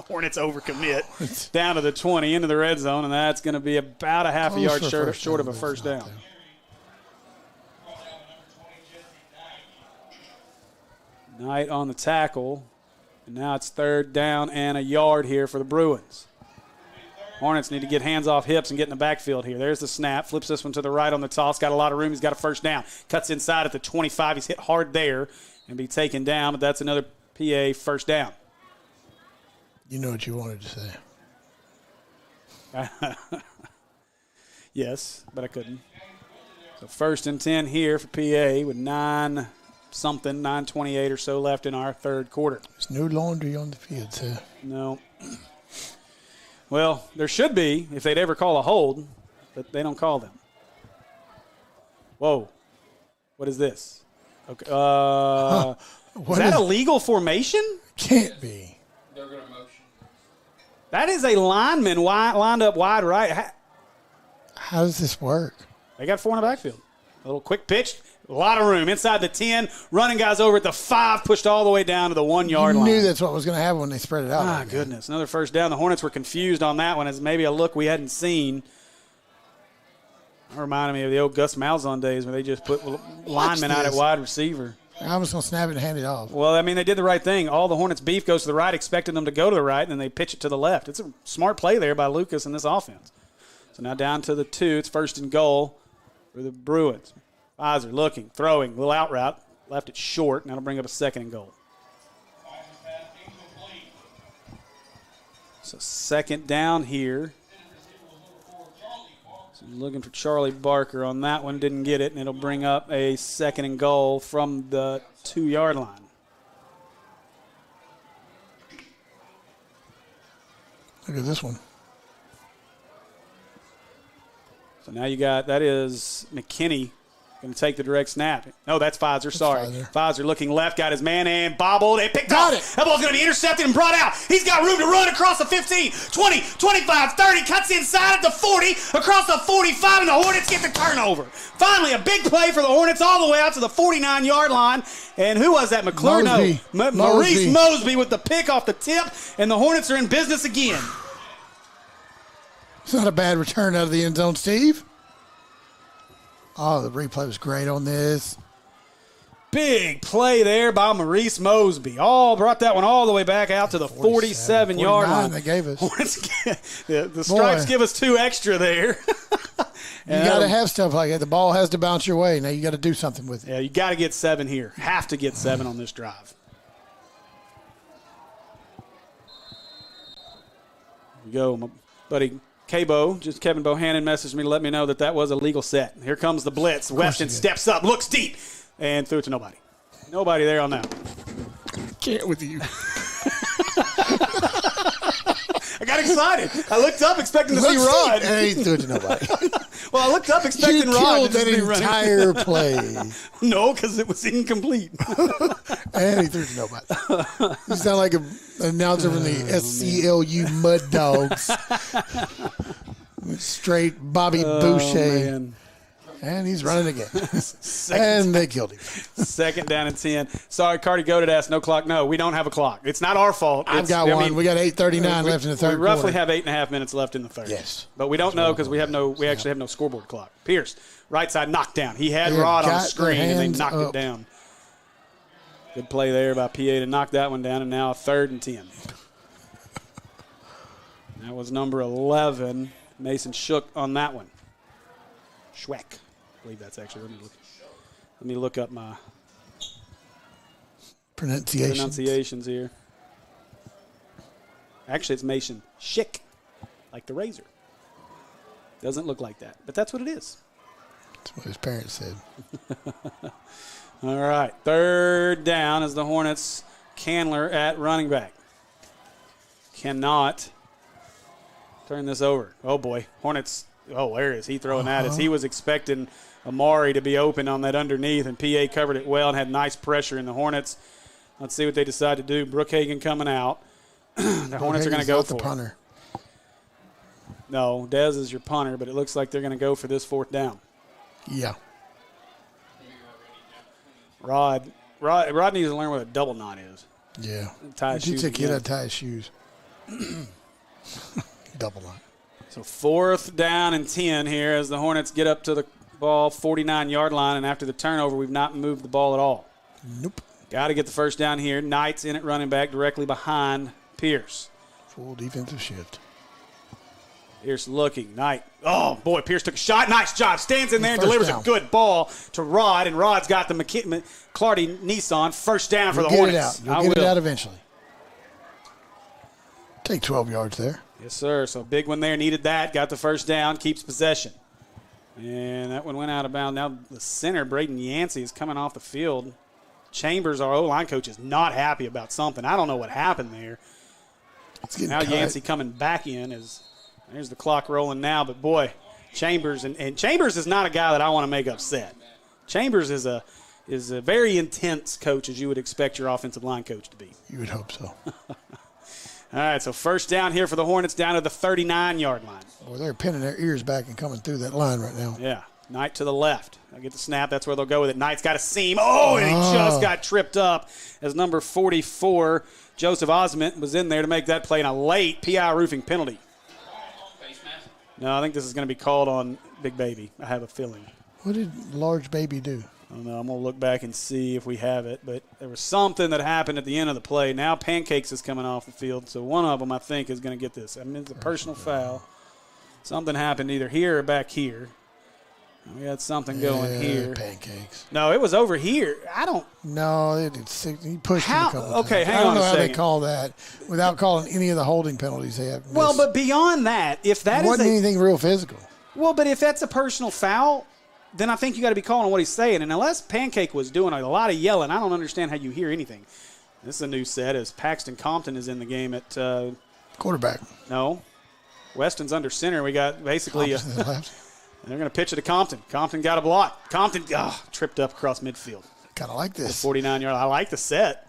Hornets overcommit down to the 20 into the red zone, and that's going to be about a half a yard short of a first down. Knight on the tackle, and now it's 3rd down and a yard here for the Bruins. Hornets need to get hands off hips and get in the backfield here. There's the snap. Flips this one to the right on the toss. Got a lot of room. He's got a first down. Cuts inside at the 25. He's hit hard there and be taken down, but that's another PA first down. You know what you wanted to say. Yes, but I couldn't. So 1st and 10 here for PA with 9:28 or so left in our 3rd quarter. There's no laundry on the field, sir. No. Well, there should be if they'd ever call a hold, but they don't call them. Whoa. What is this? Okay. Is that a legal formation? Can't be. They're going to motion. That is a lineman lined up wide right. How does this work? They got 4 in the backfield. A little quick pitch. A lot of room. Inside the 10. Running guys over at the 5. Pushed all the way down to the 1-yard line. You knew that's what was going to happen when they spread it out. My goodness. Another first down. The Hornets were confused on that one as maybe a look we hadn't seen. It reminded me of the old Gus Malzahn days where they just put linemen out at wide receiver. I was going to snap it and hand it off. Well, I mean, they did the right thing. All the Hornets' beef goes to the right, expecting them to go to the right, and then they pitch it to the left. It's a smart play there by Lucas in this offense. So now down to the 2. It's 1st and goal for the Bruins. Pfizer looking, throwing, little out route. Left it short, and that'll bring up a 2nd and goal. So 2nd down here. So looking for Charlie Barker on that one. Didn't get it, and it'll bring up a 2nd and goal from the 2-yard line. Look at this one. So now you got, that is McKinney going to take the direct snap. No, that's Pfizer. Sorry. Pfizer looking left, got his man and bobbled. It picked up. That ball's going to be intercepted and brought out. He's got room to run across the 15, 20, 25, 30. Cuts inside at the 40, across the 45, and the Hornets get the turnover. Finally, a big play for the Hornets all the way out to the 49-yard line. And who was that? McClure? Mosby. No. Maurice Mosby with the pick off the tip, and the Hornets are in business again. It's not a bad return out of the end zone, Steve. Oh, the replay was great on this. Big play there by Maurice Mosby. Brought that one all the way back out to the 47-yard line. They gave us. The stripes give us 2 extra there. You got to have stuff like that. The ball has to bounce your way. Now you got to do something with it. Yeah, you got to get 7 here. Have to get 7 on this drive. Here we go, my buddy. Kevin Bohannon messaged me to let me know that was a legal set. Here comes the blitz. Weston steps up, looks deep, and threw it to nobody. Nobody there on that. Can't with you. I got excited. I looked up expecting to see Rod. And he threw it to nobody. Well, I looked up expecting Rod to just be running. Entire play. No, because it was incomplete. And he threw it to nobody. You sound like an announcer from the SCLU Mud Dogs. Straight Bobby Boucher. Man. And he's running again. And they killed him. 2nd down and 10. Sorry, Cardi Goated asked, no clock. No, we don't have a clock. It's not our fault. I've got one. We got 8:39 left in the third We roughly quarter. have 8.5 minutes left in the third. Yes. But we don't know because we actually have no scoreboard clock. Pierce, right side knockdown. He had Rod on the screen and they knocked it down. Good play there by PA to knock that one down, and now 3rd and 10. That was number 11. Mason Shook on that one. Schweck. I believe that's actually. Let me look up my pronunciations here. Actually, it's Mason Schick, like the razor. Doesn't look like that, but that's what it is. That's what his parents said. All right, 3rd down as the Hornets. Candler at running back. Cannot turn this over. Oh, boy. Hornets. Oh, where is he throwing that? As he was expecting Amari to be open on that underneath, and PA covered it well and had nice pressure in the Hornets. Let's see what they decide to do. Brookhagen coming out. The Hornets are going to go for the punter. No, Dez is your punter, but it looks like they're going to go for this 4th down. Yeah. Rod needs to learn what a double knot is. Yeah. Tie his shoes. He had to tie his shoes. Double knot. So 4th down and 10 here as the Hornets get up to the ball, 49-yard line, and after the turnover, we've not moved the ball at all. Nope. Got to get the 1st down here. Knight's in at running back directly behind Pierce. Full defensive shift. Pierce looking. Knight. Oh, boy, Pierce took a shot. Nice job. Stands in there and delivers a good ball to Rod, and Rod's got the Clardy Nissan 1st down for the Hornets. You'll get it out eventually. Take 12 yards there. Yes, sir. So big one there. Needed that. Got the 1st down. Keeps possession. And that one went out of bounds. Now the center, Braden Yancey, is coming off the field. Chambers, our O-line coach, is not happy about something. I don't know what happened there. Now Yancey coming back in. There's the clock rolling now. But, boy, Chambers. And Chambers is not a guy that I want to make upset. Chambers is a very intense coach, as you would expect your offensive line coach to be. You would hope so. All right, so 1st down here for the Hornets down to the 39-yard line. Boy, they're pinning their ears back and coming through that line right now. Yeah, Knight to the left. I'll get the snap. That's where they'll go with it. Knight's got a seam. Oh, and he just got tripped up as number 44, Joseph Osment, was in there to make that play in a late PI roofing penalty. No, I think this is going to be called on Big Baby. I have a feeling. What did Large Baby do? I don't know. I'm going to look back and see if we have it. But there was something that happened at the end of the play. Now Pancakes is coming off the field. So one of them, I think, is going to get this. I mean, it's a personal foul. Something happened either here or back here. We had something going here. Pancakes. No, it was over here. I don't. No, he pushed him a couple times. Okay, hang on a second. I don't know how they call that without calling any of the holding penalties they have. Well, but beyond that, if that wasn't anything real physical. Well, but if that's a personal foul, then I think you got to be calling on what he's saying. And unless Pancake was doing a lot of yelling, I don't understand how you hear anything. This is a new set as Paxton Compton is in the game at quarterback. No, Weston's under center. We got basically they're going to pitch it to Compton. Compton got a block. Compton tripped up across midfield. Kind of like this. 49-yard. I like the set.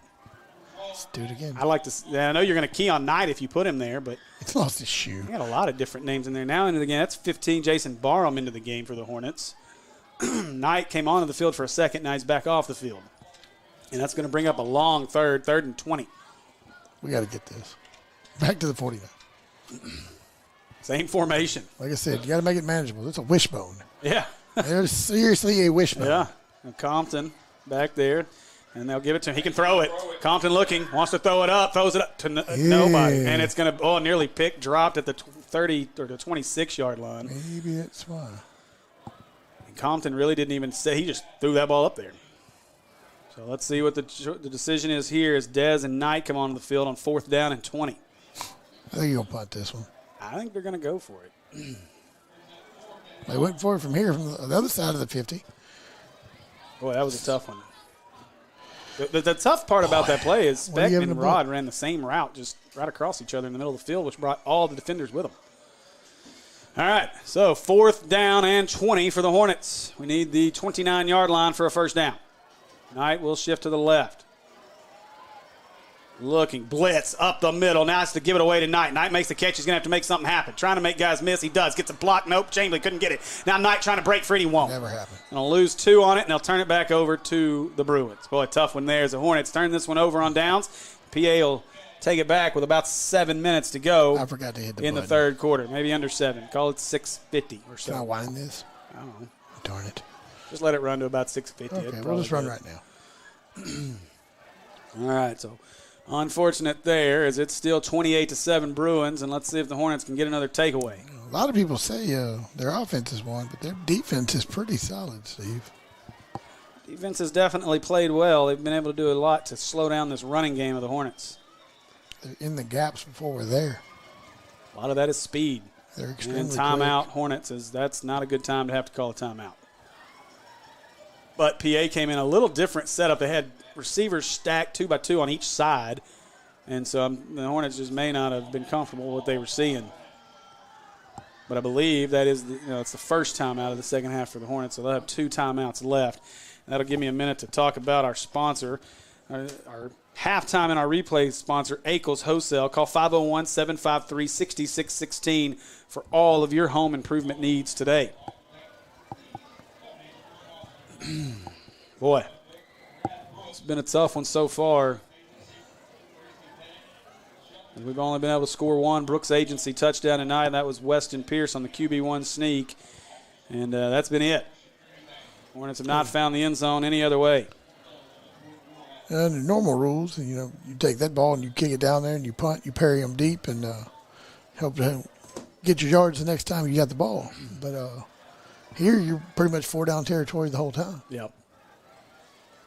Let's do it again. I like to. I know you're going to key on Knight if you put him there, but it's lost his shoe. He got a lot of different names in there now into the game. That's 15. Jason Barham into the game for the Hornets. Knight came onto the field for a second. Now he's back off the field. And that's going to bring up a long third and 20. We got to get this. Back to the 49. Same formation. Like I said, you got to make it manageable. It's a wishbone. Yeah. There's seriously a wishbone. Yeah. And Compton back there. And they'll give it to him. He can throw it. Compton looking, wants to throw it up, throws it up to nobody. And it's going to, nearly dropped at the 30 or the 26-yard line. Maybe that's why. And Compton really didn't even say, he just threw that ball up there. So let's see what the decision is here as Dez and Knight come onto the field on 4th down and 20. I think you'll punt this one. I think they're going to go for it. They went for it from here, from the other side of the 50. Boy, that was a tough one. The tough part about that play is Speck and Rod ran the same route, just right across each other in the middle of the field, which brought all the defenders with them. All right, so 4th down and 20 for the Hornets. We need the 29-yard line for a 1st down. Knight will shift to the left. Looking, blitz up the middle. Now it's to give it away to Knight. Knight makes the catch. He's going to have to make something happen. Trying to make guys miss. He does. Gets a block. Nope. Chamberlain couldn't get it. Now Knight trying to break free. He won't. Never happened. Going to lose 2 on it, and they'll turn it back over to the Bruins. Boy, a tough one there as the Hornets turn this one over on downs. PA will take it back with about 7 minutes to go. I forgot to hit the in button. The third quarter. Maybe under 7. Call it 6:50 or so. Can I wind this? I don't know. Darn it. Just let it run to about 6:50. Okay, we'll just run right now. All right, so unfortunate there as it's still 28-7 Bruins, and let's see if the Hornets can get another takeaway. A lot of people say their offense is won, but their defense is pretty solid, Steve. Defense has definitely played well. They've been able to do a lot to slow down this running game of the Hornets. They're in the gaps before we're there. A lot of that is speed. They're extremely and timeout, quick. Hornets, that's not a good time to have to call a timeout. But PA came in a little different setup. They had receivers stacked 2 by 2 on each side, and so the Hornets just may not have been comfortable with what they were seeing. But I believe that is it's the first timeout of the second half for the Hornets, so they'll have 2 timeouts left. That'll give me a minute to talk about our sponsor, our halftime and our replay sponsor, Akel's Wholesale. Call 501-753-6616 for all of your home improvement needs today. Boy, it's been a tough one so far. We've only been able to score 1 Brooks Agency touchdown tonight, and that was Weston Pierce on the QB1 sneak. And that's been it. Hornets have not found the end zone any other way. Under normal rules, you take that ball and you kick it down there and you punt, you parry them deep and help to get your yards the next time you got the ball. But here you're pretty much 4-down territory the whole time. Yep.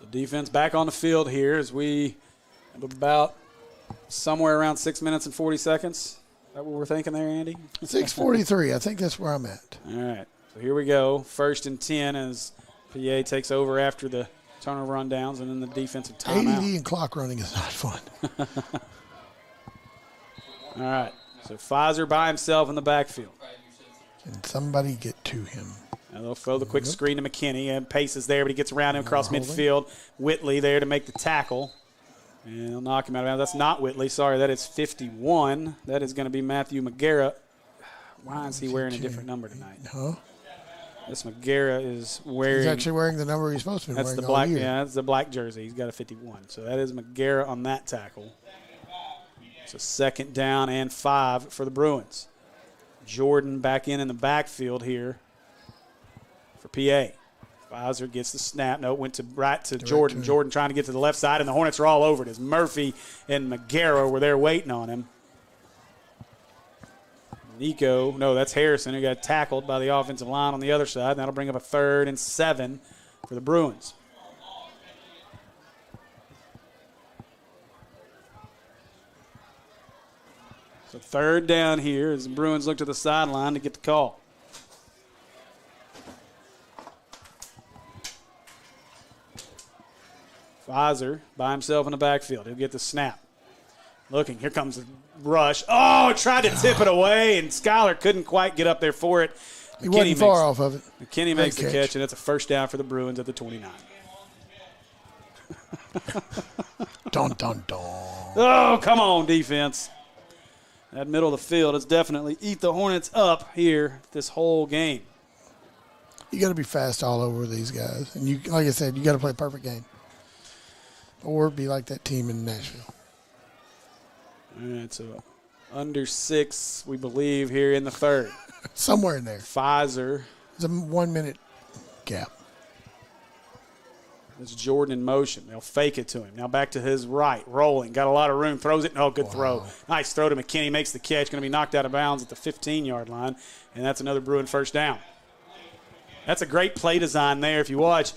The defense back on the field here as we have about somewhere around 6 minutes and 40 seconds. Is that what we're thinking there, Andy? 6:43. I think that's where I'm at. All right. So here we go. 1st and 10 as PA takes over after the turnover on downs and then the defensive timeout. ADD and clock running is not fun. All right. So Pfizer by himself in the backfield. Can somebody get to him? Now they'll throw the quick screen to McKinney, and Pace is there, but he gets around him across midfield. Whitley there to make the tackle. And he'll knock him out of bounds. That's not Whitley. Sorry, that is 51. That is going to be Matthew McGarrett. Why is he wearing a different number tonight? Huh? This McGarrett is wearing. He's actually wearing the number he's supposed to be that's wearing the black. all year. Yeah, that's the black jersey. He's got a 51. So that is McGarrett on that tackle. So 2nd down and 5 for the Bruins. Jordan back in the backfield here for PA. Pfizer gets the snap. No, it went right to Jordan. Jordan trying to get to the left side, and the Hornets are all over it as Murphy and McGarrett were there waiting on him. That's Harrison, who got tackled by the offensive line on the other side. And that'll bring up a 3rd and 7 for the Bruins. So 3rd down here as the Bruins look to the sideline to get the call. Pfizer by himself in the backfield. He'll get the snap. Looking, here comes the rush. Oh, tried to tip it away, and Skyler couldn't quite get up there for it. He wasn't far off of it. McKinney makes the catch, and it's a 1st down for the Bruins at the 29. Dun, dun, dun. Oh, come on, defense. That middle of the field has definitely eat the Hornets up here this whole game. You got to be fast all over these guys. And you, like I said, you got to play a perfect game. Or be like that team in Nashville. All right, so under 6, we believe, here in the 3rd. Somewhere in there. Pfizer. It's a 1 minute gap. It's Jordan in motion. They'll fake it to him. Now back to his right, rolling. Got a lot of room. Throws it. Oh, good throw. Nice throw to McKinney. Makes the catch. Going to be knocked out of bounds at the 15-yard line. And that's another Bruin 1st down. That's a great play design there. If you watch,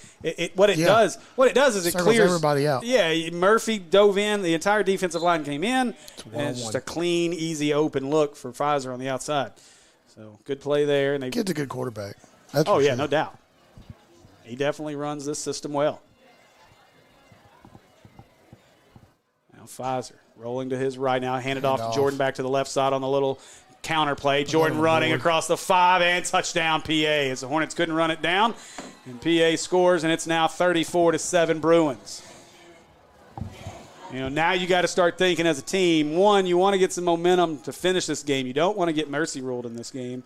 what it does is it circles clears everybody out. Yeah, Murphy dove in. The entire defensive line came in. And it's just a clean, easy, open look for Pfizer on the outside. So good play there. And Kid's a good quarterback. No doubt. He definitely runs this system well. Now Pfizer rolling to his right now. Handed off to Jordan back to the left side on the little counter play. Jordan running across the 5 and touchdown PA as the Hornets couldn't run it down. And PA scores, and it's now 34-7 Bruins. Now you got to start thinking as a team, one, you want to get some momentum to finish this game. You don't want to get mercy ruled in this game.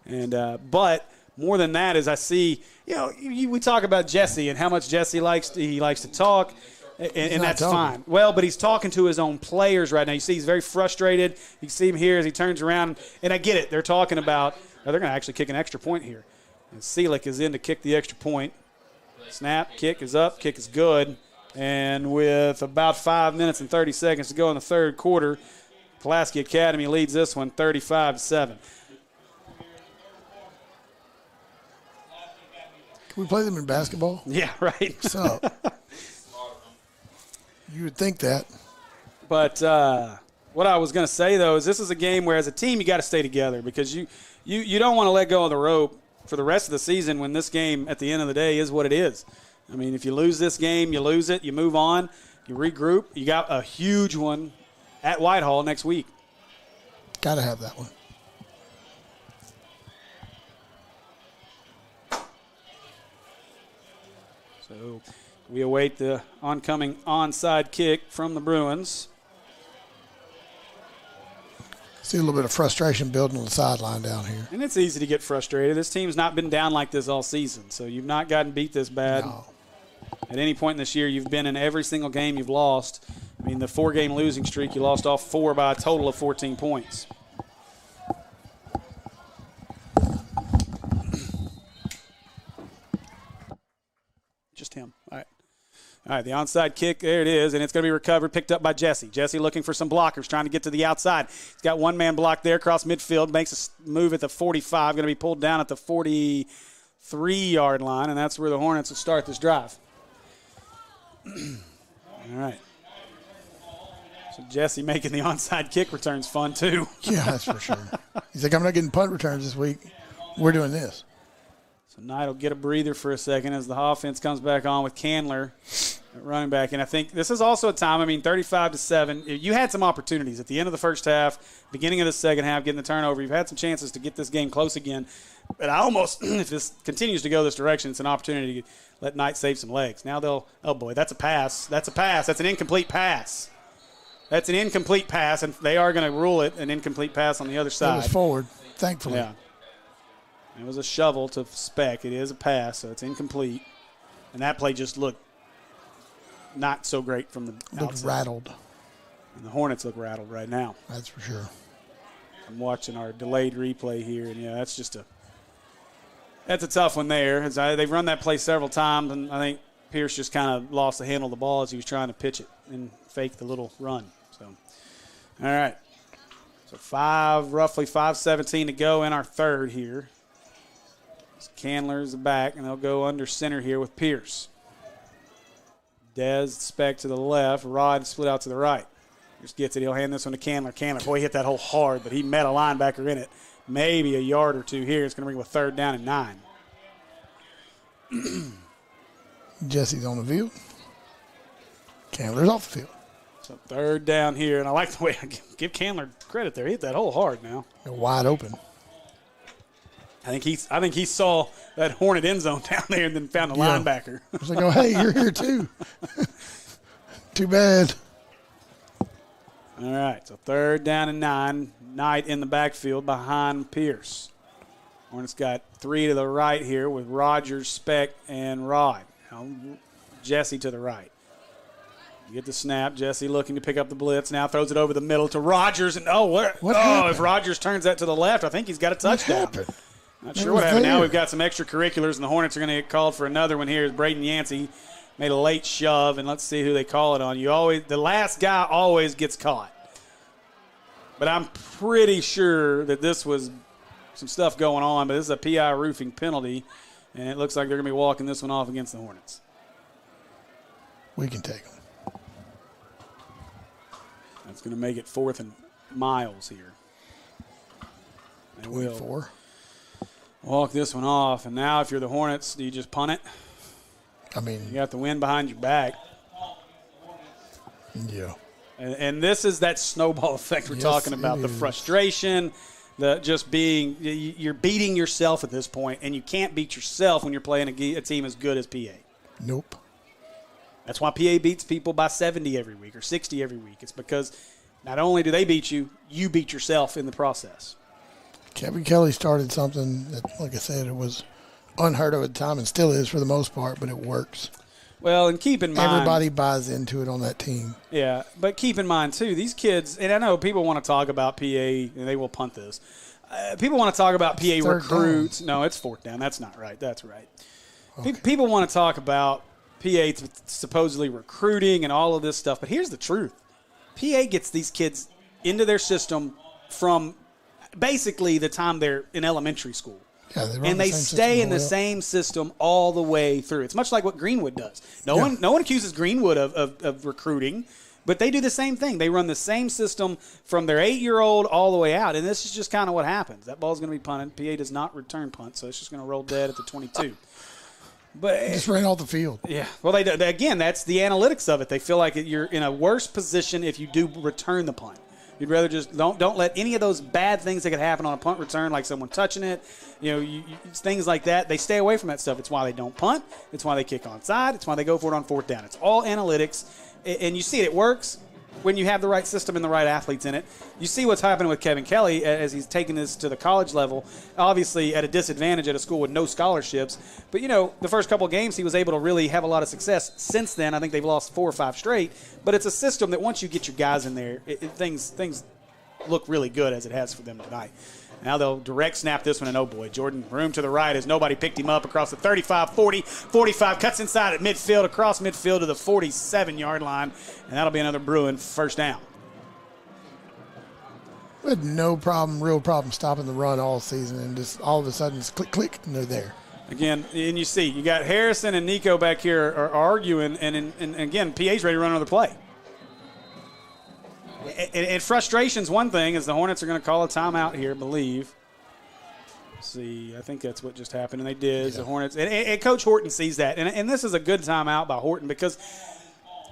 And but more than that is I see, we talk about Jesse and how much Jesse likes to talk, and that's fine. Well, but he's talking to his own players right now. You see he's very frustrated. You can see him here as he turns around. And I get it. They're talking about, they're going to actually kick an extra point here. And Seelick is in to kick the extra point. Snap, kick is up, kick is good. And with about 5 minutes and 30 seconds to go in the third quarter, Pulaski Academy leads this one 35-7. Can we play them in basketball? Yeah, right. So you would think that. But what I was going to say, though, is this is a game where as a team you got to stay together because you don't want to let go of the rope for the rest of the season when this game at the end of the day is what it is. I mean, if you lose this game, you lose it, you move on, you regroup. You got a huge one at Whitehall next week. Got to have that one. So we await the oncoming onside kick from the Bruins. See a little bit of frustration building on the sideline down here. And it's easy to get frustrated. This team's not been down like this all season, so you've not gotten beat this bad. No. At any point in this year, you've been in every single game you've lost. I mean, the 4-game losing streak, you lost all 4 by a total of 14 points. Just him. All right, the onside kick, there it is, and it's going to be recovered, picked up by Jesse. Jesse looking for some blockers, trying to get to the outside. He's got one man blocked there across midfield, makes a move at the 45, going to be pulled down at the 43-yard line, and that's where the Hornets will start this drive. All right. So Jesse making the onside kick return's fun, too. Yeah, that's for sure. He's like, I'm not getting punt returns this week. We're doing this. So Knight will get a breather for a second as the offense comes back on with Candler at running back. And I think this is also a time, 35-7. You had some opportunities at the end of the first half, beginning of the second half, getting the turnover. You've had some chances to get this game close again. But I almost, if this continues to go this direction, it's an opportunity to let Knight save some legs. Now oh boy, that's a pass. That's a pass. That's an incomplete pass. That's an incomplete pass, and they are going to rule it an incomplete pass on the other side. It was forward, thankfully. Yeah. It was a shovel to Speck. It is a pass, so it's incomplete. And that play just looked not so great from the outside. Looked rattled. And the Hornets look rattled right now. That's for sure. I'm watching our delayed replay here, and that's a tough one there. They've run that play several times, and I think Pierce just kind of lost the handle of the ball as he was trying to pitch it and fake the little run. So, all right. So roughly 5:17 to go in our third here. Candler's back, and they'll go under center here with Pierce. Dez, Speck to the left. Rod split out to the right. Just gets it. He'll hand this one to Candler. Candler, boy, he hit that hole hard, but he met a linebacker in it. Maybe a yard or two here. It's going to bring him a 3rd down and 9. Jesse's on the field. Candler's off the field. So 3rd down here, and I like the way I give Candler credit there. He hit that hole hard now. They're wide open. I think he saw that Hornet end zone down there and then found the linebacker. I was like, oh, hey, you're here too. Too bad. All right, so 3rd down and 9. Knight in the backfield behind Pierce. Hornets got 3 to the right here with Rogers, Speck, and Rod. Now, Jesse to the right. You get the snap. Jesse looking to pick up the blitz. Now throws it over the middle to Rogers. And if Rogers turns that to the left, I think he's got a touchdown. What happened? Not sure what happened. Now we've got some extracurriculars, and the Hornets are going to get called for another one here. As Braden Yancey made a late shove, and let's see who they call it on. The last guy always gets caught. But I'm pretty sure that this was some stuff going on, but this is a PI roofing penalty, and it looks like they're going to be walking this one off against the Hornets. We can take them. That's going to make it 4th and miles here. They will 4. walk this one off. And now if you're the Hornets, do you just punt it? You got the wind behind your back. Yeah. And this is that snowball effect we're talking about. The frustration, you're beating yourself at this point, and you can't beat yourself when you're playing a team as good as PA. Nope. That's why PA beats people by 70 every week or 60 every week. It's because not only do they beat you, you beat yourself in the process. Kevin Kelly started something that, like I said, it was unheard of at the time and still is for the most part, but it works. Well, and keep in mind, everybody buys into it on that team. Yeah, but keep in mind, too, these kids, and I know people want to talk about PA, and they will punt this. People want to talk about PA recruits. Down. No, it's fourth down. That's not right. That's right. Okay. People want to talk about PA supposedly recruiting and all of this stuff, but here's the truth. PA gets these kids into their system from basically the time they're in elementary school. Yeah, and they stay in the same system all the way through. It's much like what Greenwood does. No one accuses Greenwood of recruiting, but they do the same thing. They run the same system from their 8-year-old all the way out, and this is just kind of what happens. That ball's going to be punted. PA does not return punt, so it's just going to roll dead at the 22. But just ran off the field. Yeah. Well, they again, that's the analytics of it. They feel like you're in a worse position if you do return the punt. You'd rather just don't let any of those bad things that could happen on a punt return, like someone touching it, things like that. They stay away from that stuff. It's why they don't punt. It's why they kick onside. It's why they go for it on fourth down. It's all analytics, and you see it works when you have the right system and the right athletes in it. You see what's happening with Kevin Kelly as he's taking this to the college level, obviously at a disadvantage at a school with no scholarships. But, the first couple of games he was able to really have a lot of success. Since then, I think they've lost 4 or 5 straight. But it's a system that once you get your guys in there, things look really good as it has for them tonight. Now they'll direct snap this one, and oh boy, Jordan room to the right as nobody picked him up across the 35, 40, 45, cuts inside at midfield, across midfield to the 47-yard line, and that'll be another Bruin first down. We had no real problem stopping the run all season, and just all of a sudden it's click, click, and they're there. Again, and you see, you got Harrison and Nico back here are arguing, and again, PA's ready to run another play. And frustration's one thing, is the Hornets are going to call a timeout here, I believe. Let's see, I think that's what just happened, and they did. Yeah. The Hornets, and Coach Horton sees that, and this is a good timeout by Horton because,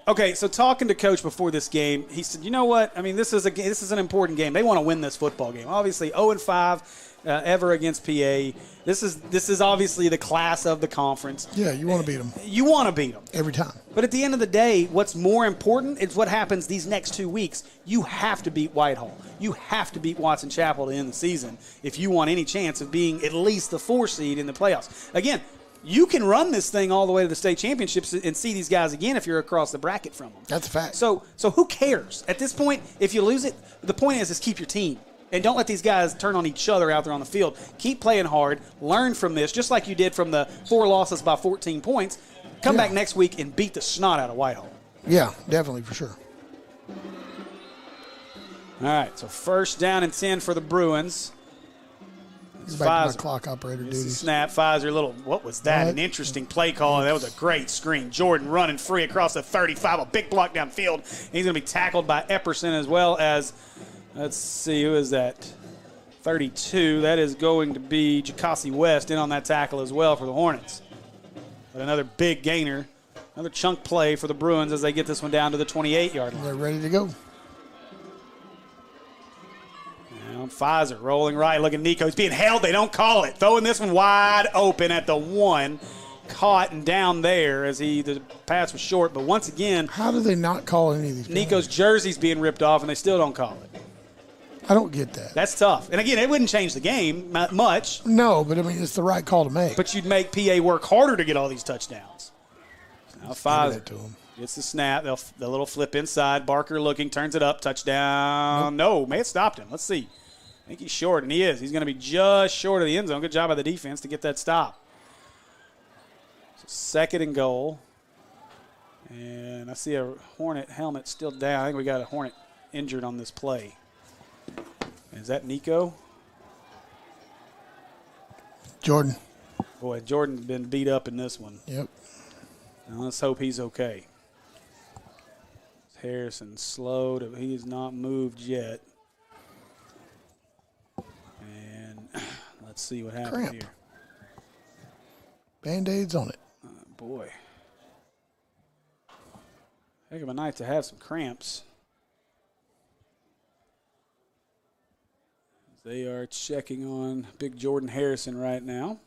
okay, so talking to Coach before this game, he said, you know what? I mean, this is an important game. They want to win this football game. Obviously, 0-5 ever against PA. This is obviously the class of the conference. Yeah, you want to beat them. You want to beat them. Every time. But at the end of the day, what's more important is what happens these next 2 weeks. You have to beat Whitehall. You have to beat Watson Chapel to end the season if you want any chance of being at least the 4 seed in the playoffs. Again, you can run this thing all the way to the state championships and see these guys again if you're across the bracket from them. That's a fact. So who cares? At this point, if you lose it, the point is keep your team. And don't let these guys turn on each other out there on the field. Keep playing hard. Learn from this, just like you did from the 4 losses by 14 points. Come back next week and beat the snot out of Whitehall. Yeah, definitely, for sure. All right, so first down and 10 for the Bruins. It's back to my clock operator duties. Snap, Pfizer, what was that? An interesting play call. That was a great screen. Jordan running free across the 35, a big block downfield. He's going to be tackled by Epperson as well as, let's see, who is that? 32. That is going to be Jacossi West in on that tackle as well for the Hornets. But another big gainer, another chunk play for the Bruins as they get this one down to the 28-yard line. They're ready to go. Now Pfizer rolling right. Look at Nico. He's being held. They don't call it. Throwing this one wide open at the 1. Caught and down there as the pass was short. But once again, how do they not call any of these Nico's jersey's being ripped off and they still don't call it? I don't get that. That's tough. And again, it wouldn't change the game much. No, but I mean, it's the right call to make. But you'd make PA work harder to get all these touchdowns. Now Pfizer gets the snap. The little flip inside. Barker looking, turns it up. Touchdown. Nope. No, may have stopped him. Let's see. I think he's short, and he is. He's going to be just short of the end zone. Good job by the defense to get that stop. So 2nd and goal. And I see a Hornet helmet still down. I think we got a Hornet injured on this play. Is that Nico? Jordan. Boy, Jordan's been beat up in this one. Yep. Now let's hope he's okay. Harrison slowed. He has not moved yet. And let's see what happens here. Band-Aids on it. Boy. Heck of a night to have some cramps. They are checking on big Jordan Harrison right now.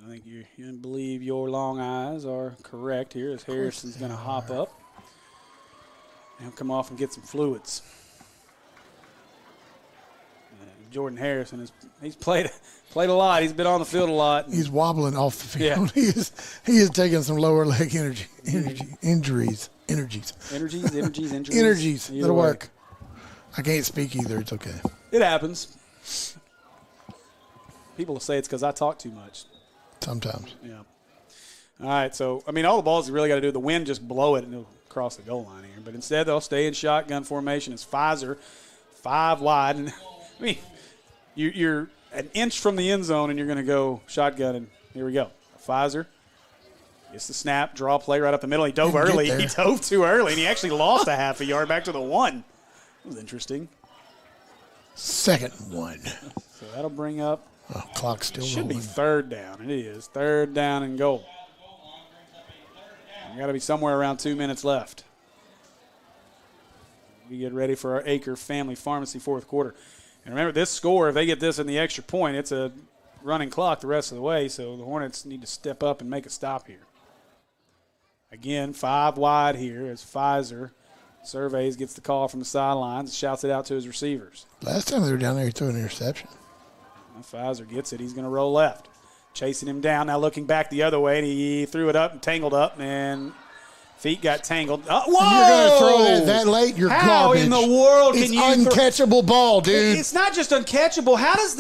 I think you believe your long eyes are correct here as Harrison's going to hop up. He'll come off and get some fluids. Jordan Harrison he's played a lot. He's been on the field a lot. He's wobbling off the field. Yeah. He is taking some lower leg injuries. That'll work. I can't speak either. It's okay. It happens. People will say it's because I talk too much. Sometimes. Yeah. All right, so, I mean, all the balls you really got to do, the wind just blow it and it'll cross the goal line here. But instead, they'll stay in shotgun formation as Pfizer, 5 wide. And, I mean, you're an inch from the end zone and you're going to go shotgun. And here we go. Pfizer gets the snap, draw play right up the middle. He dove early. He dove too early, and he actually lost a half a yard back to the 1. That was interesting. Second 1. So that'll bring up. Clock's still should rolling. be third down. It is. Third down and goal. You got to be somewhere around 2 minutes left. We get ready for our Acre Family Pharmacy fourth quarter. And remember, this score, if they get this in the extra point, it's a running clock the rest of the way, so the Hornets need to step up and make a stop here. Again, 5 wide here as Pfizer surveys, gets the call from the sidelines, shouts it out to his receivers. Last time they were down there, he threw an interception. Well, Pfizer gets it. He's going to roll left. Chasing him down, now looking back the other way, and he threw it up and tangled up, and feet got tangled. Whoa! You're going to throw that late? You're How garbage. in the world can it's you uncatchable ball, dude. It's not just uncatchable. How does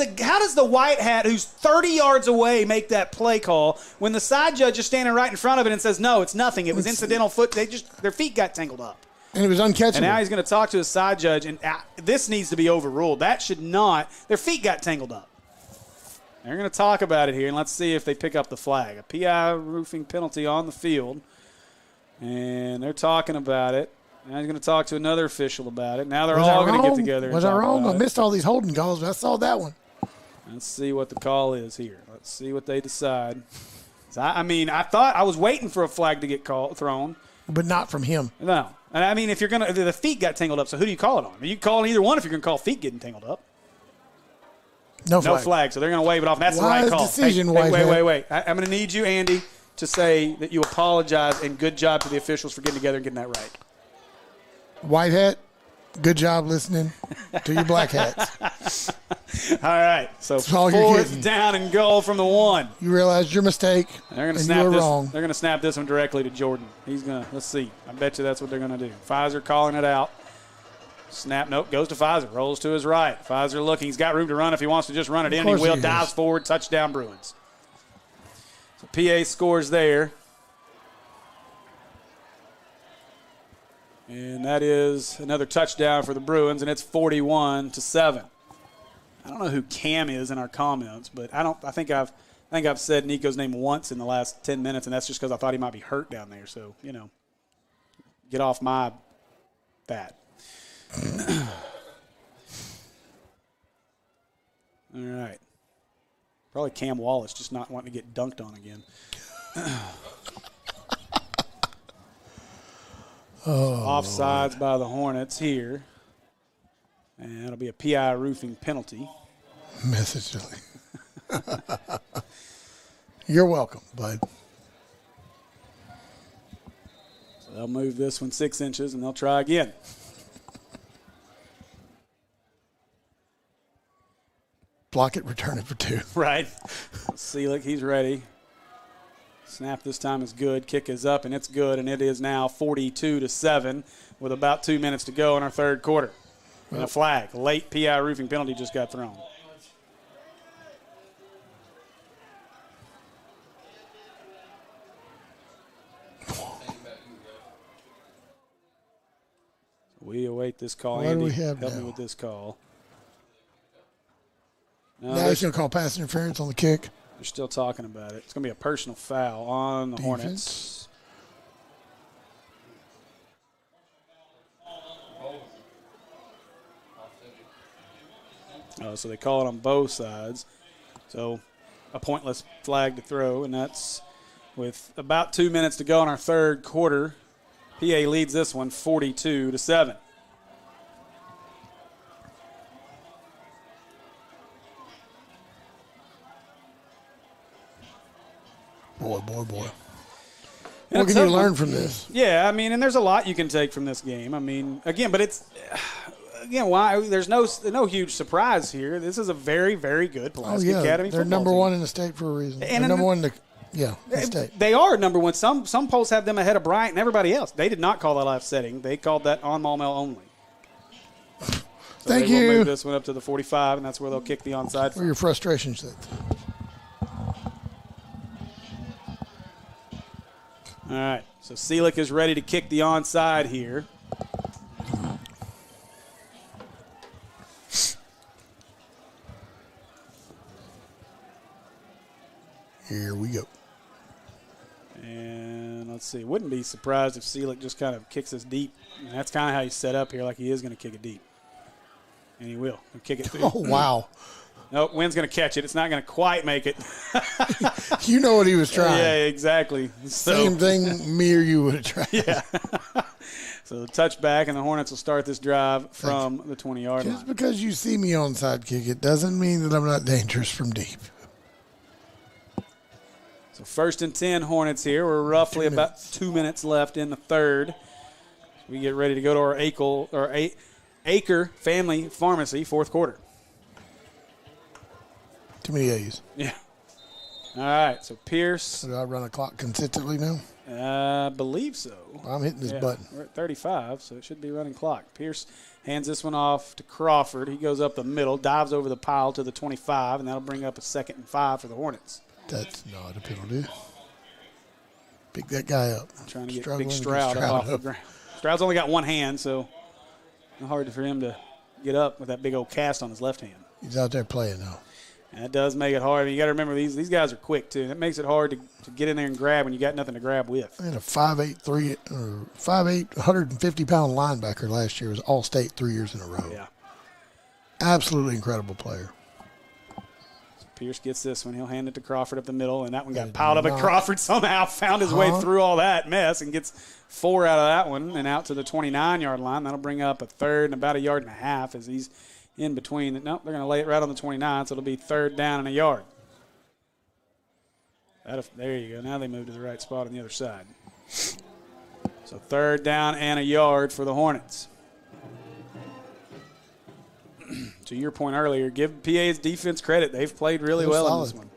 the white hat who's 30 yards away make that play call when the side judge is standing right in front of it and says, no, it's nothing. It was incidental foot. Their feet got tangled up. And it was uncatchable. And now he's going to talk to his side judge, and this needs to be overruled. That should not. Their feet got tangled up. They're going to talk about it here, and let's see if they pick up the flag. A PI roofing penalty on the field, and they're talking about it. Now he's going to talk to another official about it. Now they're all going to get together. Was I wrong? I missed all these holding calls, but I saw that one. Let's see what the call is here. Let's see what they decide. I thought I was waiting for a flag to get thrown. But not from him. No. And I mean, if you're going to – the feet got tangled up, so who do you call it on? You can call it either one if you're going to call feet getting tangled up. No flag. No flag, so they're going to wave it off. That's the right call. Decision, wait. I'm going to need you, Andy, to say that you apologize and good job to the officials for getting together and getting that right. White hat, good job listening to your black hats. All right, so fourth down and goal from the 1. You realized your mistake, They're going to and snap you were this. wrong. They're going to snap this one directly to Jordan. He's going to – let's see. I bet you that's what they're going to do. Pfizer calling it out. Snap, nope, goes to Pfizer, rolls to his right. Pfizer looking, he's got room to run if he wants to just run it in. He will, dives forward, touchdown Bruins. So PA scores there. And that is another touchdown for the Bruins, and it's 41-7. I don't know who Cam is in our comments, but I think I've said Nico's name once in the last 10 minutes, and that's just because I thought he might be hurt down there. So, get off my bat. All right. Probably Cam Wallace just not wanting to get dunked on again. Offsides by the Hornets here. And it'll be a PI roofing penalty. Message You're welcome, bud. So they'll move this one 6 inches, and they'll try again. Block it, return it for 2. Right. Seelick, he's ready. Snap this time is good. Kick is up, and it's good, and it is now 42-7 with about 2 minutes to go in our third quarter. And a flag. A late PI roofing penalty just got thrown. We await this call. What Andy, do we have help now? me with this call. Now he's going to call pass interference on the kick. They're still talking about it. It's going to be a personal foul on the Hornets. So they call it on both sides. So a pointless flag to throw, and that's with about 2 minutes to go in our third quarter. PA leads this one 42-7. boy. And What can you learn from this? Yeah, I mean, and there's a lot you can take from this game. I mean, again, but it's why there's no huge surprise here. This is a very, very good Pulaski Academy they're football number team. one in the state for a reason. And they're number one in the state. They are number one. Some polls have them ahead of Bryant and everybody else. They did not call that live setting. They called that on Maumelle only. So Thank they you. will move this one up to the 45, and that's where they'll kick the onside. Where your frustrations at? All right, so Seelick is ready to kick the onside here. Here we go. And let's see, wouldn't be surprised if Seelick just kind of kicks this deep. And that's kind of how he's set up here, like he is going to kick it deep. And he will. He'll kick it through. Oh, wow. Nope, Wynn's going to catch it. It's not going to quite make it. You know what he was trying. Yeah, exactly. Same thing me or you would have tried. Yeah. So the touchback, and the Hornets will start this drive from the 20-yard line. Just because you see me on side kick, it doesn't mean that I'm not dangerous from deep. So 1st and 10 Hornets here. We're roughly about 2 minutes left in the third. We get ready to go to our Acre Family Pharmacy, fourth quarter. Too many A's. Yeah. All right, so Pierce. So do I run a clock consistently now? I believe so. I'm hitting this button. We're at 35, so it should be running clock. Pierce hands this one off to Crawford. He goes up the middle, dives over the pile to the 25, and that'll bring up a 2nd and 5 for the Hornets. That's not a penalty. Pick that guy up. Trying to get Struggling Big to Stroud get up off the ground. Stroud's only got one hand, so hard for him to get up with that big old cast on his left hand. He's out there playing now. And that does make it hard. I mean, you got to remember these guys are quick too. That makes it hard to get in there and grab when you got nothing to grab with. And a 5'8", 150-pound linebacker last year was All-State 3 years in a row. Yeah. Absolutely incredible player. So Pierce gets this one. He'll hand it to Crawford up the middle, and that one got piled up. And Crawford somehow found his way through all that mess and gets 4 out of that one and out to the 29-yard line. That'll bring up a 3rd and about 1.5 yards as he's in between. Nope, they're going to lay it right on the 29, so it'll be 3rd down and 1 yard. There you go. Now they move to the right spot on the other side. So 3rd down and 1 yard for the Hornets. To your point earlier, give PA's defense credit. They've played really well in this one.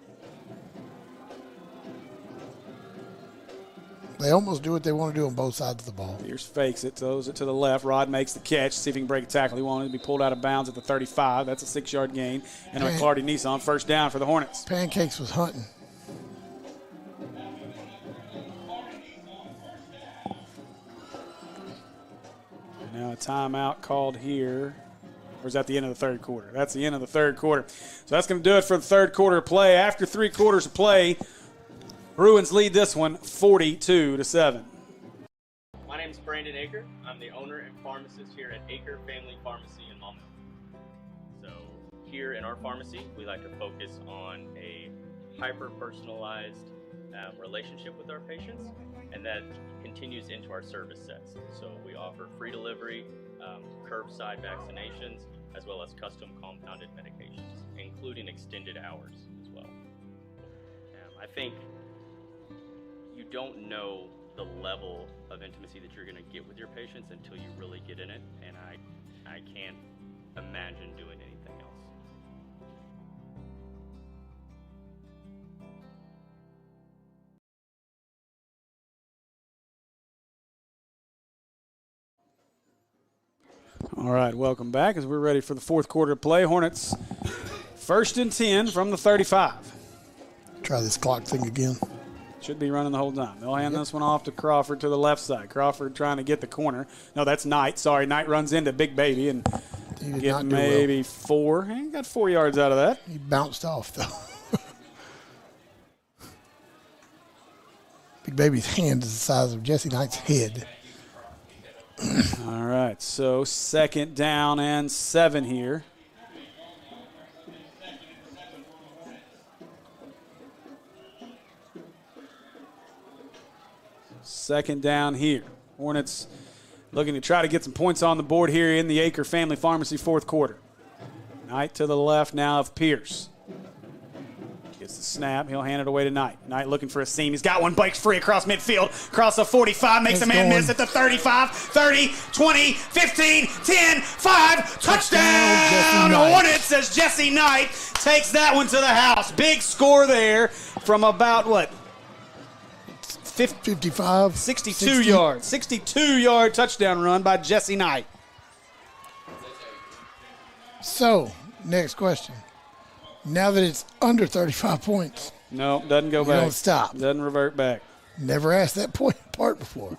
They almost do what they want to do on both sides of the ball. Pierce fakes it, throws it to the left. Rod makes the catch, see if he can break a tackle. He wanted to be pulled out of bounds at the 35. That's a 6-yard gain. And McClarty Nissan, 1st down for the Hornets. Pancakes was hunting. And now a timeout called here. Or is that the end of the third quarter? That's the end of the third quarter. So that's going to do it for the third quarter play. After 3 quarters of play, Bruins lead this one 42-7. My name is Brandon Aker. I'm the owner and pharmacist here at Aker Family Pharmacy in Maumelle. So here in our pharmacy, we like to focus on a hyper-personalized relationship with our patients, and that continues into our service sets. So we offer free delivery, curbside vaccinations, as well as custom compounded medications, including extended hours as well. I think you don't know the level of intimacy that you're going to get with your patients until you really get in it, and I can't imagine doing anything else. All right, welcome back as we're ready for the fourth quarter play. Hornets 1st and 10 from the 35. Try this clock thing again. Should be running the whole time. They'll hand this one off to Crawford to the left side. Crawford trying to get the corner. No, that's Knight. Sorry, Knight runs into Big Baby and get maybe 4. He got 4 yards out of that. He bounced off, though. Big Baby's hand is the size of Jesse Knight's head. All right, so 2nd down and 7 here. Second down here. Hornets looking to try to get some points on the board here in the Aker Family Pharmacy fourth quarter. Knight to the left now of Pierce. Gets the snap. He'll hand it away to Knight. Knight looking for a seam. He's got one. Breaks free across midfield. Across the 45. Makes a man miss at the 35, 30, 20, 15, 10, 5. Touchdown! Hornets as Jesse Knight takes that one to the house. Big score there from about, what? 55. 62 yards. 62-yard touchdown run by Jesse Knight. So, next question. Now that it's under 35 points. No, doesn't go back. Don't stop. Doesn't revert back. Never asked that point part before.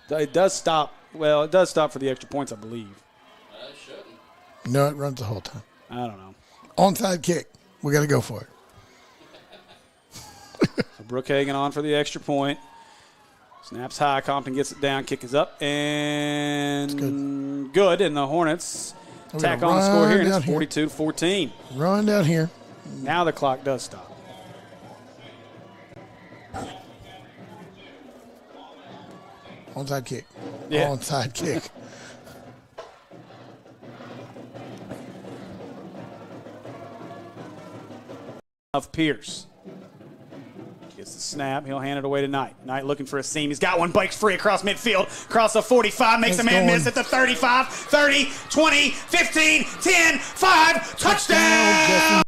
It does stop. Well, it does stop for the extra points, I believe. It shouldn't. No, it runs the whole time. I don't know. Onside kick. We got to go for it. So Brookhagen on for the extra point. Snaps high. Compton gets it down. Kick is up. And good. And the Hornets tack on the score here. And it's 42-14. Run down here. Now the clock does stop. Onside kick. Yeah. Onside kick. Of Pierce. Gets the snap. He'll hand it away to Knight. Knight looking for a seam. He's got one. Breaks free across midfield. Across the 45. Makes a man miss at the 35, 30, 20, 15, 10, 5. Touchdown!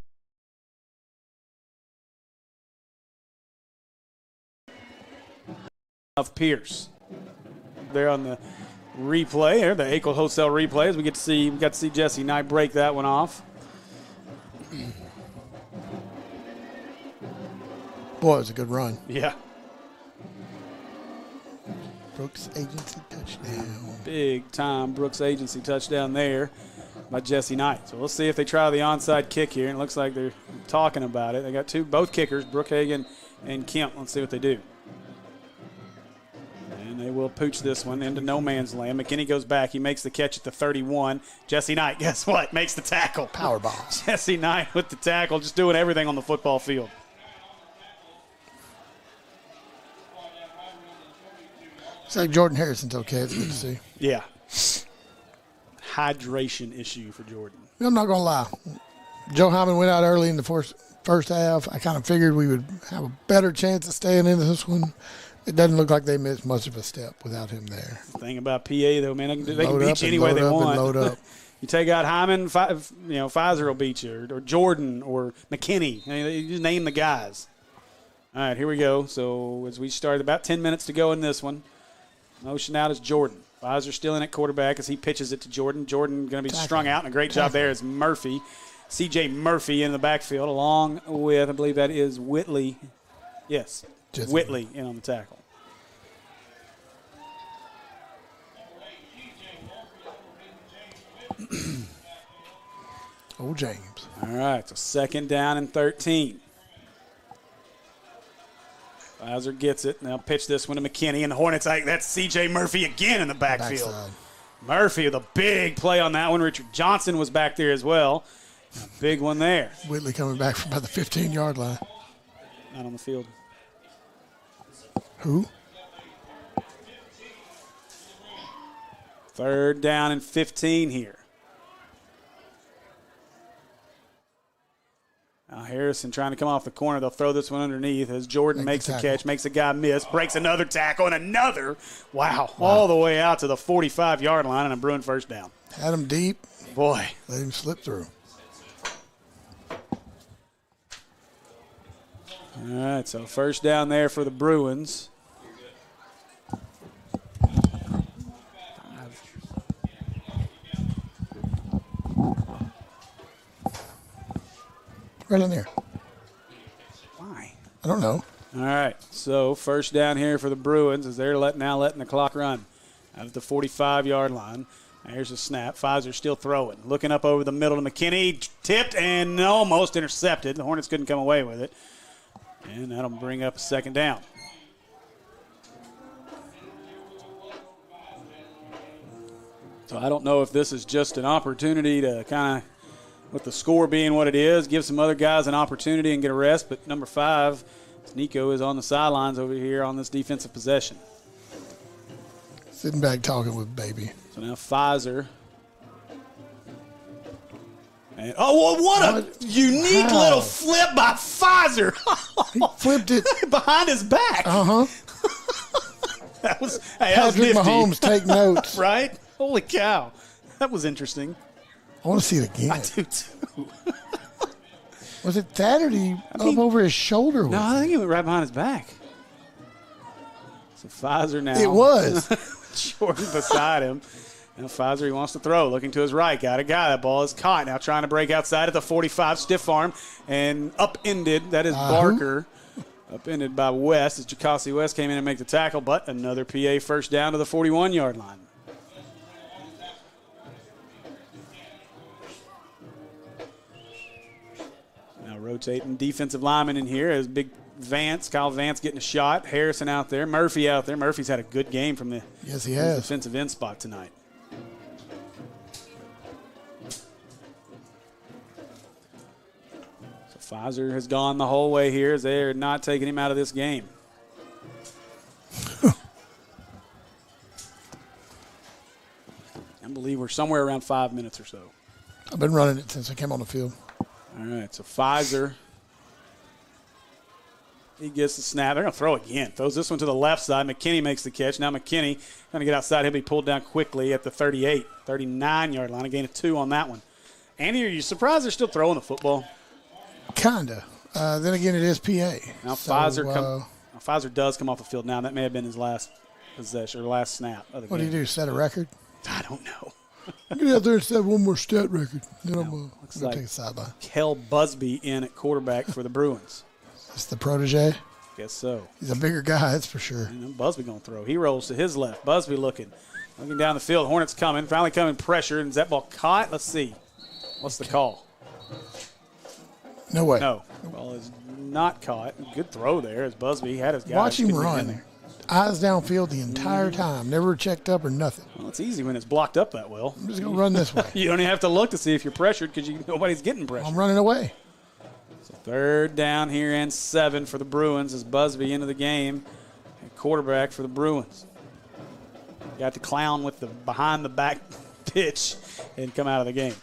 Of Pierce. There on the replay, or the Akel Wholesale replays, we got to see Jesse Knight break that one off. Boy, it was a good run. Yeah. Brooks Agency touchdown. Big time Brooks Agency touchdown there by Jesse Knight. So we'll see if they try the onside kick here. And it looks like they're talking about it. They got both kickers, Brookhagen and Kemp. Let's see what they do. And they will pooch this one into no man's land. McKinney goes back. He makes the catch at the 31. Jesse Knight, guess what? Makes the tackle. Powerbomb. Jesse Knight with the tackle, just doing everything on the football field. It's like Jordan Harrison's okay. It's good to see. Yeah. Hydration issue for Jordan. I'm not going to lie. Joe Hyman went out early in the first half. I kind of figured we would have a better chance of staying in this one. It doesn't look like they missed much of a step without him there. The thing about PA, though, man, they can beat you any way they want. Load up. You take out Hyman, Pfizer will beat you, or Jordan, or McKinney. You just name the guys. All right, here we go. So as we start, about 10 minutes to go in this one. Motion out is Jordan. Pfizer still in at quarterback as he pitches it to Jordan. Jordan going to be strung out, and a great job there is Murphy. C.J. Murphy in the backfield, along with, I believe that is Whitley. Yes, Whitley in on the tackle. Oh, James. All right, so second down and 13. Pfizer gets it. Now pitch this one to McKinney, and the Hornets, that's C.J. Murphy again in the backfield. Backside. Murphy with a big play on that one. Richard Johnson was back there as well. A big one there. Whitley coming back from about the 15-yard line. Out on the field. Who? Third down and 15 here. Now Harrison trying to come off the corner. They'll throw this one underneath as Jordan makes the catch, makes a guy miss, breaks another tackle, and another. Wow. All the way out to the 45-yard line and a Bruin first down. Had him deep. Boy. Let him slip through. All right, so first down there for the Bruins. Right in there. Why? I don't know. All right, so first down here for the Bruins as they're now letting the clock run out at the 45-yard line. Here's a snap. Pfizer still throwing. Looking up over the middle to McKinney. Tipped and almost intercepted. The Hornets couldn't come away with it. And that'll bring up a second down. So I don't know if this is just an opportunity to kind of, with the score being what it is, give some other guys an opportunity and get a rest. But number 5, Nico, is on the sidelines over here on this defensive possession. Sitting back talking with baby. So now Pfizer And, what a unique little flip by Pfizer. He flipped it behind his back. That was Patrick nifty. Mahomes, take notes. Right? Holy cow. That was interesting. I want to see it again. I do too. Was it that or did he up over his shoulder? No, I think he went right behind his back. So Pfizer now. It was. Jordan beside him. Now Pfizer, he wants to throw, looking to his right. Got a guy. That ball is caught. Now trying to break outside at the 45, stiff arm, and upended. That is Barker. Upended by West as Jacossi West came in and make the tackle, but another PA first down to the 41-yard line. Now rotating defensive lineman in here as big Vance, Kyle Vance getting a shot. Harrison out there. Murphy out there. Murphy's had a good game from the defensive end spot tonight. So Pfizer has gone the whole way here as they are not taking him out of this game. I believe we're somewhere around 5 minutes or so. I've been running it since I came on the field. All right, so Pfizer, he gets the snap. They're going to throw again. Throws this one to the left side. McKinney makes the catch. Now McKinney going to get outside. He'll be pulled down quickly at the 38, 39-yard line. A gain of 2 on that one. Andy, are you surprised they're still throwing the football? Kind of. Then again, it is PA. Now Pfizer does come off the field now. That may have been his last possession or last snap. What do you do, set a record? I don't know. Get out there and set one more stat record. Then I'm going to like take a sideline. Kel Busby in at quarterback for the Bruins. It's the protege? Guess so. He's a bigger guy, that's for sure. And Busby going to throw. He rolls to his left. Busby looking down the field. Hornets coming. Finally coming pressure. And is that ball caught? Let's see. What's the call? No way. No. The ball is not caught. Good throw there as Busby had his guy. Watch him run. Eyes downfield the entire time. Never checked up or nothing. Well, it's easy when it's blocked up that well. I'm just going to run this way. You don't even have to look to see if you're pressured because nobody's getting pressured. I'm running away. So 3rd down here and 7 for the Bruins as Busby into the game. Quarterback for the Bruins. Got to clown with the behind-the-back pitch and come out of the game.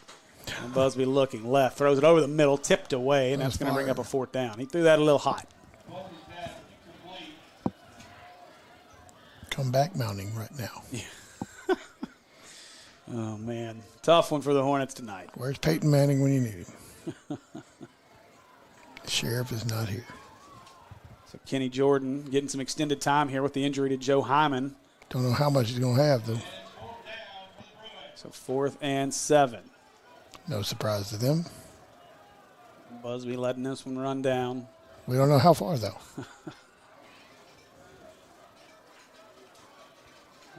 And Busby looking left. Throws it over the middle, tipped away, and that's going to bring up a 4th down. He threw that a little hot. Come back mounting right now. Yeah. Oh, man. Tough one for the Hornets tonight. Where's Peyton Manning when you need him? The sheriff is not here. So Kenny Jordan getting some extended time here with the injury to Joe Hyman. Don't know how much he's going to have, though. So 4th and 7. No surprise to them. Busby letting this one run down. We don't know how far, though.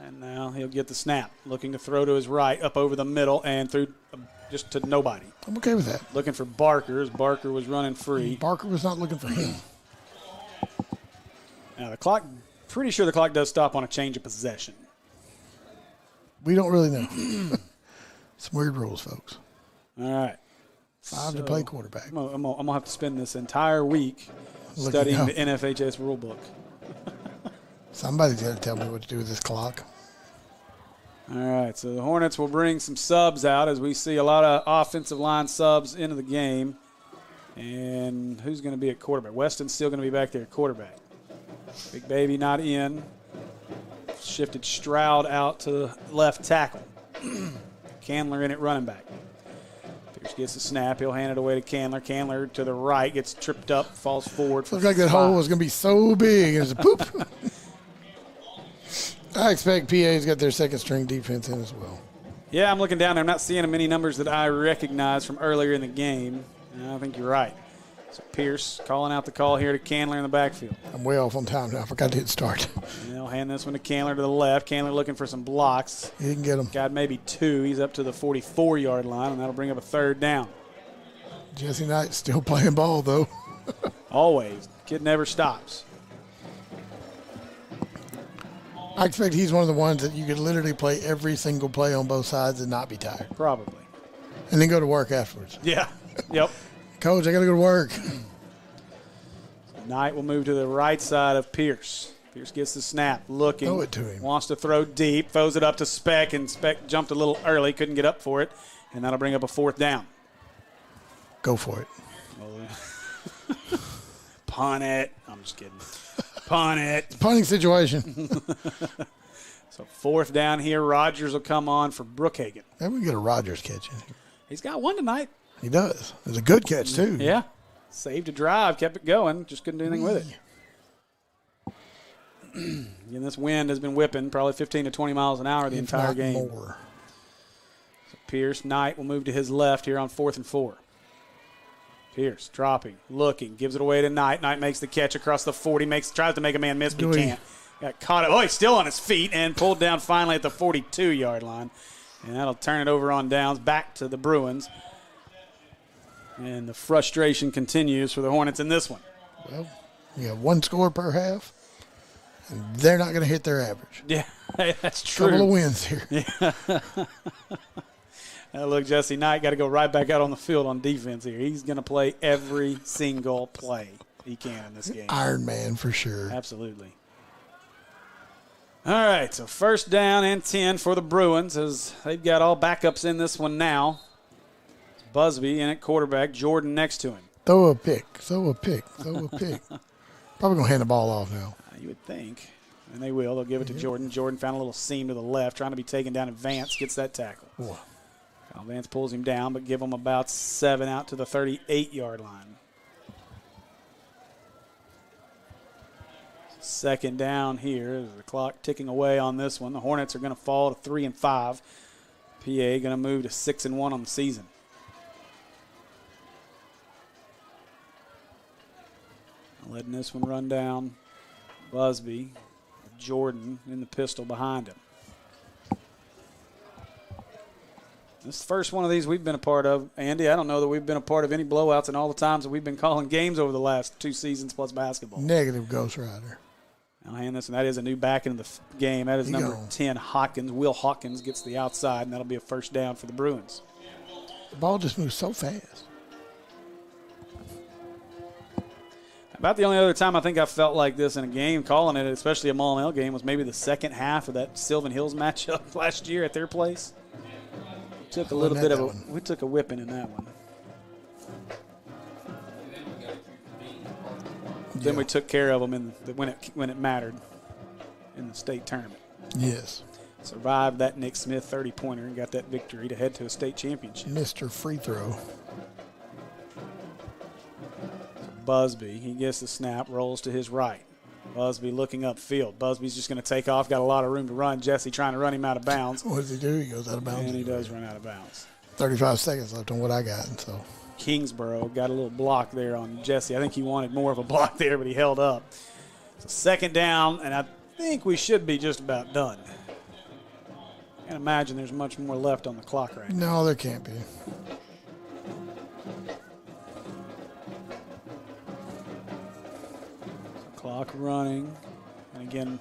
And now he'll get the snap. Looking to throw to his right, up over the middle, and through just to nobody. I'm okay with that. Looking for Barker as Barker was running free. Barker was not looking for him. Now the clock, pretty sure the clock does stop on a change of possession. We don't really know. Some weird rules, folks. All right. 5 to play quarterback. I'm going to have to spend this entire week studying the NFHS rule book. Somebody's got to tell me what to do with this clock. All right, so the Hornets will bring some subs out as we see a lot of offensive line subs into the game. And who's going to be at quarterback? Weston's still going to be back there at quarterback. Big Baby not in. Shifted Stroud out to left tackle. Candler in at running back. Pierce gets the snap. He'll hand it away to Candler. Candler to the right, gets tripped up, falls forward. Looks like that hole was going to be so big. It was a poop. I expect PA's got their second string defense in as well. Yeah, I'm looking down there. I'm not seeing many numbers that I recognize from earlier in the game. And I think you're right. So Pierce calling out the call here to Candler in the backfield. I'm way off on time now. I forgot to hit start. And they'll hand this one to Candler to the left. Candler looking for some blocks. He can get them. Got maybe 2. He's up to the 44-yard line, and that'll bring up a 3rd down. Jesse Knight still playing ball, though. Always. Kid never stops. I expect he's one of the ones that you could literally play every single play on both sides and not be tired. Probably. And then go to work afterwards. Yeah. Yep. Coach, I got to go to work. Knight will move to the right side of Pierce. Pierce gets the snap, looking. Throw it to him. Wants to throw deep, throws it up to Speck, and Speck jumped a little early, couldn't get up for it, and that'll bring up a 4th down. Go for it. Punt it. I'm just kidding. Punt it. Punting situation. So 4th down here. Rogers will come on for Brookhagen. Maybe we get a Rogers catch in here. He's got one tonight. He does. It's a good catch, too. Yeah. Saved a drive, kept it going, just couldn't do anything with it. And this wind has been whipping probably 15 to 20 miles an hour the entire game. More. So Pierce, Knight will move to his left here on 4th and 4. Pierce dropping, looking, gives it away to Knight. Knight makes the catch across the 40, tries to make a man miss, but he can't. Got caught up. Oh, he's still on his feet and pulled down finally at the 42-yard line. And that'll turn it over on downs back to the Bruins. And the frustration continues for the Hornets in this one. Well, you have 1 score per half, and they're not going to hit their average. Yeah, that's true. Couple of wins here. Yeah. Now look, Jesse Knight got to go right back out on the field on defense here. He's going to play every single play he can in this game. Iron Man for sure. Absolutely. All right, so 1st down and 10 for the Bruins as they've got all backups in this one now. It's Busby in at quarterback, Jordan next to him. Throw a pick. Probably going to hand the ball off now. You would think. And they will. They'll give it to Jordan. Jordan found a little seam to the left, trying to be taken down, and Vance gets that tackle. Boy. Vance pulls him down, but give him about 7 out to the 38-yard line. 2nd down here. The clock ticking away on this one. The Hornets are going to fall to 3 and 5. PA going to move to 6 and 1 on the season. Letting this one run down. Busby, Jordan in the pistol behind him. This is the first one of these we've been a part of. Andy, I don't know that we've been a part of any blowouts in all the times that we've been calling games over the last 2 seasons plus basketball. Negative Ghost Rider. I'll hand this, and that is a new back into the game. That is number 10, Hawkins. Will Hawkins gets the outside, and that'll be a 1st down for the Bruins. The ball just moves so fast. About the only other time I think I felt like this in a game, calling it, especially a Maumelle game, was maybe the 2nd half of that Sylvan Hills matchup last year at their place. We took a little bit of a whipping in that one. Then we took care of them when it mattered in the state tournament. Yes. Survived that Nick Smith 30-pointer and got that victory to head to a state championship. Mr. Free Throw. Busby, he gets the snap, rolls to his right. Busby looking upfield. Busby's just going to take off, got a lot of room to run. Jesse trying to run him out of bounds. What does he do? He goes out of bounds. And he does run out of bounds. 35 seconds left on what I got. So Kingsborough got a little block there on Jesse. I think he wanted more of a block there, but he held up. So 2nd down, and I think we should be just about done. Can't imagine there's much more left on the clock right now. No, there can't be. Clock running. And again,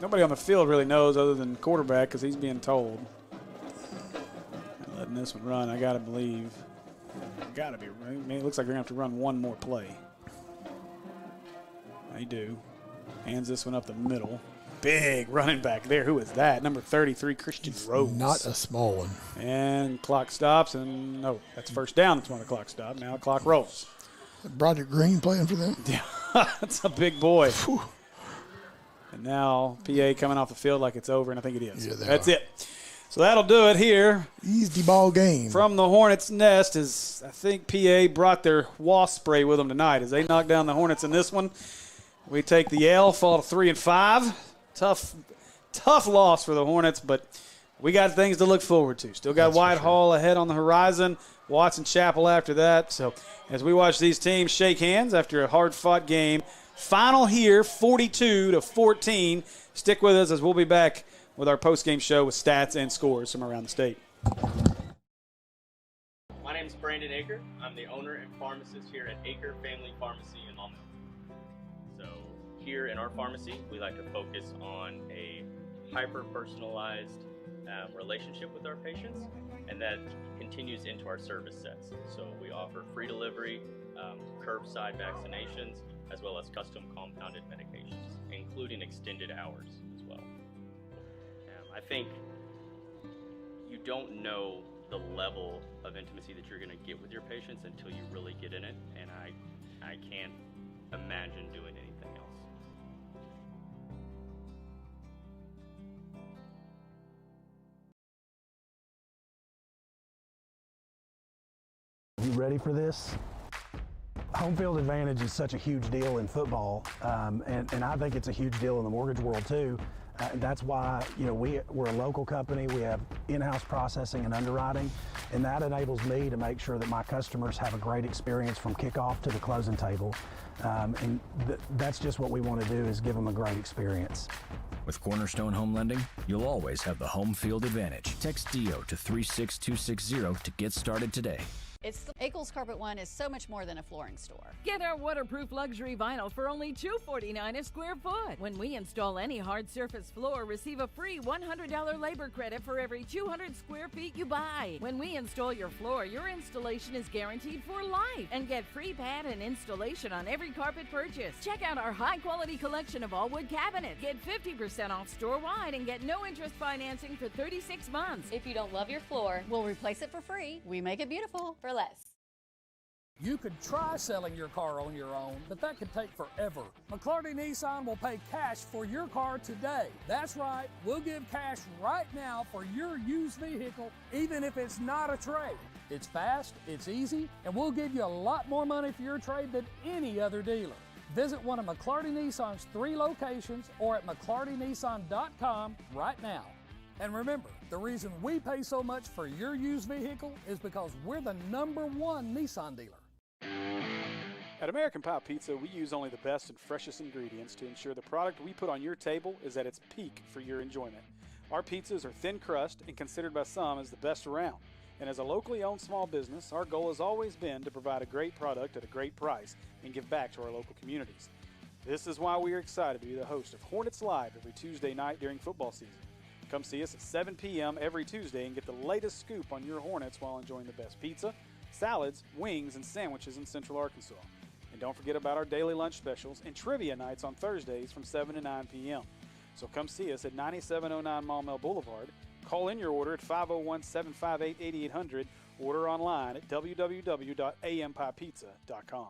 nobody on the field really knows other than quarterback because he's being told. And letting this one run, I got to believe. Got to be. I mean, it looks like they're going to have to run one more play. They do. Hands this one up the middle. Big running back there. Who is that? Number 33, Christian Rose. Not a small one. And clock stops. And no, that's 1st down. That's when the clock stopped. Now the clock rolls. Broderick Green playing for them? Yeah, that's a big boy. Whew. And now PA coming off the field like it's over, and I think it is. Yeah, that's it. So that'll do it here. Easy ball game. From the Hornets' nest is, I think PA brought their wasp spray with them tonight as they knock down the Hornets in this one. We take the L, fall to 3 and 5. Tough loss for the Hornets, but we got things to look forward to. Still got Whitehall ahead on the horizon. Watson Chapel after that. So as we watch these teams shake hands after a hard-fought game, final here, 42-14. Stick with us as we'll be back with our post-game show with stats and scores from around the state. My name is Brandon Aker. I'm the owner and pharmacist here at Aker Family Pharmacy in Maumelle. So here in our pharmacy, we like to focus on a hyper-personalized relationship with our patients, and that continues into our service sets. So we offer free delivery, curbside vaccinations, as well as custom compounded medications, including extended hours as well. I think you don't know the level of intimacy that you're going to get with your patients until you really get in it, and I can't imagine doing anything else. You ready for this? Home field advantage is such a huge deal in football, and I think it's a huge deal in the mortgage world too. That's why, you know, we're a local company. We have in-house processing and underwriting, and that enables me to make sure that my customers have a great experience from kickoff to the closing table. That's just what we want to do, is give them a great experience. With Cornerstone Home Lending, you'll always have the home field advantage. Text DIO to 36260 to get started today. Eccles Carpet One is so much more than a flooring store. Get our waterproof luxury vinyl for only $2.49 a square foot. When we install any hard surface floor, receive a free $100 labor credit for every 200 square feet you buy. When we install your floor, your installation is guaranteed for life. And get free pad and installation on every carpet purchase. Check out our high-quality collection of all-wood cabinets. Get 50% off store-wide and get no interest financing for 36 months. If you don't love your floor, we'll replace it for free. We make it beautiful for less. You could try selling your car on your own, but that could take forever. McClarty Nissan will pay cash for your car today. That's right, we'll give cash right now for your used vehicle, even if it's not a trade. It's fast, it's easy, and we'll give you a lot more money for your trade than any other dealer. Visit one of McClarty Nissan's 3 locations or at McClartyNissan.com right now. And remember, the reason we pay so much for your used vehicle is because we're the #1 Nissan dealer. At American Pie Pizza, we use only the best and freshest ingredients to ensure the product we put on your table is at its peak for your enjoyment. Our pizzas are thin crust and considered by some as the best around. And as a locally owned small business, our goal has always been to provide a great product at a great price and give back to our local communities. This is why we are excited to be the host of Hornets Live every Tuesday night during football season. Come see us at 7 p.m. every Tuesday and get the latest scoop on your Hornets while enjoying the best pizza, salads, wings, and sandwiches in Central Arkansas. And don't forget about our daily lunch specials and trivia nights on Thursdays from 7 to 9 p.m. So come see us at 9709 Maumelle Boulevard. Call in your order at 501-758-8800. Order online at www.ampiepizza.com.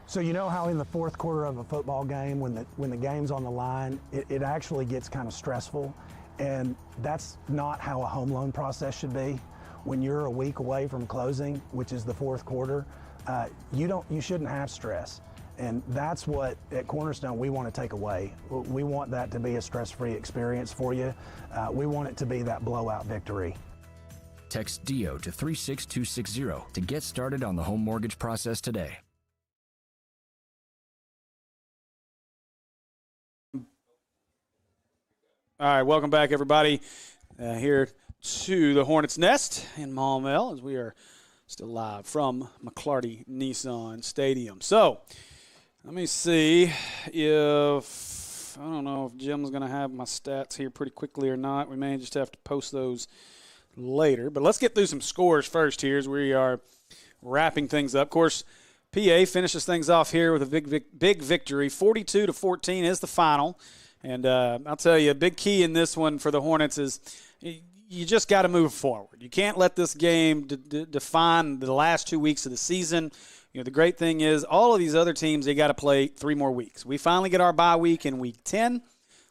So you know how in the fourth quarter of a football game, when the game's on the line, it actually gets kind of stressful, and that's not how a home loan process should be. When you're a week away from closing, which is the fourth quarter, you shouldn't have stress, and that's what at Cornerstone we want to take away. We want that to be a stress-free experience for you. We want it to be that blowout victory. Text DIO to 36260 to get started on the home mortgage process today. All right, welcome back, everybody, here to the Hornets Nest in Maumelle, as we are still live from McClarty Nissan Stadium. So, let me see if, I don't know if Jim's going to have my stats here pretty quickly or not. We may just have to post those later. But let's get through some scores first here as we are wrapping things up. Of course, PA finishes things off here with a big victory. 42-14 is the final. And I'll tell you, a big key in this one for the Hornets is you just got to move forward. You can't let this game define the last 2 weeks of the season. You know, the great thing is all of these other teams, they got to play 3 more weeks. We finally get our bye week in week 10,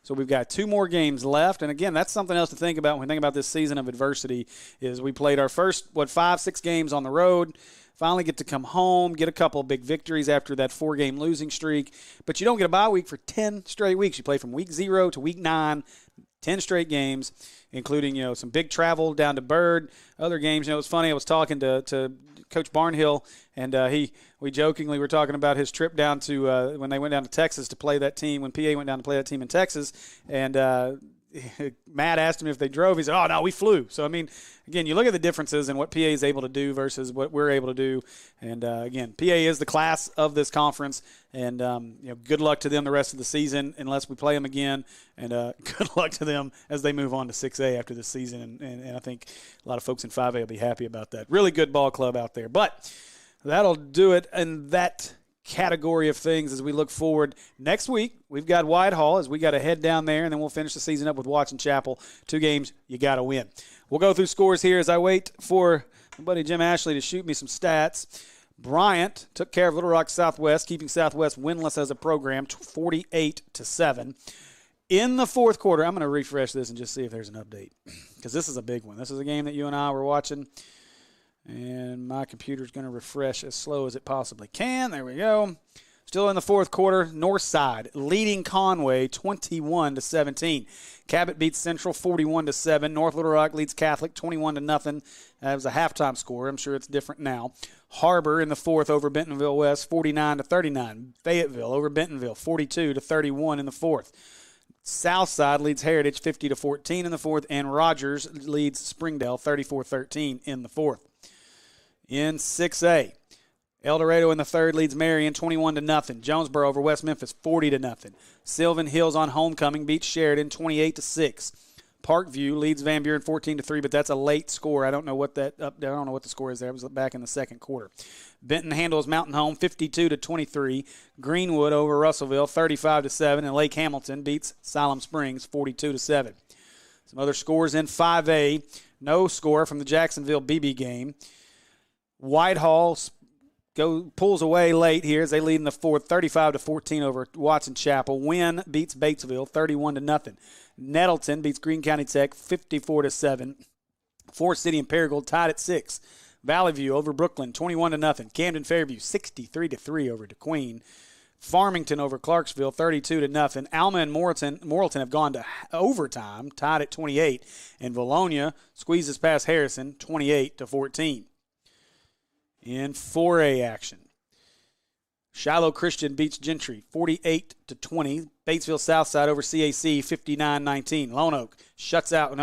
so we've got 2 more games left. And, again, that's something else to think about when we think about this season of adversity is we played our first, 5-6 games on the road. Finally get to come home, get a couple of big victories after that 4-game losing streak. But you don't get a bye week for 10 straight weeks. You play from week 0 to week 9, 10 straight games, including, some big travel down to Bird. Other games, it was funny. I was talking to Coach Barnhill, and we jokingly were talking about his trip down to when they went down to Texas to play that team, when PA went down to play that team in Texas. And Matt asked him if they drove. He said, "Oh, no, we flew." So, I mean, again, you look at the differences in what PA is able to do versus what we're able to do. And, again, PA is the class of this conference. And, good luck to them the rest of the season unless we play them again. And good luck to them as they move on to 6A after this season. And I think a lot of folks in 5A will be happy about that. Really good ball club out there. But that'll do it in that category of things as we look forward. Next week, we've got Whitehall as we got to head down there, and then we'll finish the season up with Watson Chapel. 2 games you got to win. We'll go through scores here as I wait for my buddy Jim Ashley to shoot me some stats. Bryant took care of Little Rock Southwest, keeping Southwest winless as a program, 48-7. In the fourth quarter, I'm going to refresh this and just see if there's an update because this is a big one. This is a game that you and I were watching, and my computer's going to refresh as slow as it possibly can. There we go. Still in the fourth quarter, Northside leading Conway 21-17. Cabot beats Central 41-7. North Little Rock leads Catholic 21-0. That was a halftime score. I'm sure it's different now. Harbor in the fourth over Bentonville West 49-39. Fayetteville over Bentonville 42-31 in the fourth. Southside leads Heritage 50-14 in the fourth, and Rogers leads Springdale 34-13 in the fourth. In 6A, El Dorado in the third leads Marion 21-0. Jonesboro over West Memphis 40-0. Sylvan Hills on homecoming beats Sheridan 28-6. Parkview leads Van Buren 14-3, but that's a late score. I don't know what the score is there. It was back in the second quarter. Benton handles Mountain Home 52-23. Greenwood over Russellville 35-7, and Lake Hamilton beats Siloam Springs 42-7. Some other scores in 5A. No score from the Jacksonville BB game. Whitehall pulls away late here as they lead in the fourth, 35-14 over Watson Chapel. Wynn beats Batesville 31-0. Nettleton beats Greene County Tech 54-7. Forest City and Paragould tied at 6. Valley View over Brooklyn 21-0. Camden Fairview 63-3 over DeQueen. Farmington over Clarksville 32-0. Alma and Morrilton have gone to overtime, tied at 28. And Valonia squeezes past Harrison 28-14. In 4A action, Shiloh Christian beats Gentry 48-20. Batesville Southside over CAC 59-19. Lone Oak shuts out.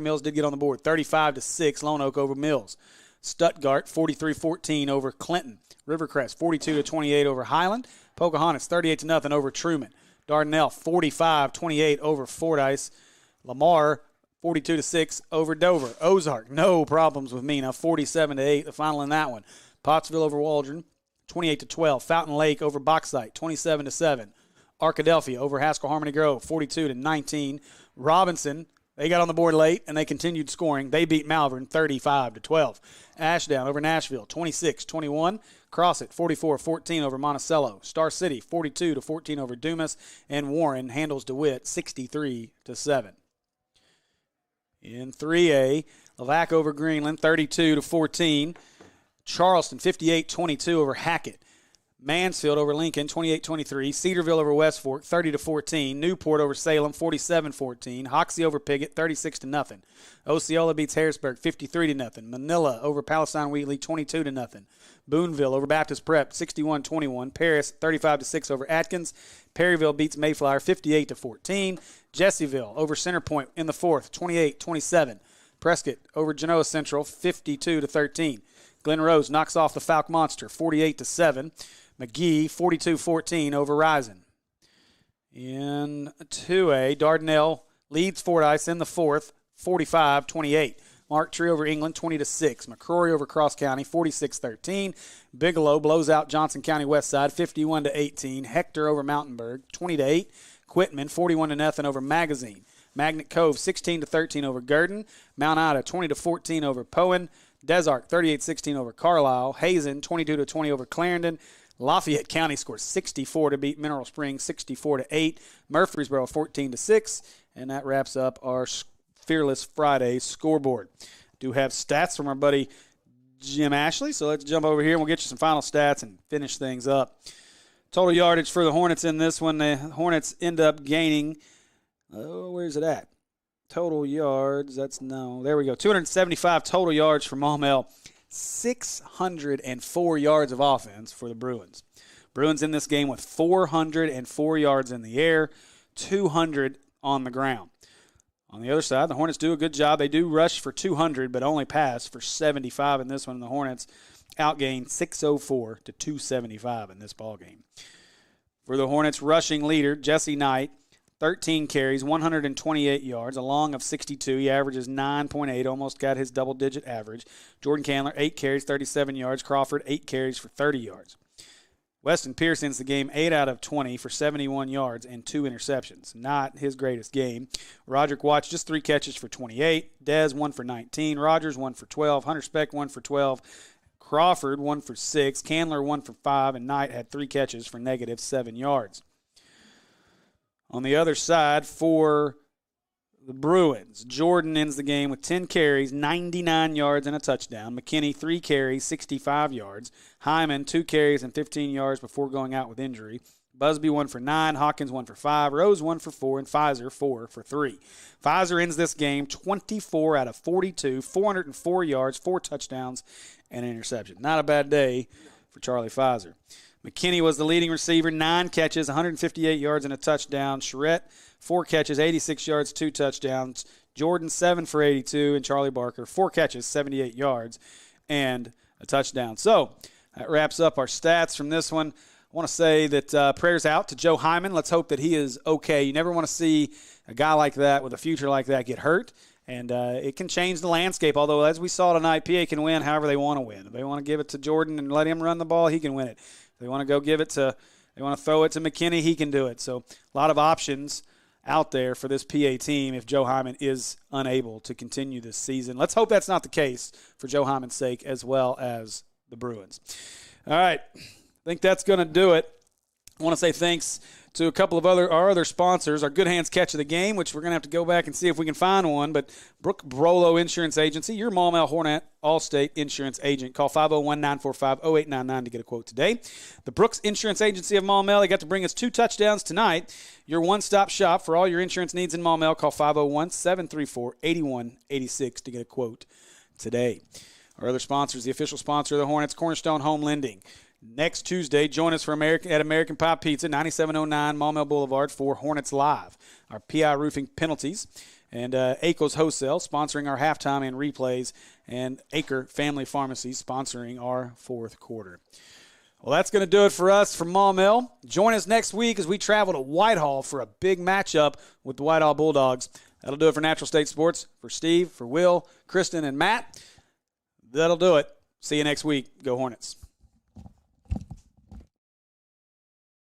Mills did get on the board. 35-6. Lone Oak over Mills. Stuttgart 43-14 over Clinton. Rivercrest 42-28 over Highland. Pocahontas 38-0 over Truman. Dardanelle 45-28 over Fordyce. Lamar 42-6 over Dover. Ozark, no problems with Mena, 47-8, the final in that one. Pottsville over Waldron, 28-12. Fountain Lake over Bauxite, 27-7. Arkadelphia over Haskell Harmony Grove, 42-19. Robinson, they got on the board late, and they continued scoring. They beat Malvern, 35-12. Ashdown over Nashville, 26-21. Crossett, 44-14 over Monticello. Star City, 42-14 over Dumas. And Warren handles DeWitt, 63-7. In 3A, Lavac over Greenland, 32-14. Charleston, 58-22 over Hackett. Mansfield over Lincoln, 28-23. Cedarville over West Fork, 30-14. Newport over Salem, 47-14. Hoxie over Piggott, 36-0. Osceola beats Harrisburg, 53-0. Manila over Palestine Wheatley, 22-0. Boonville over Baptist Prep, 61-21. Paris, 35-6 over Atkins. Perryville beats Mayflower, 58-14. Jessieville over Centerpoint in the fourth, 28-27. Prescott over Genoa Central, 52-13. Glen Rose knocks off the Falk Monster, 48-7. McGee, 42-14 over Risen. In 2A, Dardanelle leads Fordyce in the fourth, 45-28. Mark Tree over England, 20-6. McCrory over Cross County, 46-13. Bigelow blows out Johnson County West Side, 51-18. Hector over Mountainburg, 20-8. Quitman, 41-0 over Magazine. Magnet Cove, 16-13 over Gurdon. Mount Ida, 20-14 over Poen. Desark, 38-16 over Carlisle. Hazen, 22-20 over Clarendon. Lafayette County scores 64 to beat Mineral Springs, 64-8. Murfreesboro, 14-6. And that wraps up our Fearless Friday scoreboard. Do have stats from our buddy Jim Ashley, so let's jump over here and we'll get you some final stats and finish things up. Total yardage for the Hornets in this one. The Hornets end up gaining, where's it at? Total yards, there we go. 275 total yards for Maumelle. 604 yards of offense for the Bruins. Bruins in this game with 404 yards in the air, 200 on the ground. On the other side, the Hornets do a good job. They do rush for 200, but only pass for 75 in this one. And the Hornets outgained 604 to 275 in this ballgame. For the Hornets rushing leader, Jesse Knight, 13 carries, 128 yards, a long of 62. He averages 9.8, almost got his double-digit average. Jordan Candler, 8 carries, 37 yards. Crawford, 8 carries for 30 yards. Weston Pierce ends the game 8 out of 20 for 71 yards and 2 interceptions. Not his greatest game. Roderick Watts, just 3 catches for 28. Dez, 1 for 19. Rogers, 1 for 12. Hunter Speck, 1 for 12. Crawford, 1 for 6. Candler, 1 for 5. And Knight had 3 catches for negative 7 yards. On the other side, for the Bruins, Jordan ends the game with 10 carries, 99 yards, and a touchdown. McKinney, 3 carries, 65 yards. Hyman, 2 carries and 15 yards before going out with injury. Busby, 1 for 9. Hawkins, 1 for 5. Rose, 1 for 4. And Pfizer, 4 for 3. Pfizer ends this game 24 out of 42, 404 yards, 4 touchdowns, and an interception. Not a bad day for Charlie Pfizer. McKinney was the leading receiver, 9 catches, 158 yards, and a touchdown. Charette, 4 catches, 86 yards, 2 touchdowns. Jordan, 7 for 82, and Charlie Barker, 4 catches, 78 yards, and a touchdown. So that wraps up our stats from this one. I want to say that prayers out to Joe Hyman. Let's hope that he is okay. You never want to see a guy like that with a future like that get hurt, and it can change the landscape. Although, as we saw tonight, PA can win however they want to win. If they want to give it to Jordan and let him run the ball, he can win it. If they want to go give it to, they want to throw it to McKinney, he can do it. So a lot of options out there for this PA team if Joe Hyman is unable to continue this season. Let's hope that's not the case for Joe Hyman's sake as well as the Bruins. All right, I think that's going to do it. I want to say thanks to a couple of our other sponsors, our Good Hands Catch of the Game, which we're going to have to go back and see if we can find one, but Brooke Brolo Insurance Agency, your Maumelle Hornet Allstate Insurance Agent. Call 501-945-0899 to get a quote today. The Brooks Insurance Agency of Maumelle, they got to bring us 2 touchdowns tonight. Your one-stop shop for all your insurance needs in Maumelle. Call 501-734-8186 to get a quote today. Our other sponsors, the official sponsor of the Hornets, Cornerstone Home Lending. Next Tuesday, join us for American Pie Pizza, 9709 Maumelle Boulevard for Hornets Live. Our PI Roofing Penalties and ACO's Wholesale sponsoring our halftime and replays, and Acre Family Pharmacy sponsoring our fourth quarter. Well, that's going to do it for us from Maumelle. Join us next week as we travel to Whitehall for a big matchup with the Whitehall Bulldogs. That'll do it for Natural State Sports. For Steve, for Will, Kristen, and Matt, that'll do it. See you next week. Go Hornets.